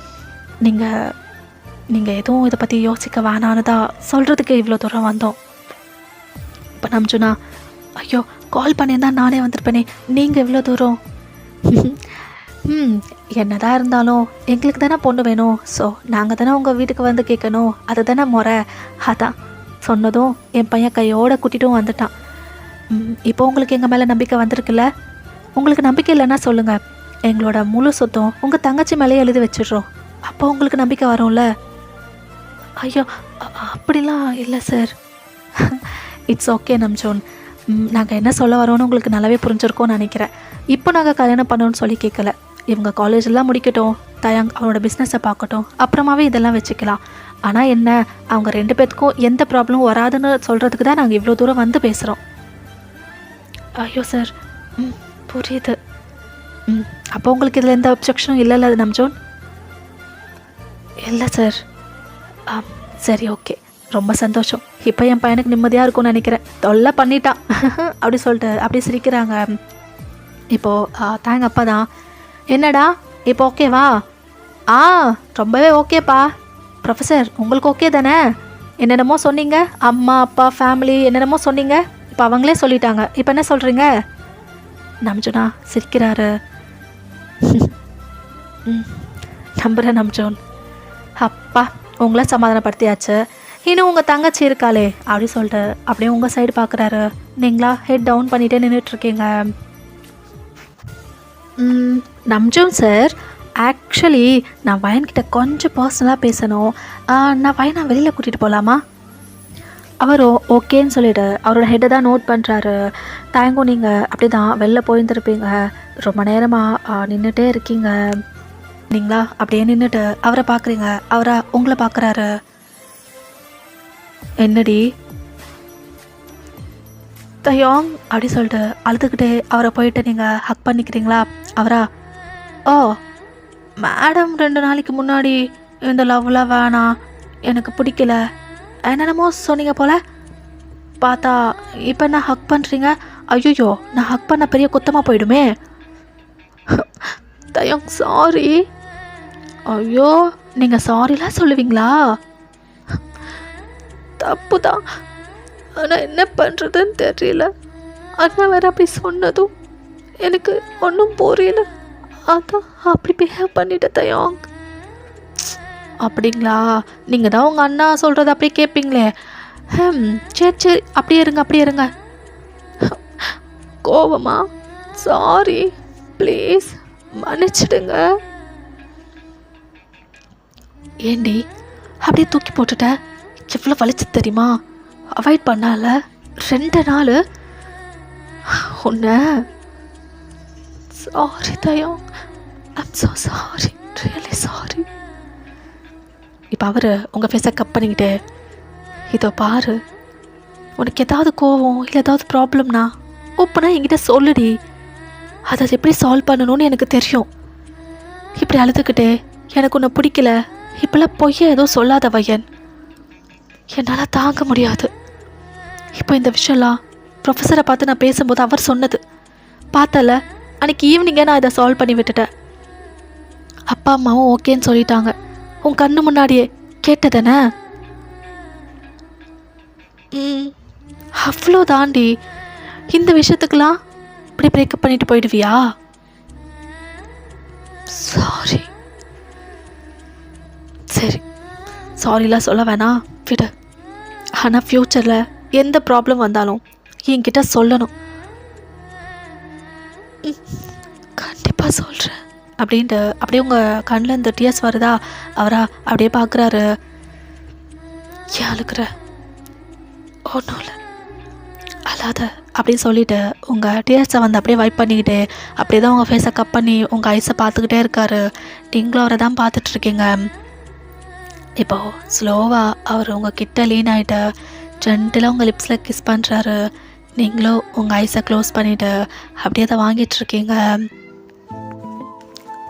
A: நீங்கள் எதுவும் இதை பற்றி யோசிக்க வேணான்னு தான் சொல்கிறதுக்கு இவ்வளோ தூரம் வந்தோம். இப்போ நம்ஜுனா, ஐயோ கால் பண்ணியிருந்தா நானே வந்திருப்பேனே, நீங்கள் இவ்வளோ தூரம். என்னதான் இருந்தாலும் எங்களுக்கு தானே பொண்ணு வேணும். ஸோ நாங்கள் தானே உங்கள் வீட்டுக்கு வந்து கேட்கணும், அது தானே முறை. அதான் சொன்னதும் என் பையன் கையோடு கூட்டிகிட்டும் வந்துட்டான். இப்போ உங்களுக்கு எங்கள் மேலே நம்பிக்கை வந்திருக்குல்ல? உங்களுக்கு நம்பிக்கை இல்லைன்னா சொல்லுங்கள், எங்களோட முழு சொத்தம் உங்கள் தங்கச்சி மேலேயே எழுதி வச்சிடுறோம். அப்போ உங்களுக்கு நம்பிக்கை வரும்ல? ஐயோ அப்படிலாம் இல்லை சார். இட்ஸ் ஓகே நம்ஜோன், நாங்கள் என்ன சொல்ல வரோன்னு உங்களுக்கு நல்லாவே புரிஞ்சிருக்கோன்னு நினைக்கிறேன். இப்போ நாங்கள் கல்யாணம் பண்ணணும்னு சொல்லி கேட்கல. இவங்க காலேஜெல்லாம் முடிக்கட்டும், தயாங் அவனோட பிஸ்னஸை பார்க்கட்டும், அப்புறமாவே இதெல்லாம் வச்சுக்கலாம். ஆனால் என்ன, அவங்க 2 பேத்துக்கும் எந்த ப்ராப்ளமும் வராதுன்னு சொல்கிறதுக்கு தான் நாங்கள் இவ்வளோ தூரம் வந்து பேசுகிறோம். ஐயோ சார், புரியுது. அப்போ உங்களுக்கு இதில் எந்த அப்ஜெக்ஷனும் இல்லைல்ல நம்ஜோன்? இல்லை சார். சரி, ஓகே, ரொம்ப சந்தோஷம். இப்போ என் பையனுக்கு நிம்மதியாக இருக்கும்னு நினைக்கிறேன். தொல்லை பண்ணிட்டான் அப்படி சொல்லிட்டு அப்படியே சிரிக்கிறாங்க. இப்போது தாங்க அப்பா தான், என்னடா இப்போ ஓகேவா? ரொம்பவே ஓகேப்பா. ப்ரொஃபஸர், உங்களுக்கு ஓகே தானே? என்னென்னமோ சொன்னீங்க, அம்மா அப்பா ஃபேமிலி என்னென்னமோ சொன்னீங்க, இப்போ அவங்களே சொல்லிட்டாங்க. இப்போ என்ன சொல்கிறீங்க? நம்ஜுனா சிரிக்கிறாரு. நம்புகிறேன் நம்ஜோன். அப்பா உங்களை சமாதானப்படுத்தியாச்சு, இன்னும் உங்கள் தங்கச்சி இருக்காளே அப்படி சொல்லிட்டு அப்படியே உங்கள் சைடு பார்க்குறாரு. நீங்களா ஹெட் டவுன் பண்ணிகிட்டே நின்றுட்டுருக்கீங்க. நம்ஜோன் சார், ஆக்சுவலி நான் வயன்கிட்ட கொஞ்சம் பர்சனலாக பேசணும். நான் வயனை வெளியில் கூட்டிகிட்டு போகலாமா? அவர் ஓகேன்னு சொல்லிவிட்டு அவரோட ஹெட்டை தான் நோட் பண்ணுறாரு. தேங்கும் நீங்கள் அப்படி தான் வெளில போயிருந்துருப்பீங்க, ரொம்ப நேரமாக நின்றுட்டே இருக்கீங்க. நீங்களா அப்படியே நின்றுட்டு அவரை பார்க்குறீங்க, அவரை உங்களை பார்க்குறாரு. என்னடி தயோங் அப்படி சொல்லிட்டு அழுதுகிட்டே அவரை போயிட்டு நீங்கள் ஹக் பண்ணிக்கிறீங்களா? அவரா ஓ மேடம் 2 நாளைக்கு முன்னாடி இந்த லவ்லாம் வேணாம், எனக்கு பிடிக்கல, என்னென்னமோ சொன்னீங்க போல், பார்த்தா இப்போ என்ன ஹக் பண்ணுறீங்க? ஐயோ நான் ஹக் பண்ண பெரிய குத்தமாக போயிடுமே. தயோங் சாரி. ஐயோ நீங்கள் சாரிலாம் சொல்லுவீங்களா? தப்பு தான், ஆனால் என்ன பண்ணுறதுன்னு தெரியல. அண்ணா வேறு அப்படி சொன்னதும் எனக்கு ஒன்றும் புரியல, அதான் அப்படி பிஹேவ் பண்ணிட்டேன் தயோங். அப்படிங்களா? நீங்கள் தான் உங்கள் அண்ணா சொல்கிறத அப்படியே கேட்பீங்களே. சரி சரி அப்படியே இருங்க. கோவமா? சாரி ப்ளீஸ் மன்னிச்சிடுங்க. ஏண்டி அப்படியே தூக்கி போட்டுட்ட? எவ்வளோ வலிச்சு தெரியுமா? அவாய்ட் பண்ணால 2 நாள் உன்னை. சாரி தயோங், I'm so sorry, really sorry. இப்போ அவர் உங்கள் ஃபேஸை கட் பண்ணிக்கிட்டு, இதோ பாரு, உனக்கு ஏதாவது கோவம் இல்லை ஏதாவது ப்ராப்ளம்னா ஓப்பனாக என்கிட்ட சொல்லுடி, அதை எப்படி சால்வ் பண்ணணும்னு எனக்கு தெரியும். இப்படி அழுதுகிட்டே எனக்கு உன்னை பிடிக்கல இப்போல்லாம் பொய்ய ஏதோ சொல்லாத வயன், என்னால் தாங்க முடியாது. இப்போ இந்த விஷயம்லாம் ப்ரொஃபஸரை பார்த்து நான் பேசும்போது அவர் சொன்னது பார்த்தல, அன்றைக்கி ஈவினிங்கே நான் இதை சால்வ் பண்ணி விட்டுட்டேன். அப்பா அம்மாவும் ஓகேன்னு சொல்லிட்டாங்க, உன் கண்ணு முன்னாடியே கேட்டதானே. அவ்வளோ தாண்டி இந்த விஷயத்துக்கெல்லாம் இப்படி பிரேக்கப் பண்ணிட்டு போயிடுவியா? சாரி. சரி சாரிலாம் சொல்ல வேணாம் விடு, ஆனால் ஃப்யூச்சரில் எந்த ப்ராப்ளம் வந்தாலும் என்கிட்ட சொல்லணும். கண்டிப்பாக சொல்கிறேன் அப்படின்ட்டு அப்படியே உங்கள் கண்ணில் இந்த டியர்ஸ் வருதா? அவரா அப்படியே பார்க்குறாரு. ஏன் அழுக்கிற? ஒன்றும் இல்லை அழாத அப்படின்னு சொல்லிவிட்டு உங்கள் டியர்ஸை வந்து அப்படியே வைப் பண்ணிக்கிட்டு அப்படியே தான் உங்கள் ஃபேஸை கட் பண்ணி உங்கள் ஐஸை பார்த்துக்கிட்டே இருக்காரு. நீங்களும் அவரை தான் பார்த்துட்ருக்கீங்க. இப்போது ஸ்லோவாக அவர் உங்கள் கிட்ட லீன் ஆகிட்டு ஜென்டிலாக உங்கள் லிப்ஸில் கிஸ் பண்ணுறாரு. நீங்களும் உங்கள் ஐஸை க்ளோஸ் பண்ணிவிட்டு அப்படியே அதை வாங்கிட்டுருக்கீங்க.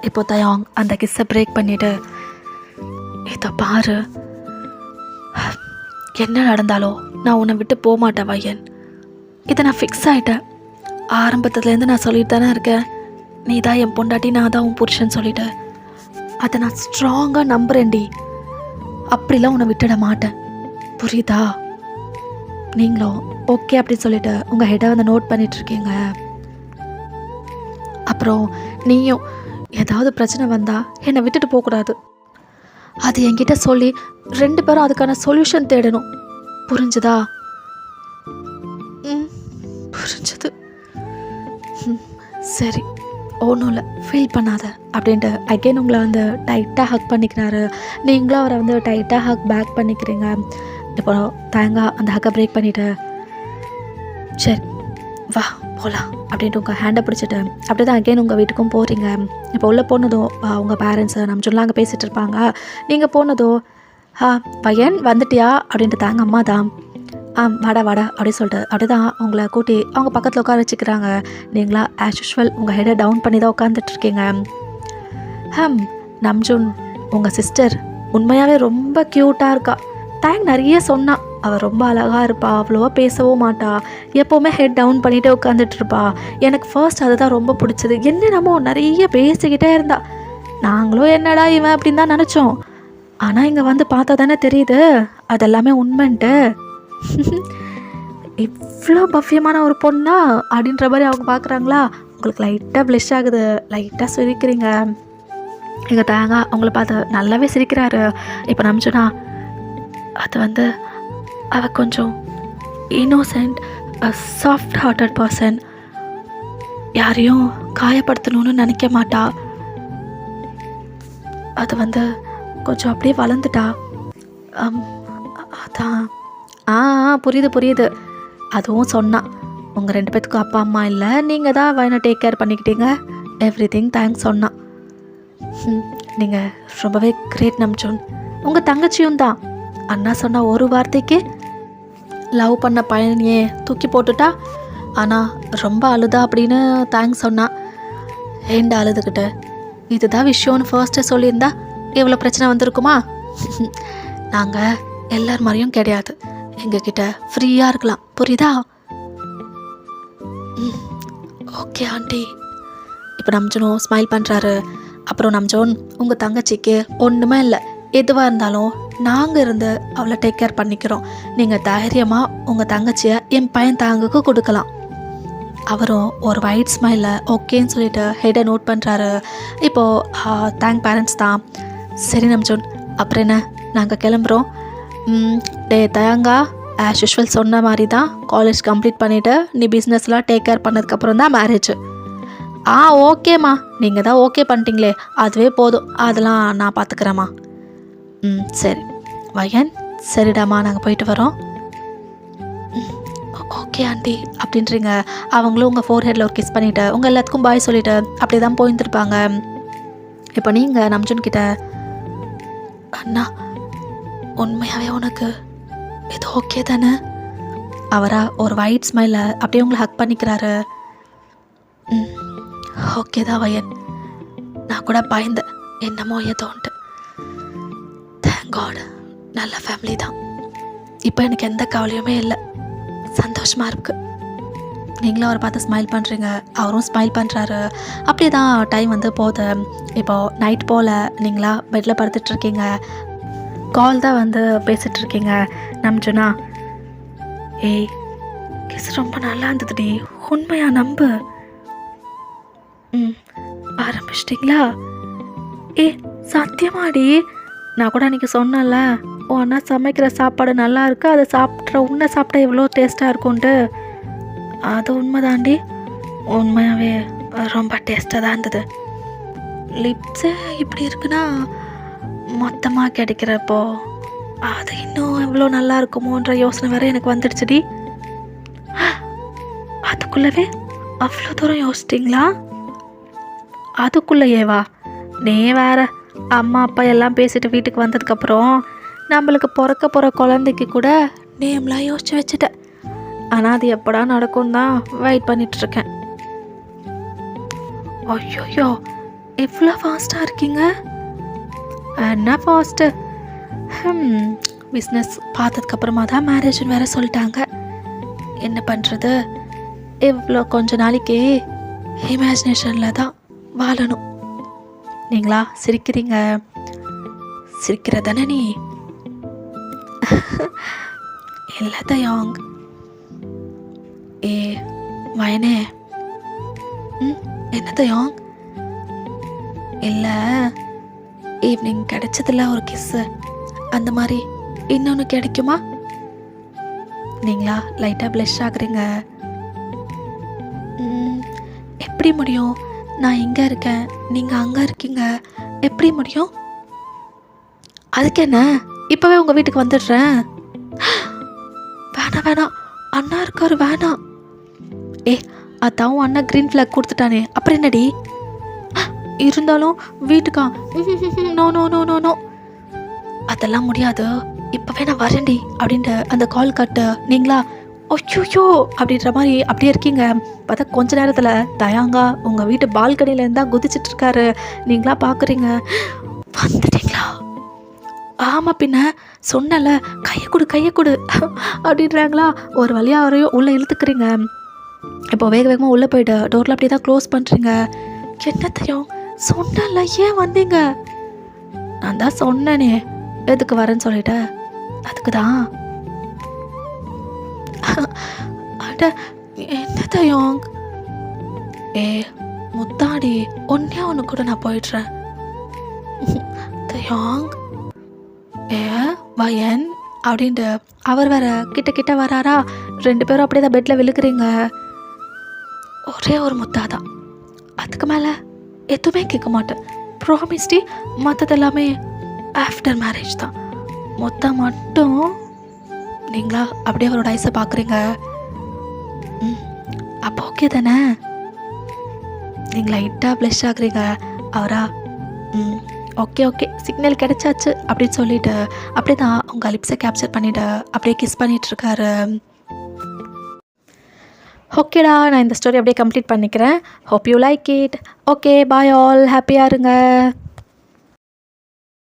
A: இப்போ தயாங் அந்த கிஸ்ஸை பிரேக் பண்ணிவிட்டு, இதை பாரு, என்ன நடந்தாலும் நான் உன்னை விட்டு போக மாட்டேன் வயன், இதை நான் ஃபிக்ஸ் ஆகிட்டேன். ஆரம்பத்துலேருந்து நான் சொல்லிட்டு தானே இருக்கேன், நீ தான் என் பொண்டாட்டி, நான் தான் உன் புருஷன் சொல்லிட்டு. அதை நான் ஸ்ட்ராங்காக நம்புறேன்டி, அப்படிலாம் உன்னை விட்டுட மாட்டேன், புரியுதா? நீங்களும் ஓகே அப்படின்னு சொல்லிட்டு உங்கள் ஹெட்டை வந்து நோட் பண்ணிகிட்ருக்கீங்க. அப்புறம் நீயும் ஏதாவது பிரச்சனை வந்தால் என்னை விட்டுட்டு போகக்கூடாது, அது என்கிட்ட சொல்லி 2 பேரும் அதுக்கான சொல்யூஷன் தேடணும், புரிஞ்சுதா? புரிஞ்சுது. சரி ஒன்றும் இல்லை, ஃபீல் பண்ணாத அப்படின்ட்டு அகெயின் உங்களை வந்து டைட்டாக ஹக் பண்ணிக்கிறாரு. நீங்களும் அவரை வந்து டைட்டாக ஹக் பேக் பண்ணிக்கிறீங்க. இப்போ தேங்காய் அந்த ஹக்கை பிரேக் பண்ணிவிட்டு, சரி வா போகலாம் அப்படின்ட்டு உங்கள் ஹேண்டை பிடிச்சிட்டு அப்படி தான் அகெயின் உங்கள் வீட்டுக்கும் போகிறீங்க. இப்போ உள்ளே போனதும் உங்கள் பேரண்ட்ஸு நம்ம சொல்லலாம் அங்கே பேசிகிட்டு இருப்பாங்க. நீங்கள் போனதும் பையன் வந்துட்டியா அப்படின்ட்டு தாங்க அம்மா தான் வாடா அப்படின்னு சொல்லிட்டு அப்படி தான் உங்களை கூட்டி அவங்க பக்கத்தில் உட்கார வச்சுக்கிறாங்க. நீங்களா ஆஸ் யூஷுவல் உங்கள் ஹெடை டவுன் பண்ணி தான் உட்காந்துட்ருக்கீங்க. நம்ஜுன் உங்கள் சிஸ்டர் உண்மையாகவே ரொம்ப க்யூட்டாக இருக்கா. தேங்க் நிறைய சொன்னான், அவள் ரொம்ப அழகாக இருப்பா, அவ்வளோவா பேசவும் மாட்டா, எப்போவுமே ஹெட் டவுன் பண்ணிகிட்டே உட்காந்துட்ருப்பா. எனக்கு ஃபர்ஸ்ட் அதுதான் ரொம்ப பிடிச்சது. என்னென்னமோ நிறைய பேசிக்கிட்டே இருந்தா. நாங்களும் என்னடா இவன் அப்படின்னு தான் நினச்சோம். ஆனால் இங்கே வந்து பார்த்தா தானே தெரியுது அதெல்லாமே உண்மைன்ட்டு. இவ்வளோ பவ்யமான ஒரு பொண்ணா அப்படின்ற மாதிரி அவங்க பார்க்குறாங்களா? உங்களுக்கு லைட்டாக ப்ளஷ் ஆகுது, லைட்டாக சிரிக்கிறீங்க. எங்கள் தேங்காய் அவங்கள பார்த்து நல்லாவே சிரிக்கிறாரு. இப்போ நம்பிச்சுனா அது வந்து அவள் கொஞ்சம் இன்னோசென்ட், சாஃப்ட் ஹார்ட்டட் பர்சன், யாரையும் காயப்படுத்தணும்னு நினைக்க மாட்டா. அது வந்து கொஞ்சம் அப்படியே வளர்ந்துட்டா. அம், அதான். ஆ புரியுது புரியுது. அதுவும் சொன்னான், உங்கள் 2 பேத்துக்கும் அப்பா அம்மா இல்லை, நீங்கள் தான் அவனை டேக் கேர் பண்ணிக்கிட்டீங்க, எவ்ரிதிங் தேங்க்ஸ் சொன்னான். நீங்கள் ரொம்பவே கிரேட் நம்ஜூன். உங்கள் தங்கச்சியும் தான். அண்ணா சொன்ன ஒரு வார்த்தைக்கு லவ் பண்ண பையனையே தூக்கி போட்டுட்டா. ஆனால் ரொம்ப அழுதா அப்படின்னு தேங்க்ஸ் சொன்னா. ஏண்டா அழுதுகிட்ட? இதுதான் விஷயம்னு ஃபர்ஸ்ட்டு சொல்லியிருந்தா இவ்வளோ பிரச்சனை வந்திருக்குமா? நாங்கள் எல்லார் மாதிரியும் கிடையாது, எங்ககிட்ட ஃப்ரீயாக இருக்கலாம், புரியுதா? Okay aunty. இப்போ நம்ஜூனும் ஸ்மைல் பண்ணுறாரு. அப்புறம் நம்ஜூன், உங்கள் தங்கச்சிக்கு ஒன்றுமே இல்லை, எதுவாக இருந்தாலும் நாங்கள் இருந்து அவளை டேக் கேர் பண்ணிக்கிறோம். நீங்கள் தைரியமாக உங்கள் தங்கச்சியை என் பையன் தாங்குக்கு கொடுக்கலாம். அவரும் ஒரு ஒயிட் ஸ்மைலில் ஓகேன்னு சொல்லிட்டு ஹெட்டை நோட் பண்ணுறாரு. இப்போது தேங்க் பேரண்ட்ஸ் தான். சரி நம்ஜூன், அப்புறம் என்ன, நாங்கள் கிளம்புறோம். டே தயங்கா, ஆஸ் யூஷுவல் சொன்ன மாதிரி தான் காலேஜ் கம்ப்ளீட் பண்ணிவிட்டு நீ பிஸ்னஸ்லாம் டேக் கேர் பண்ணதுக்கப்புறம் தான் மேரேஜ். ஓகேம்மா, நீங்கள் தான் ஓகே பண்ணிட்டீங்களே, அதுவே போதும், அதெல்லாம் நான் பார்த்துக்கிறேம்மா. சரி வயன், சரிடாம்மா, நாங்கள் போயிட்டு வரோம். ஓகே ஆண்டி அப்படின்றீங்க. அவங்களும் உங்கள் ஃபோர் ஹெட்டில் ஒரு கிஸ் பண்ணிவிட்டு உங்கள் எல்லாத்துக்கும் பாய் சொல்லிவிட்டு அப்படி தான் போயிருந்துருப்பாங்க. இப்போ நீங்கள் நம்ஜூன் கிட்ட, அண்ணா உண்மையாகவே உனக்கு இது ஓகே தானே? அவரா ஒரு ஒயிட் ஸ்மைலில் அப்படியே உங்களை ஹக் பண்ணிக்கிறாரு. ஓகே தான் வயன், நான் கூட பயந்தேன் என்னமோ ஏதோன்ட்டு. தேங்க் காட், நல்ல ஃபேமிலி தான். இப்போ எனக்கு எந்த கவலையுமே இல்லை, சந்தோஷமாக இருக்குது. நீங்களும் அவரை பார்த்து ஸ்மைல் பண்ணுறீங்க, அவரும் ஸ்மைல் பண்ணுறாரு. அப்படியே தான் டைம் வந்து போகுது. இப்போது நைட் போல் நீங்களா பெட்டில் படுத்துட்ருக்கீங்க. கால் தான் வந்து பேசிகிட்ருக்கீங்க. நம்ஜூனா, ஏய் கிஸ் ரொம்ப நல்லா இருந்ததுடி, உண்மையா நம்பு. ஆரம்பிச்சிட்டிங்களா? சத்தியமாடி, நான் கூட அன்றைக்கி சொன்னேன்ல, ஓ அண்ணா சமைக்கிற சாப்பாடு நல்லா இருக்கு, அதை சாப்பிட்ற உன்னை சாப்பிட்டா எவ்வளோ டேஸ்ட்டாக இருக்கும்ன்ட்டு. அது உண்மைதாண்டி, உண்மையாகவே ரொம்ப டேஸ்ட்டாக தான் இருந்தது. லிப்ஸு இப்படி இருக்குன்னா மொத்தமாக கிடைக்கிறப்போ அது இன்னும் எவ்வளோ நல்லா இருக்குமோன்ற யோசனை வேறு எனக்கு வந்துடுச்சுடி. அதுக்குள்ளவே அவ்வளோ தூரம் யோசிச்சிட்டிங்களா? அதுக்குள்ளேயேவா? நீ வேற, அம்மா அப்பா எல்லாம் பேசிட்டு வீட்டுக்கு வந்ததுக்கப்புறம் நம்மளுக்கு பிறக்க போகிற குழந்தைக்கு கூட நேம்லாம் யோசிச்சு வச்சுட்டேன். ஆனால் அது எப்படா நடக்கும் தான் வெயிட் பண்ணிகிட்ருக்கேன். ஐயோயோ, இவ்வளோ ஃபாஸ்ட்டாக இருக்கீங்க? என்ன ஃபாஸ்ட்டு? பிஸ்னஸ் பார்த்ததுக்கப்புறமா தான் மேரேஜ்னு வேறு சொல்லிட்டாங்க. என்ன பண்ணுறது, இவ்வளோ கொஞ்ச நாளைக்கு இமேஜினேஷனில் தான் வாழணும். நீங்களா சிரிக்கிறீங்க? சிரிக்கிறதானே நீ? இல்லை தயாங். வயனே. என்ன தயாங்? இல்லை, ஈவினிங் கிடைச்சதில்ல ஒரு கிஸ்ஸு, அந்த மாதிரி இன்னொன்று கிடைக்குமா? நீங்களா லைட்டாக ப்ளஷ் ஆகுறீங்க. எப்படி முடியும்? நான் இங்கே இருக்கேன், நீங்கள் அங்கே இருக்கீங்க, எப்படி முடியும்? அதுக்கு என்ன, இப்போவே உங்கள் வீட்டுக்கு வந்துடுறேன். வேணாம் வேணாம், அண்ணா இருக்காரு, வேணாம். அதான் அண்ணா க்ரீன் ஃப்ளாக் கொடுத்துட்டானே, அப்புறம் என்னடி? இருந்தாலும் வீட்டுக்கா? No no no no no, அதெல்லாம் முடியாது, இப்போவே நான் வரேன்டி அப்படின்ட்டு அந்த கால் கட்டு. நீங்களா ஐயோ அப்படின்ற மாதிரி அப்படியே இருக்கீங்க. பார்த்தா கொஞ்ச நேரத்தில் தயாங்கா உங்கள் வீட்டு பால்கனியில் தான் குதிச்சிட்ருக்காரு. நீங்களா பார்க்குறீங்க. வந்துட்டீங்களா? ஆமாம், பின்ன சொன்னல, கையை கொடு அப்படின்றாங்களா. ஒரு வழியாக அவரையும் உள்ளே இழுத்துக்கிறீங்க. இப்போ வேக வேகமாக உள்ளே போயிட்டு டோரில் அப்படியே தான் க்ளோஸ் பண்ணுறீங்க. என்னத்தையும் சொன்னல, ஏன் வந்தீங்க? நான் தான் சொன்னேனே எதுக்கு வரேன்னு சொல்லிட்டு. அதுக்கு தான். அட என்ன தயோங்? முத்தாடி, ஒன்னே ஒன்று கூட நான் போயிடுறேன். தயோங் வயன் அப்படின்ட்டு அவர் வேற கிட்ட வராரா. 2 பேரும் அப்படியே தான் பெட்டில் விழுக்கிறீங்க. ஒரே ஒரு முத்தாதான், அதுக்கு மேலே எதுவுமே கேட்க மாட்டேன். ப்ராமிஸ்டி, மற்றது எல்லாமே ஆஃப்டர் மேரேஜ் தான். மொத்தம் மட்டும் நீங்களா அப்படியே அவரோட ஐஸை பார்க்குறீங்க. ம் அப்போ ஓகே தானே? நீங்கள் லைட்டாக ப்ளஷ் ஆகுறீங்க. அவரா ம் ஓகே ஓகே சிக்னல் கிடைச்சாச்சு அப்படின்னு சொல்லிட்டு அப்படியே தான் உங்கள் லிப்ஸை கேப்சர் பண்ணிவிட்டு அப்படியே கிஸ் பண்ணிகிட்ருக்காரு. ஓகேடா, நான் இந்த ஸ்டோரி அப்படியே கம்ப்ளீட் பண்ணிக்கிறேன். Hope you like it. Okay bye all, ஹாப்பியாக இருங்க.